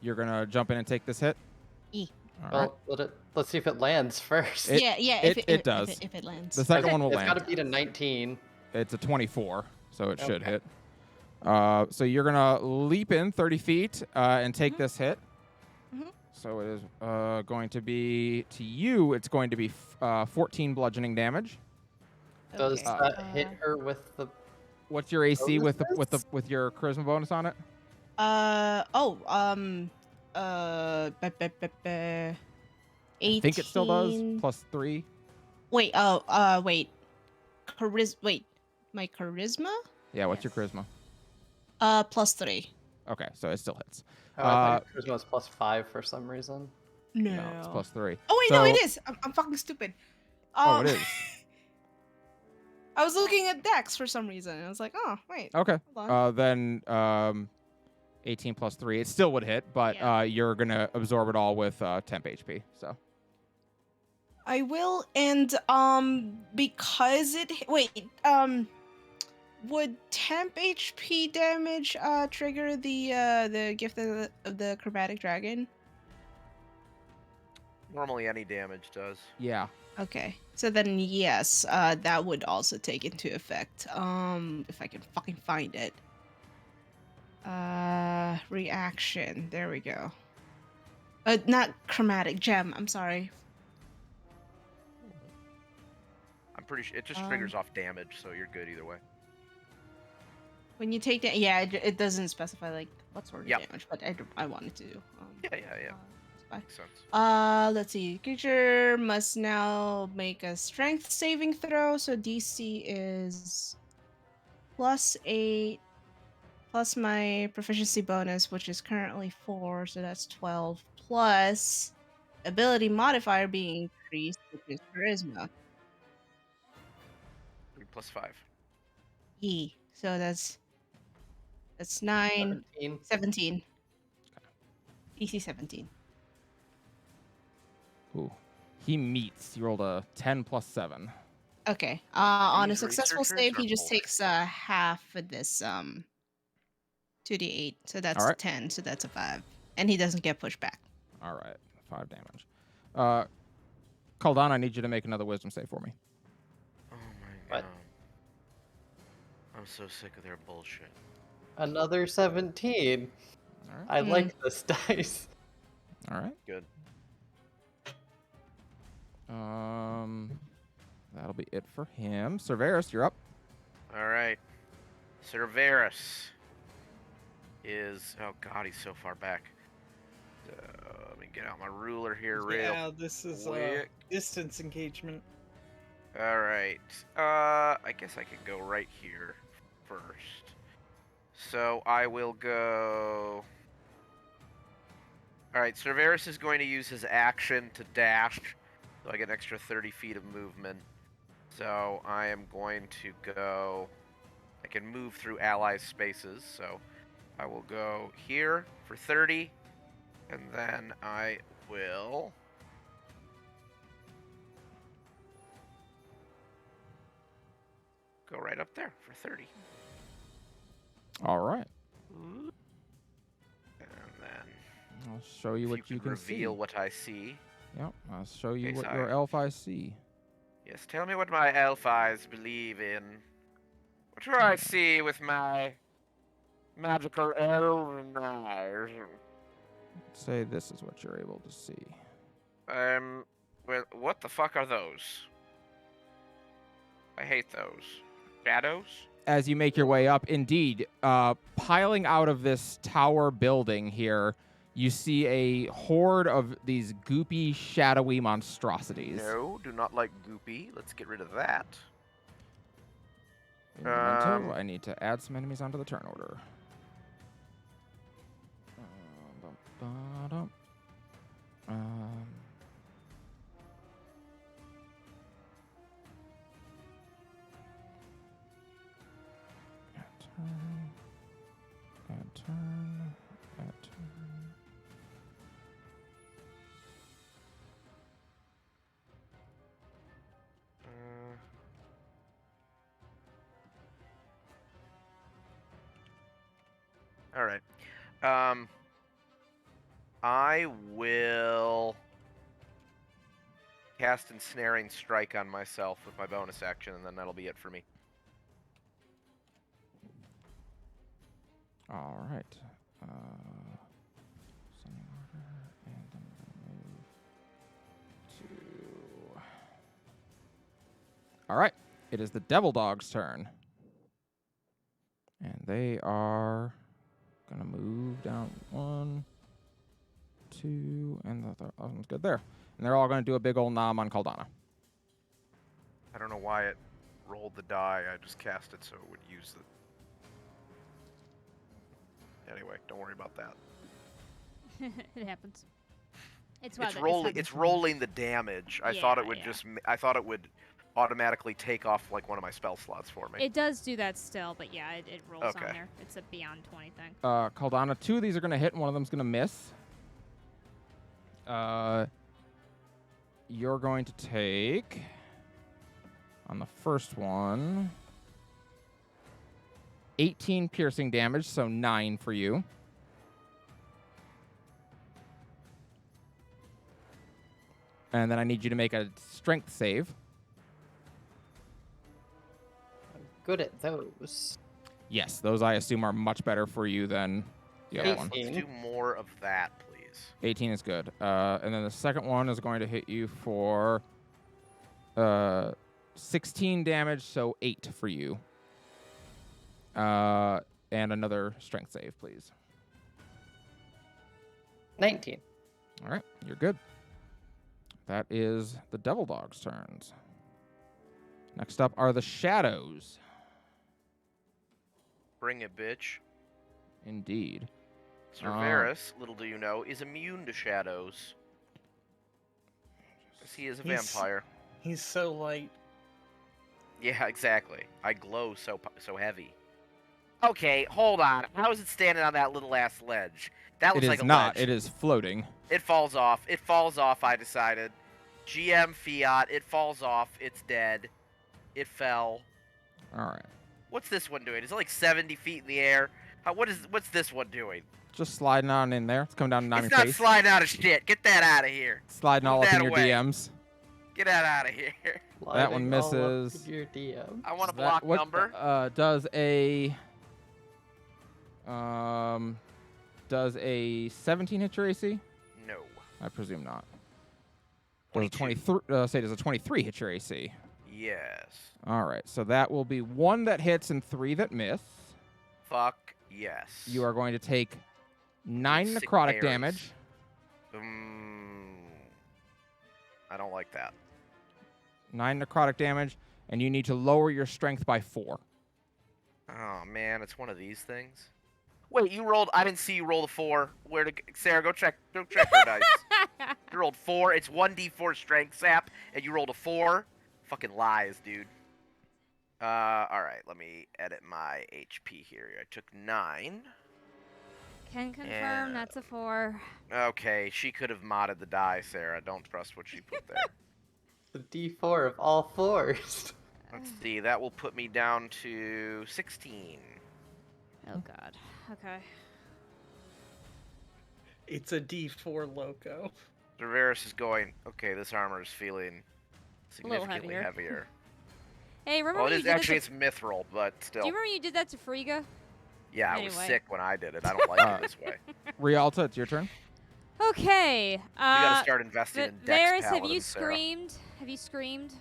You're going to jump in and take this hit? E. All right. Well, let's see if it lands first. It- yeah, it does. If it lands. The second one will It's land. got to beat a 19. It's a 24, so it should Okay. hit. So you're going to leap in 30 feet and take this hit. Mhm. So it is going to be, to you, it's going to be 14 bludgeoning damage. Does Okay. that hit her with the... What's your AC with Bonuses? with your charisma bonus on it? 18. I think it still does. +3. Wait, wait. Wait, my charisma? Yeah, what's your charisma? +3. Okay, so it still hits. Oh, I thought your charisma was +5 for some reason. No. No, it's +3. Oh wait, no, So- it is. I'm fucking stupid. Oh, it is. I was looking at Dex for some reason. And I was like, oh wait. Okay. Hold on. Then 18 + 3. It still would hit, but Yeah. you're gonna absorb it all with temp HP. So I will, and because wait, would temp HP damage trigger the gift of the chromatic dragon? Normally, any damage does. yeah. Okay, so then yes, that would also take into effect. If I can fucking find it. Reaction. There we go. Not chromatic gem. I'm sorry. I'm pretty sure it just triggers off damage, so you're good either way. When you take that, yeah, it doesn't specify like what sort of Yep. damage, but I wanted to. Yeah. Spy. Makes sense. Let's see. Creature must now make a strength saving throw. So DC is +8 plus my proficiency bonus, which is currently 4, so that's 12, plus ability modifier being increased, which is charisma. 3 + 5. E. So that's 9, 17. 17. DC 17. Ooh. He meets. You rolled a 10 + 7. Okay. On a These successful researchers save, are he just bullshit. takes half of this 2d8. So that's Alright. 10. So that's a 5, and he doesn't get pushed back. All right. 5 damage. Caldana, I need you to make another wisdom save for me. Oh my What? god. I'm so sick of their bullshit. Another 17. All right. I like this dice. All right. Good. That'll be it for him. Cerberus, you're up. All right. Cerberus is... Oh god, he's so far back. Let me get out my ruler here real Yeah, this is quick. distance engagement. All right. I guess I can go right here first. So I will go... All right, Cerberus is going to use his action to dash, so I get an extra 30 feet of movement. So I am going to go... I can move through allies' spaces, so I will go here for 30, and then I will... go right up there for 30. All right. And then I'll show you if what you you could can see. reveal what I see. Yep. I'll show you Okay, what so your elf eyes see. Yes, tell me what my elf eyes believe in. What do I see with my magical elven eyes? Say this is what you're able to see. Well, what the fuck are those? I hate those. Shadows? As you make your way up, indeed, piling out of this tower building here, you see a horde of these goopy, shadowy monstrosities. No, do not like goopy. Let's get rid of that. In memento, I need to add some enemies onto the turn order. Add turn. All right. I will cast Ensnaring Strike on myself with my bonus action, and then that'll be it for me. All right. Sending order, and then I'm gonna move to. All right. It is the Devil Dog's turn, and they are gonna move down 1, 2, and the other one's good there. And they're all gonna do a big old nom on Caldana. I don't know why it rolled the die. I just cast it so it would use the... Anyway, don't worry about that. It happens. It's It's rolling the damage. I thought it would I thought it would automatically take off like one of my spell slots for me. It does do that still, but yeah, it rolls Okay. on there. It's a beyond 20 thing. Caldana, 2 of these are gonna hit, and one of them's gonna miss. You're going to take on the first one 18 piercing damage, so 9 for you. And then I need you to make a strength save. I'm good at those. Yes, those I assume are much better for you than the other Yes, one. let's do more of that, please. 18 is good. And then the second one is going to hit you for 16 damage, so 8 for you. And another strength save, please. 19. All right, you're good. That is the Devil Dog's turns. Next up are the Shadows. Bring it, bitch. Indeed. Cerberus, little do you know, is immune to shadows. 'Cause he is a vampire. He's so light. Yeah, exactly. I glow so heavy. Okay, hold on. How is it standing on that little ass ledge? That It looks is like a not. ledge. It is floating. It falls off. It falls off, I decided. GM Fiat, it falls off. It's dead. It fell. All right. What's this one doing? Is it like 70 feet in the air? What's this one doing? Just sliding on in there. It's coming down and on It's your not face. sliding out of shit. Get that out of here. Sliding all Move up in that your away. DMs. Get that out of here. That one Lighting all up misses. Your DM. I want a That- block what, number. Does a 17 hit your AC? No. I presume not. Does a 22. 23? Does a 23 hit your AC? Yes. All right, so that will be 1 that hits and 3 that miss. Fuck yes. You are going to take 9 Sick necrotic bears. damage. I don't like that. 9 necrotic damage, and you need to lower your strength by 4. Oh man, it's one of these things. Wait, you rolled? I didn't see you roll the 4. Sarah? Go check her dice. You rolled 4. It's 1d4 strength sap, and you rolled a 4. Fucking lies, dude. All right. Let me edit my HP here. I took 9. Can confirm Yeah. that's a 4. Okay, she could have modded the die, Sarah. Don't trust what she put there. The D4 of all 4s. Let's see. That will put me down to 16. Oh god. Okay. It's a D4 loco. Cerberus is going, okay, this armor is feeling little significantly heavier. heavier. Hey, remember Well, when it you is did actually that it's mithril, but to, still. do you remember when you did that to Frigga? Yeah, I was Anyway. sick when I did it. I don't like it this way. Rialta, it's your turn. Okay. You gotta start investing in Dex Varys, have you Paladins, Sarah. screamed? Have you screamed?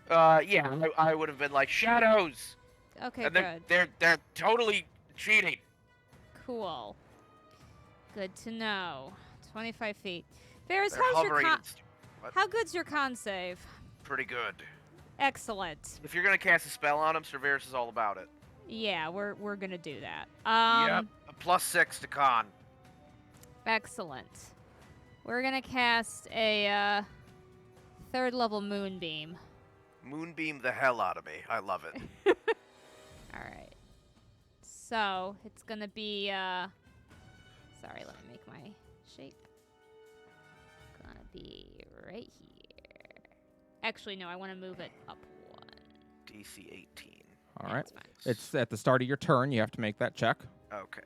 Yeah, I would have been like, shadows! Okay, And good. they're totally cheating. Cool. Good to know. 25 feet. Varys, They're how's your hovering. con? It's what? How good's your con save? Pretty good. Excellent. If you're gonna cast a spell on him, Cerberus is all about it. Yeah, we're gonna do that. Yep. A +6 to con. Excellent. We're gonna cast a 3rd level moonbeam. Moonbeam the hell out of me. I love it. All right. So it's gonna be sorry, let me make my shape. Gonna be right here. Actually, no, I want to move it up 1. DC 18. All right. That's fine. It's at the start of your turn. You have to make that check. Okay.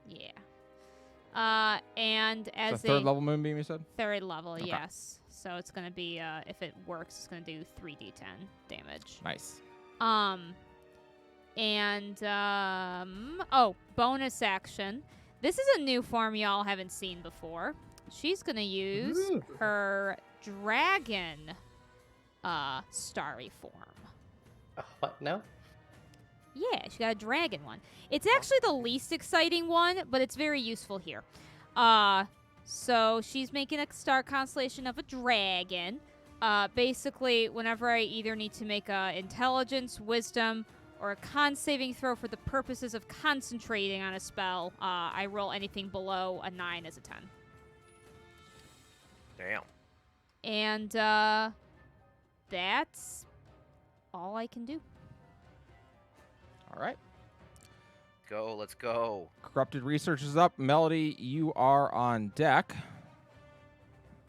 Yeah. And It's as a 3rd level moonbeam, you said? 3rd level, Okay. yes. So it's gonna be if it works, it's gonna do 3d10 damage. Nice. Oh, bonus action. This is a new form y'all haven't seen before. She's gonna use Ooh. her dragon starry form. What? No? Yeah, she got a dragon one. It's actually the least exciting one, but it's very useful here. So she's making a star constellation of a dragon. Basically, whenever I either need to make a intelligence, wisdom, or a con saving throw for the purposes of concentrating on a spell, I roll anything below a 9 as a 10. Damn. And that's all I can do. All right. Go. Let's go. Corrupted Research is up. Melody, you are on deck.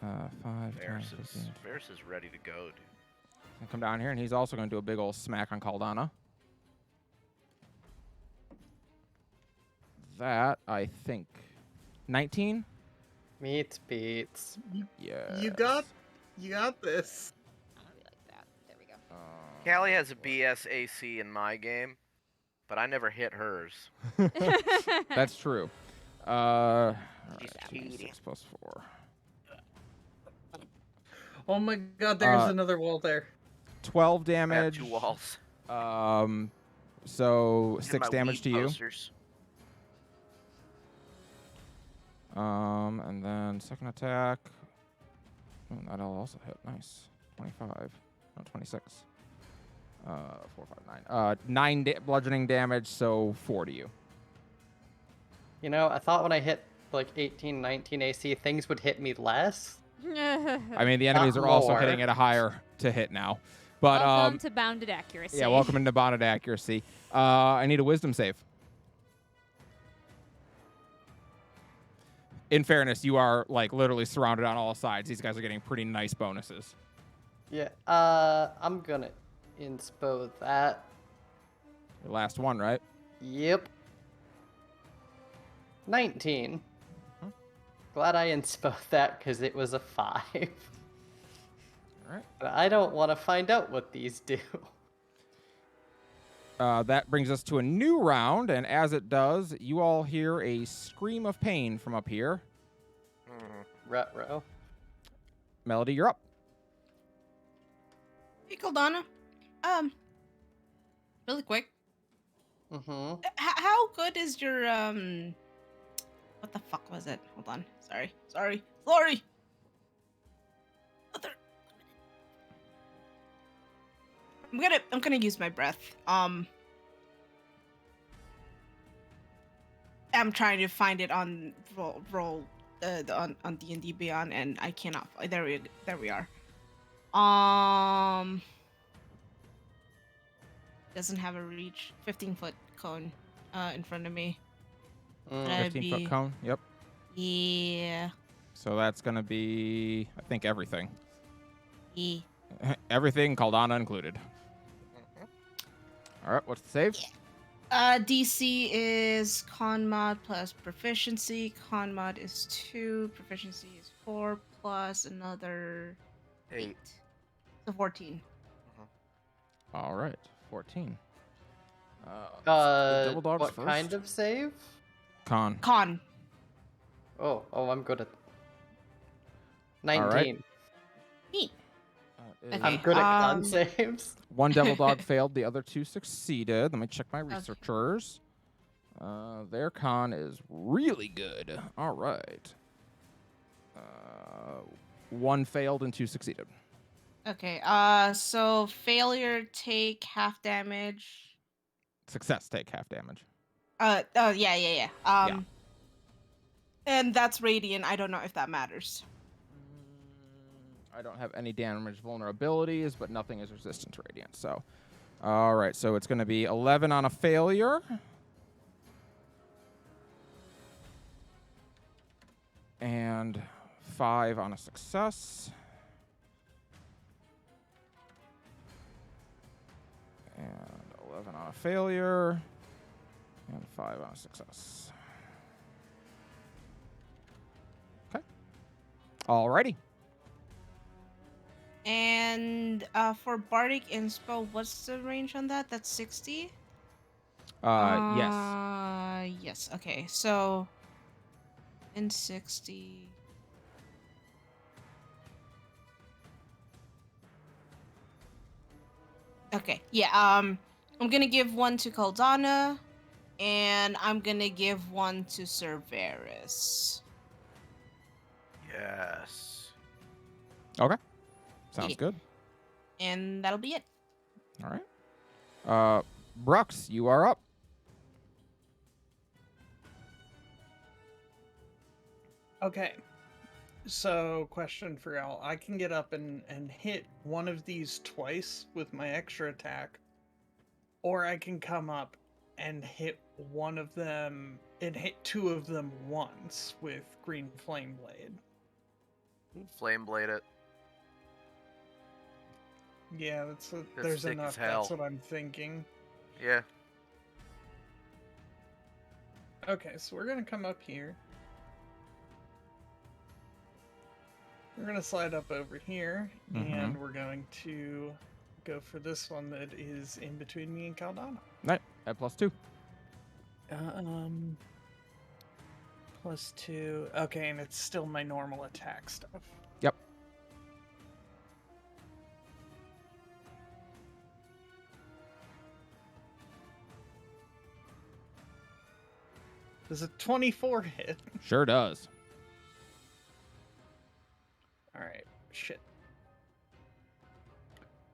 5, 10, Varys 15. is ready to go, dude. Gonna come down here, and he's also going to do a big old smack on Caldana. That, I think, 19? Meets beats. Yeah. You got this. I'm gonna be like that. There we go. Callie has a BS AC in my game, but I never hit hers. That's true. All She's right, cheating. 6 plus 4. Oh my god, there's Uh, another wall there. 12 I have damage. 2 walls. So And 6 my damage to weed you. posters. And then second attack. Oh, that'll also hit. Nice. 25. No, 26. 4, 5, 9. 9 bludgeoning damage, so 4 to you. You know, I thought when I hit like 18, 19 AC, things would hit me less. I mean, the enemies Not are also more. hitting at a higher to hit now. But Welcome to bounded accuracy. yeah, welcome into bonded accuracy. I need a wisdom save. In fairness, you are like literally surrounded on all sides. These guys are getting pretty nice bonuses. Yeah, I'm gonna inspo that. Your last one, right? Yep. 19. Glad I inspo that because it was a 5. All right. But I don't want to find out what these do. That brings us to a new round, and as it does, you all hear a scream of pain from up here. Retro. Melody, you're up. Hey, Goldana. Really quick. Mm-hmm. How good is your What the fuck was it? Hold on. Sorry. Other. I'm gonna use my breath. I'm trying to find it on roll on D&D Beyond, and I cannot. There we are. Doesn't have a reach. 15-foot cone in front of me. That'd 15-foot be- cone. Yep. Yeah. So that's going to be, I think, everything. Yeah. Everything, Caldana included. All right, what's the save? DC is con mod plus proficiency. Con mod is 2. Proficiency is 4 plus another 8. So 14. All right, 14. Double dogs What first. kind of save? Con. Con. Oh, I'm good at. All 19. right. Neat. Is- I'm good at con saves. One devil dog failed, the other 2 succeeded. Let me check my researchers. Their con is really good. All right. 1 failed and 2 succeeded. Okay. So failure take half damage. Success take half damage. Yeah. And that's radiant. I don't know if that matters. I don't have any damage vulnerabilities, but nothing is resistant to radiant. So, all right. So it's going to be 11 on a failure. And 5 on a success. And 11 on a failure. And 5 on a success. Okay. Alrighty. And for Bardic Inspo, what's the range on that? That's 60? Yes. Yes. Okay. So in 60. Okay. Yeah. I'm gonna give one to Caldana, and I'm gonna give one to Cerberus. Yes. Okay. Sounds Yeah. good. And that'll be it. All right. Brooks, you are up. Okay. So, question for y'all. I can get up and hit one of these twice with my extra attack, or I can come up and hit one of them and hit 2 of them once with Green Flame Blade. Flame blade it. Yeah, That's there's thick enough. as hell. That's what I'm thinking. Yeah. Okay, so we're gonna come up here. We're gonna slide up over here, and we're going to go for this one that is in between me and Caldana. Right. At +2. +2. Okay, and it's still my normal attack stuff. Yep. Does a 24 hit? Sure does. Alright, shit.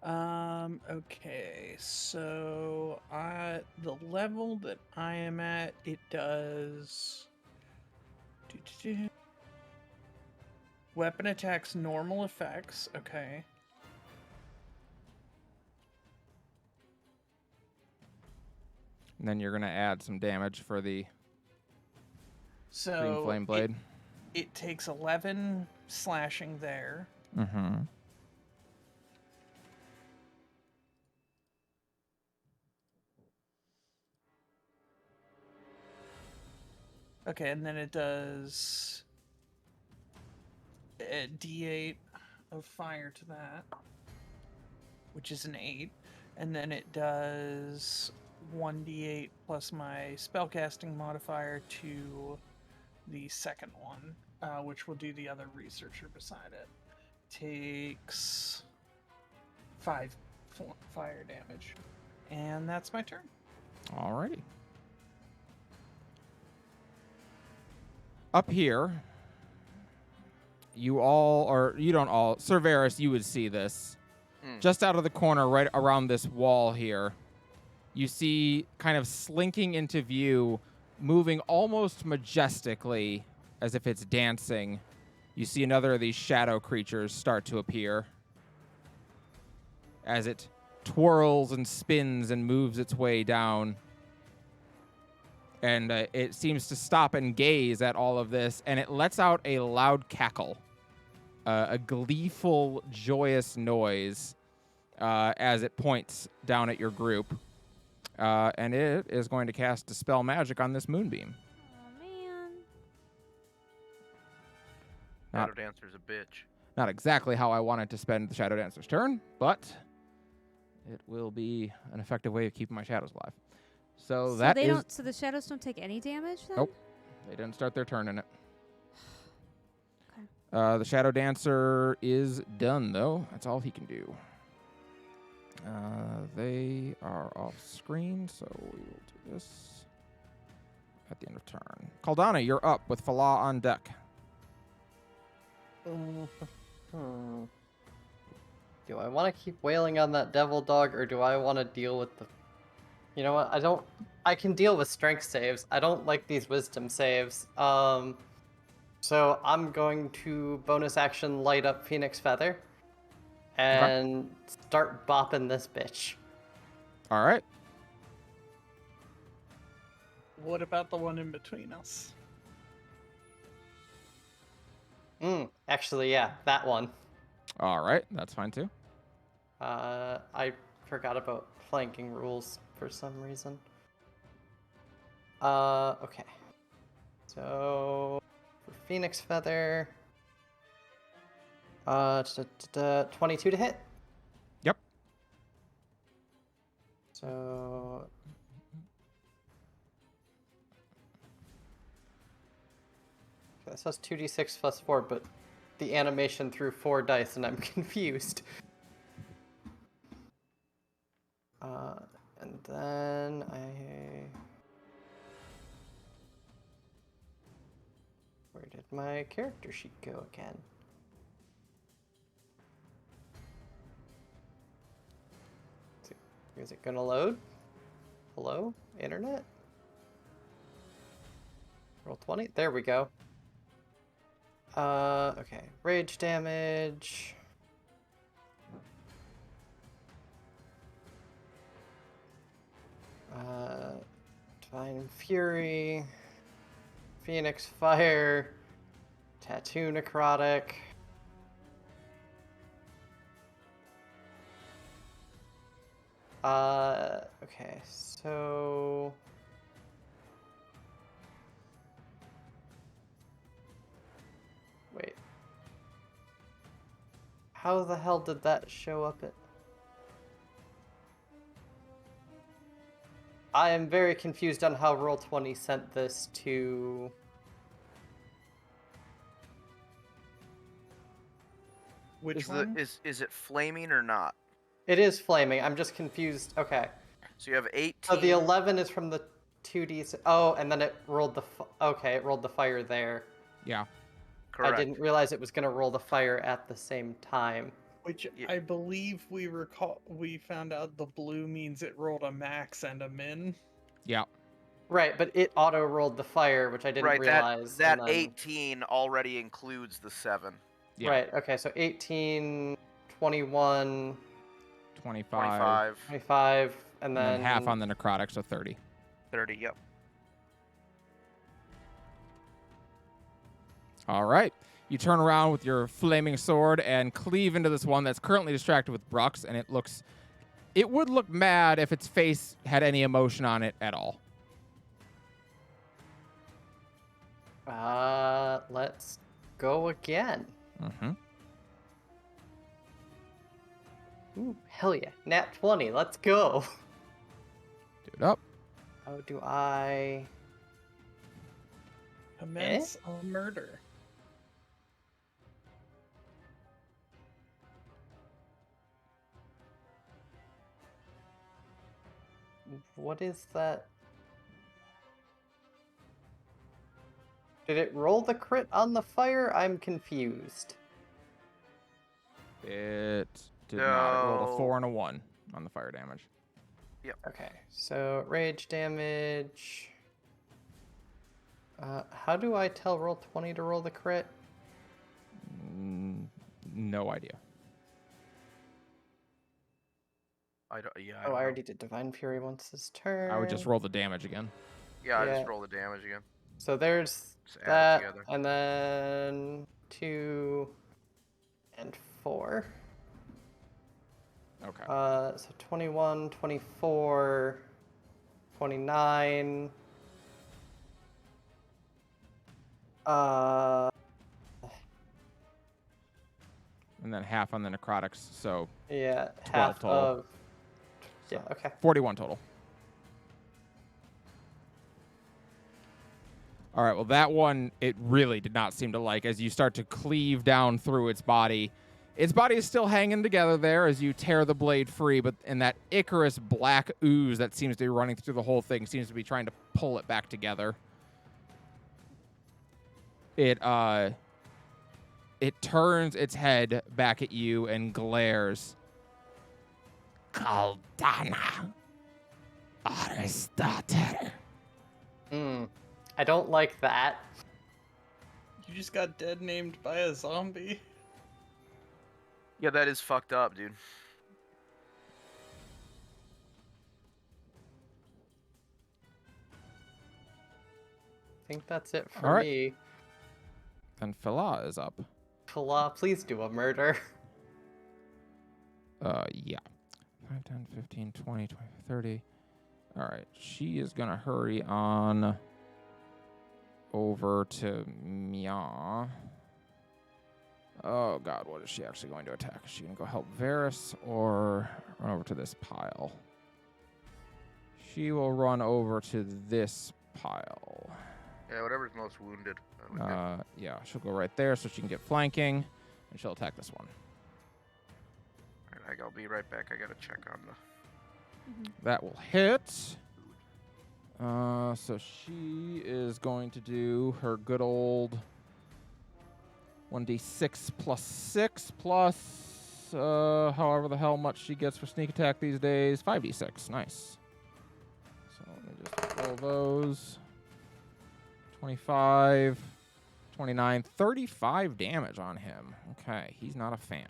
Okay, so at the level that I am at, it does weapon attacks normal effects, okay. And then you're going to add some damage for the So Green Flame Blade. It takes 11 slashing there. Mm-hmm. Okay, and then it does a D8 of fire to that, which is an 8. And then it does 1d8 plus my spellcasting modifier to the second one, which will do the other researcher beside it. Takes 5 fire damage. And that's my turn. Alrighty. Up here, you all, or you don't all, Cerberus, you would see this. Just out of the corner, right around this wall here, you see kind of slinking into view, moving almost majestically, as if it's dancing. You see another of these shadow creatures start to appear as it twirls and spins and moves its way down. And it seems to stop and gaze at all of this, and it lets out a loud cackle, a gleeful, joyous noise as it points down at your group. And it is going to cast Dispel Magic on this Moonbeam. Oh, man. Shadow Dancer's a bitch. Not exactly how I wanted to spend the Shadow Dancer's turn, but it will be an effective way of keeping my shadows alive. So that they is... don't. So the shadows don't take any damage then? Nope. They didn't start their turn in it. Okay. The Shadow Dancer is done, though. That's all he can do. They are off screen, so we will do this at the end of turn. Caldana, you're up with Falah on deck. Do I want to keep wailing on that devil dog, or do I want to deal with the... You know what? I can deal with strength saves. I don't like these wisdom saves. So I'm going to bonus action light up Phoenix Feather and start bopping this bitch. All right. What about the one in between us? Actually, yeah, that one. All right. That's fine, too. I forgot about flanking rules for some reason. Okay. So, for Phoenix Feather, 22 to hit. Yep. So, that says 2d6 plus 4, but the animation threw 4 dice and I'm confused. And then where did my character sheet go again? Is it gonna load? Hello, internet? Roll 20. There we go. Okay. Rage damage. Divine Fury. Phoenix Fire. Tattoo Necrotic. Okay, so... Wait. How the hell did that show up at... I am very confused on how Roll20 sent this to... Which one? Is it flaming or not? It is flaming. I'm just confused. Okay. So you have 18. So the 11 is from the 2d. Oh, and then it rolled the. Okay, it rolled the fire there. Yeah. Correct. I didn't realize it was gonna roll the fire at the same time. Which Yeah. I believe we found out the blue means it rolled a max and a min. Yeah. Right, but it auto rolled the fire, which I didn't realize. That and then- 18 already includes the 7. Yeah. Right. Okay. So 18, 21, 25. 25, and And then then half on the necrotic, so 30. 30, yep. All right. You turn around with your flaming sword and cleave into this one that's currently distracted with Brux, and it would look mad if its face had any emotion on it at all. Let's go again. Mm-hmm. Ooh, hell yeah. Nat 20, let's go. Do it up. How do I... Commence a murder. What is that? Did it roll the crit on the fire? I'm confused. It did not. It rolled a No. 4 and a 1 on the fire damage. Okay, so rage damage. How do I tell roll 20 to roll the crit? No idea. I don't. Yeah. I don't know. already did Divine Fury once this turn. I would just roll the damage again. Yeah, I Yeah. just roll the damage again. So there's Just add it that, together. and then 2 and 4. Okay. So 21, 24, 29. And then half on the necrotics, so Yeah, 12 half total. of. Yeah, okay. 41 total. All right, well, that one, it really did not seem to like as you start to cleave down through its body. Its body is still hanging together there as you tear the blade free, but in that Icarus black ooze that seems to be running through the whole thing seems to be trying to pull it back together. It turns its head back at you and glares. Caldana Aristotle. I don't like that. You just got dead named by a zombie. Yeah, that is fucked up, dude. I think that's it for All right. me. Then Fila is up. Fala, please do a murder. Yeah. 5, 10, 15, 20, 20, 30. All right. She is going to hurry on over to Mia. Oh, God. What is she actually going to attack? Is she going to go help Varys or run over to this pile? She will run over to this pile. Yeah, whatever's most wounded. Yeah, she'll go right there so she can get flanking, and she'll attack this one. Alright, I'll be right back. I gotta check on the. That will hit. So she is going to do her good old 1d6 plus 6 plus however the hell much she gets for sneak attack these days. 5d6. Nice. So let me just roll those. 25, 29, 35 damage on him. Okay, he's not a fan.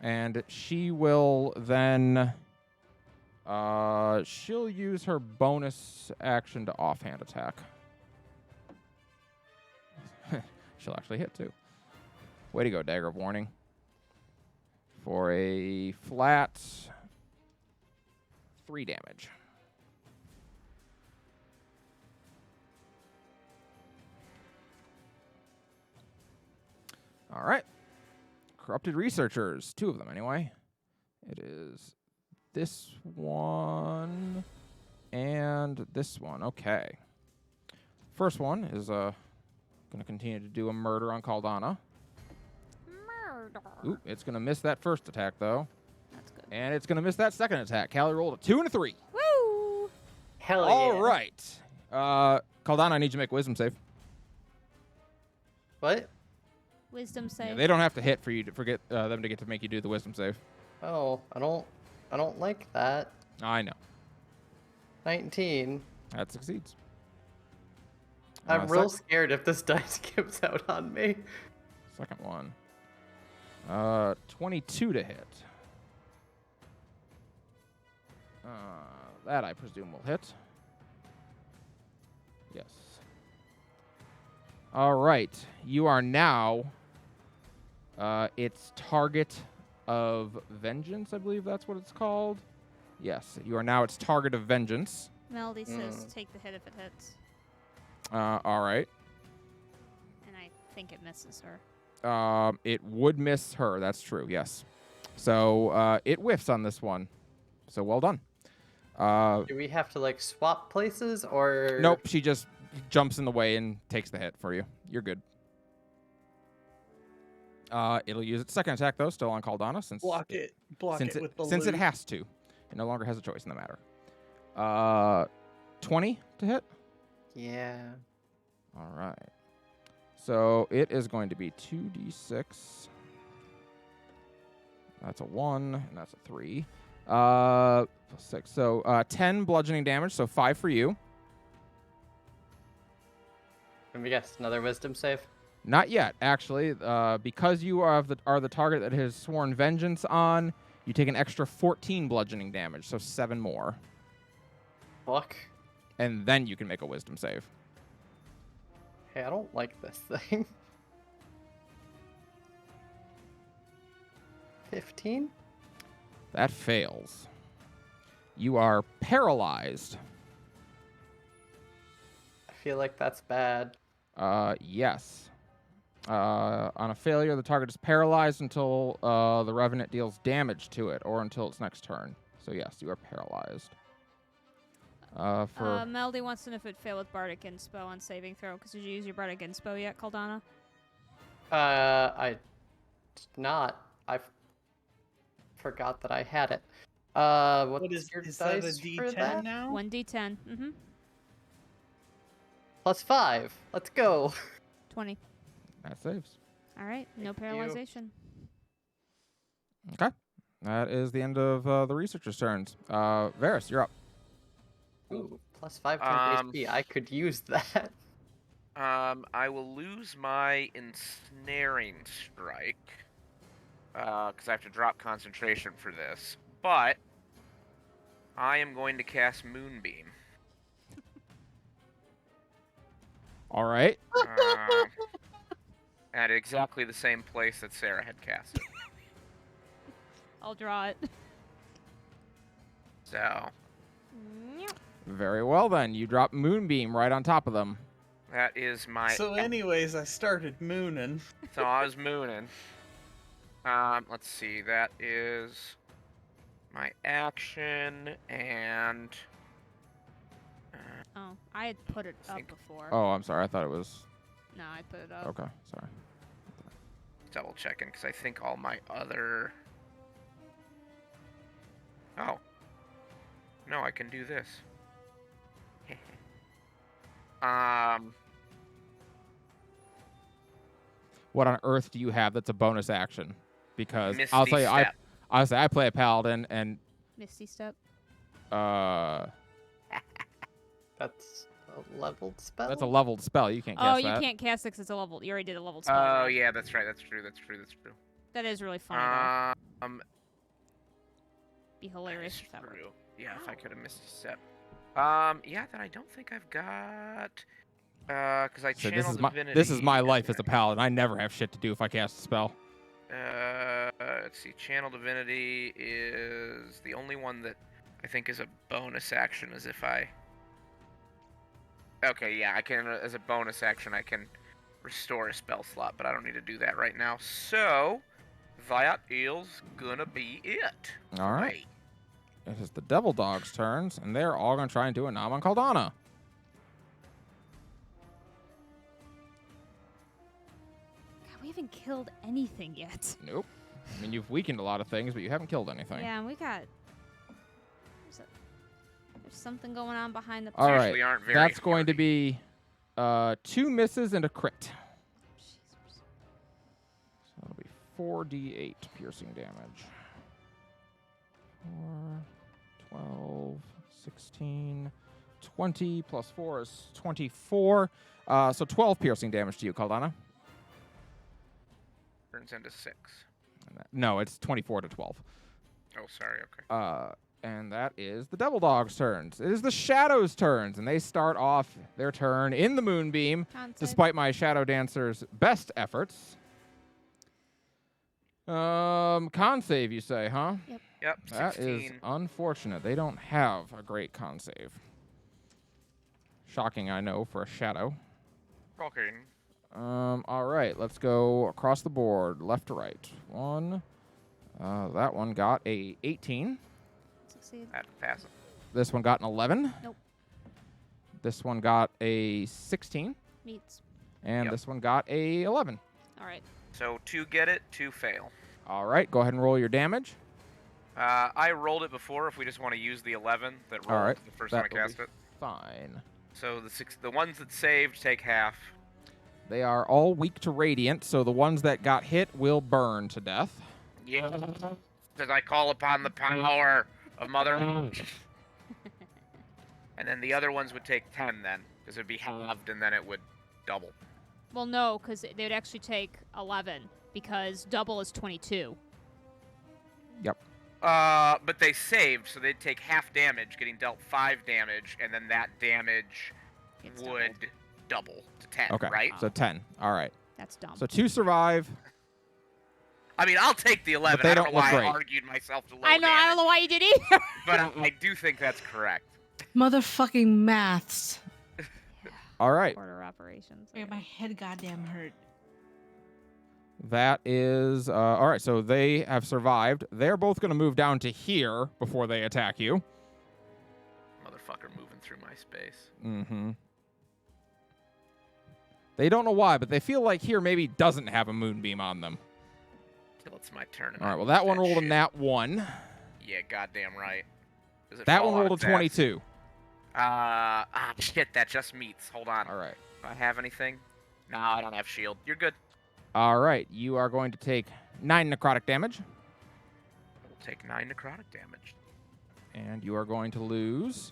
And she will then... she'll use her bonus action to offhand attack. She'll actually hit, too. Way to go, Dagger of Warning. For a flat 3 damage. All right. Corrupted researchers. 2 of them, anyway. It is this one and this one. Okay. First one is going to continue to do a murder on Caldana. Murder. Ooh, it's going to miss that first attack, though. That's good. And it's going to miss that second attack. Callie rolled a 2 and a 3. Woo! Hell yeah. All right. Caldana, I need you to make a wisdom save. What? Wisdom Yeah, save. they don't have to hit for you to forget them to get to make you do the wisdom save. Oh, I don't like that. I know. 19. That succeeds. I'm real scared if this dice gives out on me. Second one. 22 to hit. That, I presume, will hit. Yes. All right. You are now its target of vengeance, I believe that's what it's called. Yes, you are now its target of vengeance. Melody says take the hit if it hits. All right. And I think it misses her. It would miss her. That's true. Yes. So it whiffs on this one. So well done. Do we have to like swap places or? Nope. She just jumps in the way and takes the hit for you. You're good. It'll use its second attack though, still on Caldana, since Block it with the since it loot. has to. It no longer has a choice in the matter. 20 to hit. Yeah. All right. So it is going to be 2d6. That's a 1, and that's a 3. Plus 6. So 10 bludgeoning damage, so 5 for you. Let me guess, another wisdom save? Not yet, actually. Because you are the target that has sworn vengeance on, you take an extra 14 bludgeoning damage, so 7 more. Fuck. And then you can make a wisdom save. Hey, I don't like this thing. 15? That fails. You are paralyzed. I feel like that's bad. Yes. On a failure, the target is paralyzed until the Revenant deals damage to it, or until its next turn. So yes, you are paralyzed. Melody wants to know if it failed with Bardic Inspo on saving throw, because did you use your Bardic Inspo yet, Caldana? I did not. I forgot that I had it. What What is your is that a dice for D10 that? now? 1d10. Mm-hmm. Plus 5. Let's go. 20. That saves. All right. No Thank you. paralyzation. Okay. That is the end of the researcher's turns. Varys, you're up. Ooh, plus 5 times HP. I could use that. I will lose my ensnaring strike because I have to drop concentration for this. But I am going to cast Moonbeam. All right. At exactly the same place that Sarah had cast it. I'll draw it. So Very well then. You drop Moonbeam right on top of them. that is my. So, anyways, I started mooning. So I was mooning. Let's see. That is my action, and Oh, I had put it up think- before. Oh, I'm sorry. I thought it was. No, I put it up. Okay, sorry. double checking because I think all my other. Oh. No, I can do this. What on earth do you have that's a bonus action? Because Misty I'll tell you, Step. I play a paladin, and Misty Step. That's a leveled spell? that's a leveled spell. You can't Oh, cast you that. can't cast it 'cause it's a level. You already did a leveled spell. Oh right? yeah, that's right. That's true. That's true. That's true. That is really funny, though. Be hilarious That's if that were. true. Yeah, if I could have missed a step. Yeah, then I don't think I've got. Because I So channeled divinity. this is my life as a paladin. I never have shit to do if I cast a spell. Let's see. Channel divinity is the only one that I think is a bonus action. As if I. Okay, yeah, I can. As a bonus action, I can restore a spell slot, but I don't need to do that right now. So that is gonna be it. All right. It is the Devil Dog's turns, and they're all going to try and do a nom on Caldana. God, we haven't killed anything yet. Nope. I mean, you've weakened a lot of things, but you haven't killed anything. Yeah, and we got. There's something going on behind the. All right. Usually aren't very That's going to hardy. be 2 misses and a crit. Jesus. So that'll be 4d8 piercing damage. 4, 12, 16, 20 plus 4 is 24. So 12 piercing damage to you, Caldana. Turns into 6. No, it's 24 to 12. Oh, sorry. Okay. And that is the Devil Dog's turns. It is the Shadow's turns, and they start off their turn in the Moonbeam, Con save. despite my Shadow Dancer's best efforts. Con save, you say, huh? Yep. That 16. is unfortunate. They don't have a great con save. Shocking, I know, for a Shadow. Okay. All right, let's go across the board, left to right. One. That one got a 18. Succeed. That'd pass it. This one got an 11. Nope. This one got a 16. Meets. And Yep. this one got a 11. All right. So 2 get it, 2 fail. All right, go ahead and roll your damage. I rolled it before. If we just want to use the 11 that rolled All right, the first time I that will cast be it. Fine. So the ones that saved take half. They are all weak to radiant, so the ones that got hit will burn to death. Yeah. Because I call upon the power of Mother. And then the other ones would take 10 then, because it would be halved and then it would double. Well, no, because they would actually take 11 because double is 22. But they saved, so they'd take half damage, getting dealt 5 damage, and then that damage It's would double to 10, Okay, right? so 10. All right. That's dumb. So 2 survive. I mean, I'll take the 11. they I don't don't know look why great. I argued myself to low I know. I don't know why you did either. But I do think that's correct. Motherfucking maths. All right. Order operations. Wait, my head goddamn hurt. That is all right. So they have survived. They're both going to move down to here before they attack you. Motherfucker moving through my space. Mm-hmm. They don't know why, but they feel like here maybe doesn't have a moonbeam on them. Till it's my turn. and All I right. Well, lose that one rolled a shit. nat 1. Yeah, goddamn right. Does it That fall one on rolled a its ass? 22. Shit, that just meets. Hold on. All right. Do I have anything? No, I don't have shield. You're good. All right. You are going to take 9 necrotic damage, We'll take 9 necrotic damage. and you are going to lose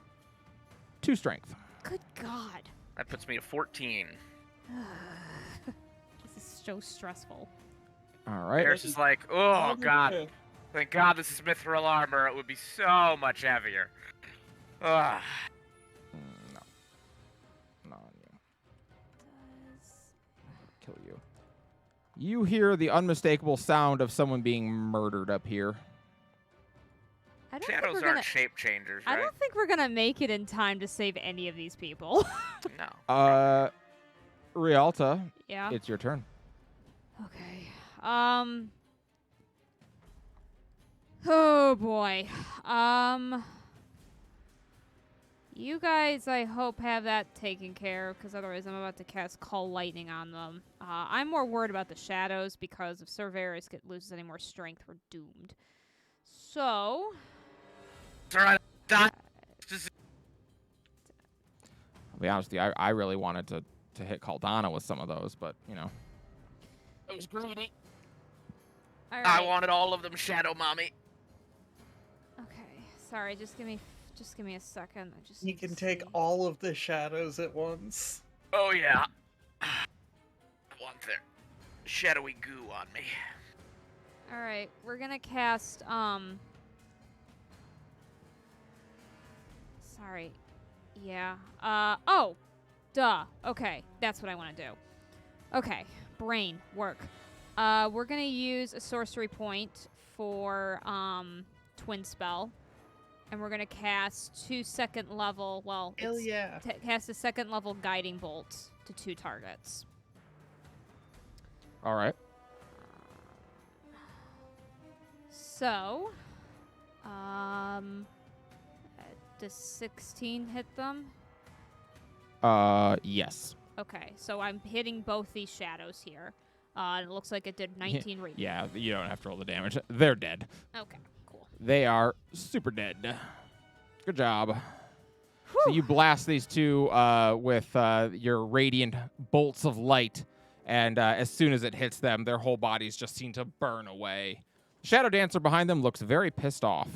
2 strength. Good God. That puts me to 14. This is so stressful. All right. Eris is like, oh god. Thank God this is mithril armor. It would be so much heavier. Ugh. No. Not on you. Kill you. You hear the unmistakable sound of someone being murdered up here. I don't think Shadows we're aren't gonna. shape changers, I right? don't think we're gonna make it in time to save any of these people. No. Rialta, Yeah. it's your turn. Okay. Oh boy. You guys, I hope, have that taken care of, because otherwise I'm about to cast Call Lightning on them. I'm more worried about the shadows, because if Sir Varys loses any more strength, we're doomed. So... I'll be honest with you, I really wanted to hit Caldana with some of those, but, you know. I was greedy. All I right. wanted all of them, Shadow Mommy. Okay. Sorry, just give me a second. I just You need to can take see. all of the shadows at once. Oh yeah. I want their shadowy goo on me. All right, we're gonna cast. Sorry. Yeah. Oh. Duh. Okay, that's what I want to do. Okay, brain work. We're gonna use a sorcery point for twin spell, and we're gonna cast 2 second level. Well, Hell it's yeah. cast a second level guiding bolt to 2 targets. All right. So, does 16 hit them? Yes. Okay, so I'm hitting both these shadows here. It looks like it did 19 radiant. Yeah, you don't have to roll the damage. They're dead. Okay, cool. They are super dead. Good job. So Whew. you blast these two with your radiant bolts of light, and as soon as it hits them, their whole bodies just seem to burn away. Shadow Dancer behind them looks very pissed off.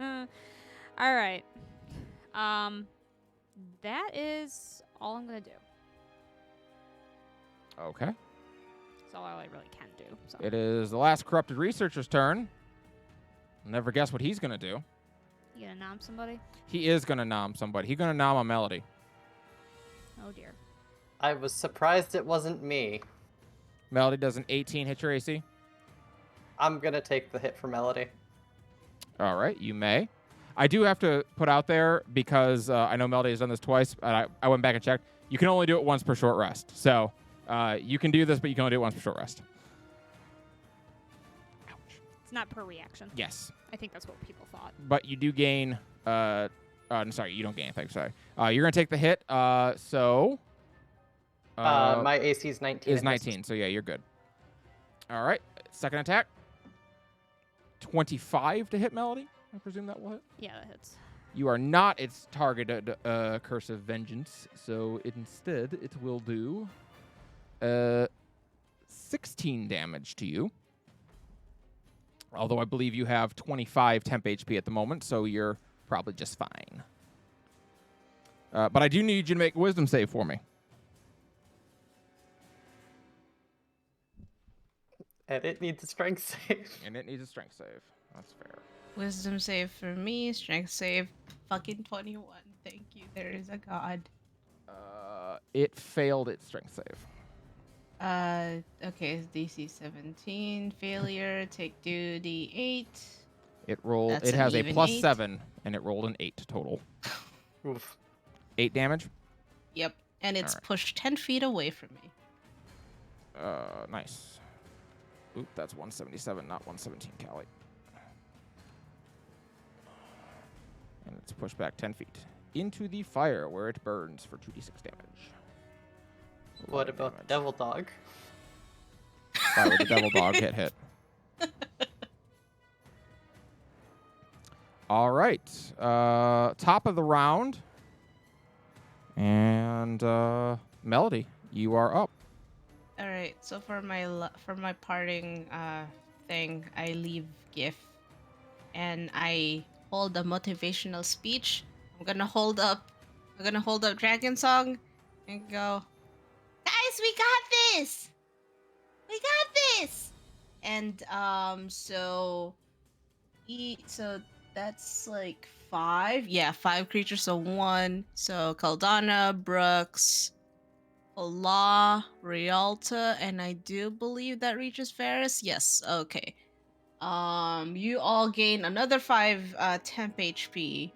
All right. That is all I'm gonna do. Okay. That's all I really can do. So. It is the last corrupted researcher's turn. Never guess what he's gonna do. You gonna nom somebody? He is gonna nom somebody. He's gonna nom a Melody. Oh dear. I was surprised it wasn't me. Melody does an 18 hit your AC. I'm gonna take the hit for Melody. All right, you may. I do have to put out there, because I know Melody has done this twice, and I went back and checked. You can only do it once per short rest. So You can do this, but you can only do it once per short rest. Ouch. It's not per reaction. Yes. I think that's what people thought. But you do gain. I'm sorry, you don't gain anything. Sorry. You're gonna take the hit. So. My AC is 19. Is 19. So yeah, you're good. All right. Second attack. 25 to hit Melody. I presume that will hit. Yeah, that hits. You are not its targeted Curse of Vengeance, so instead it will do 16 damage to you. Although I believe you have 25 temp HP at the moment, so you're probably just fine. But I do need you to make a wisdom save for me. And it needs a strength save. And it needs a strength save. That's fair. Wisdom save for me. Strength save. Fucking 21. Thank you. There is a god. It failed its strength save. Okay, it's DC 17. Failure. Take 2d8. It rolled. That's it an has a even plus 8. 7, and it rolled an 8 total. Oof. 8 damage. Yep. And it's Alright. pushed 10 feet away from me. Nice. Oop, that's 177, not 117, Callie. And it's pushed back 10 feet into the fire, where it burns for 2d6 damage. What 11 about damage. Devil Dog? Why would the devil dog get hit? All right. Top of the round. And Melody, you are up. All right. So for my parting thing, I leave GIF, and I hold a motivational speech. I'm gonna hold up Dragon Song, and go, guys, we got this. We got this. And so that's like 5. Yeah, 5 creatures. So 1. So Caldana, Brooks, Law, Rialta, and I do believe that reaches Ferris. Yes. Okay. You all gain another 5 temp HP,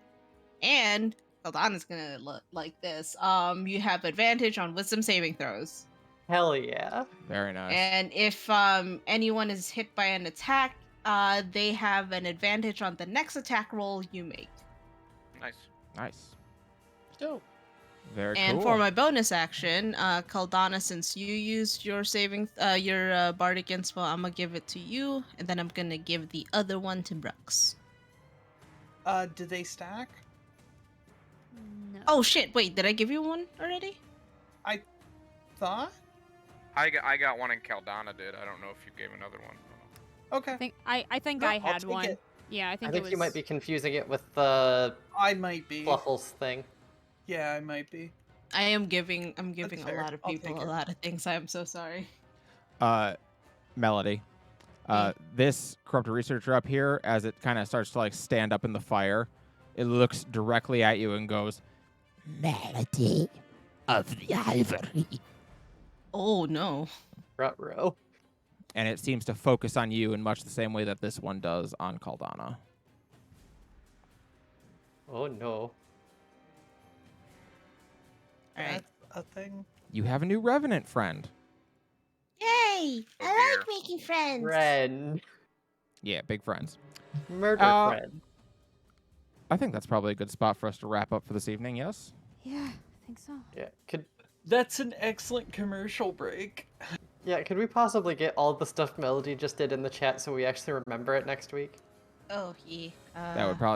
and Caldana's gonna look like this. You have advantage on Wisdom saving throws. Hell yeah. Very nice. And if anyone is hit by an attack, they have an advantage on the next attack roll you make. Nice. Nice. Dope. Very And cool. for my bonus action, Caldana, since you used your your bardic inspo, I'm gonna give it to you, and then I'm gonna give the other one to Brooks. Do they stack? No. Oh shit! Wait, did I give you one already? Thought? I got one and Caldana did. I don't know if you gave another one. Okay. I think No, I I'll had take one. it. Yeah, I I think it think was. you might be confusing it with the I might be. Fluffles thing. Yeah, I might be. I'm giving a fair. lot of I'll people take a it. lot of things. I'm so sorry. Melody. This corrupted researcher up here, as it kind of starts to like stand up in the fire, it looks directly at you and goes, "Melody of the Ivory." Oh no. Ruh-roh. And it seems to focus on you in much the same way that this one does on Caldana. Oh no. All right. That's a thing. You have a new Revenant friend. Yay! Oh, I like dear. making friends. Friend. Yeah, big friends. Murder friend. I think that's probably a good spot for us to wrap up for this evening, yes? Yeah, I think so. Yeah. Could That's an excellent commercial break. could we possibly get all the stuff Melody just did in the chat so we actually remember it next week? Oh yeah. That would probably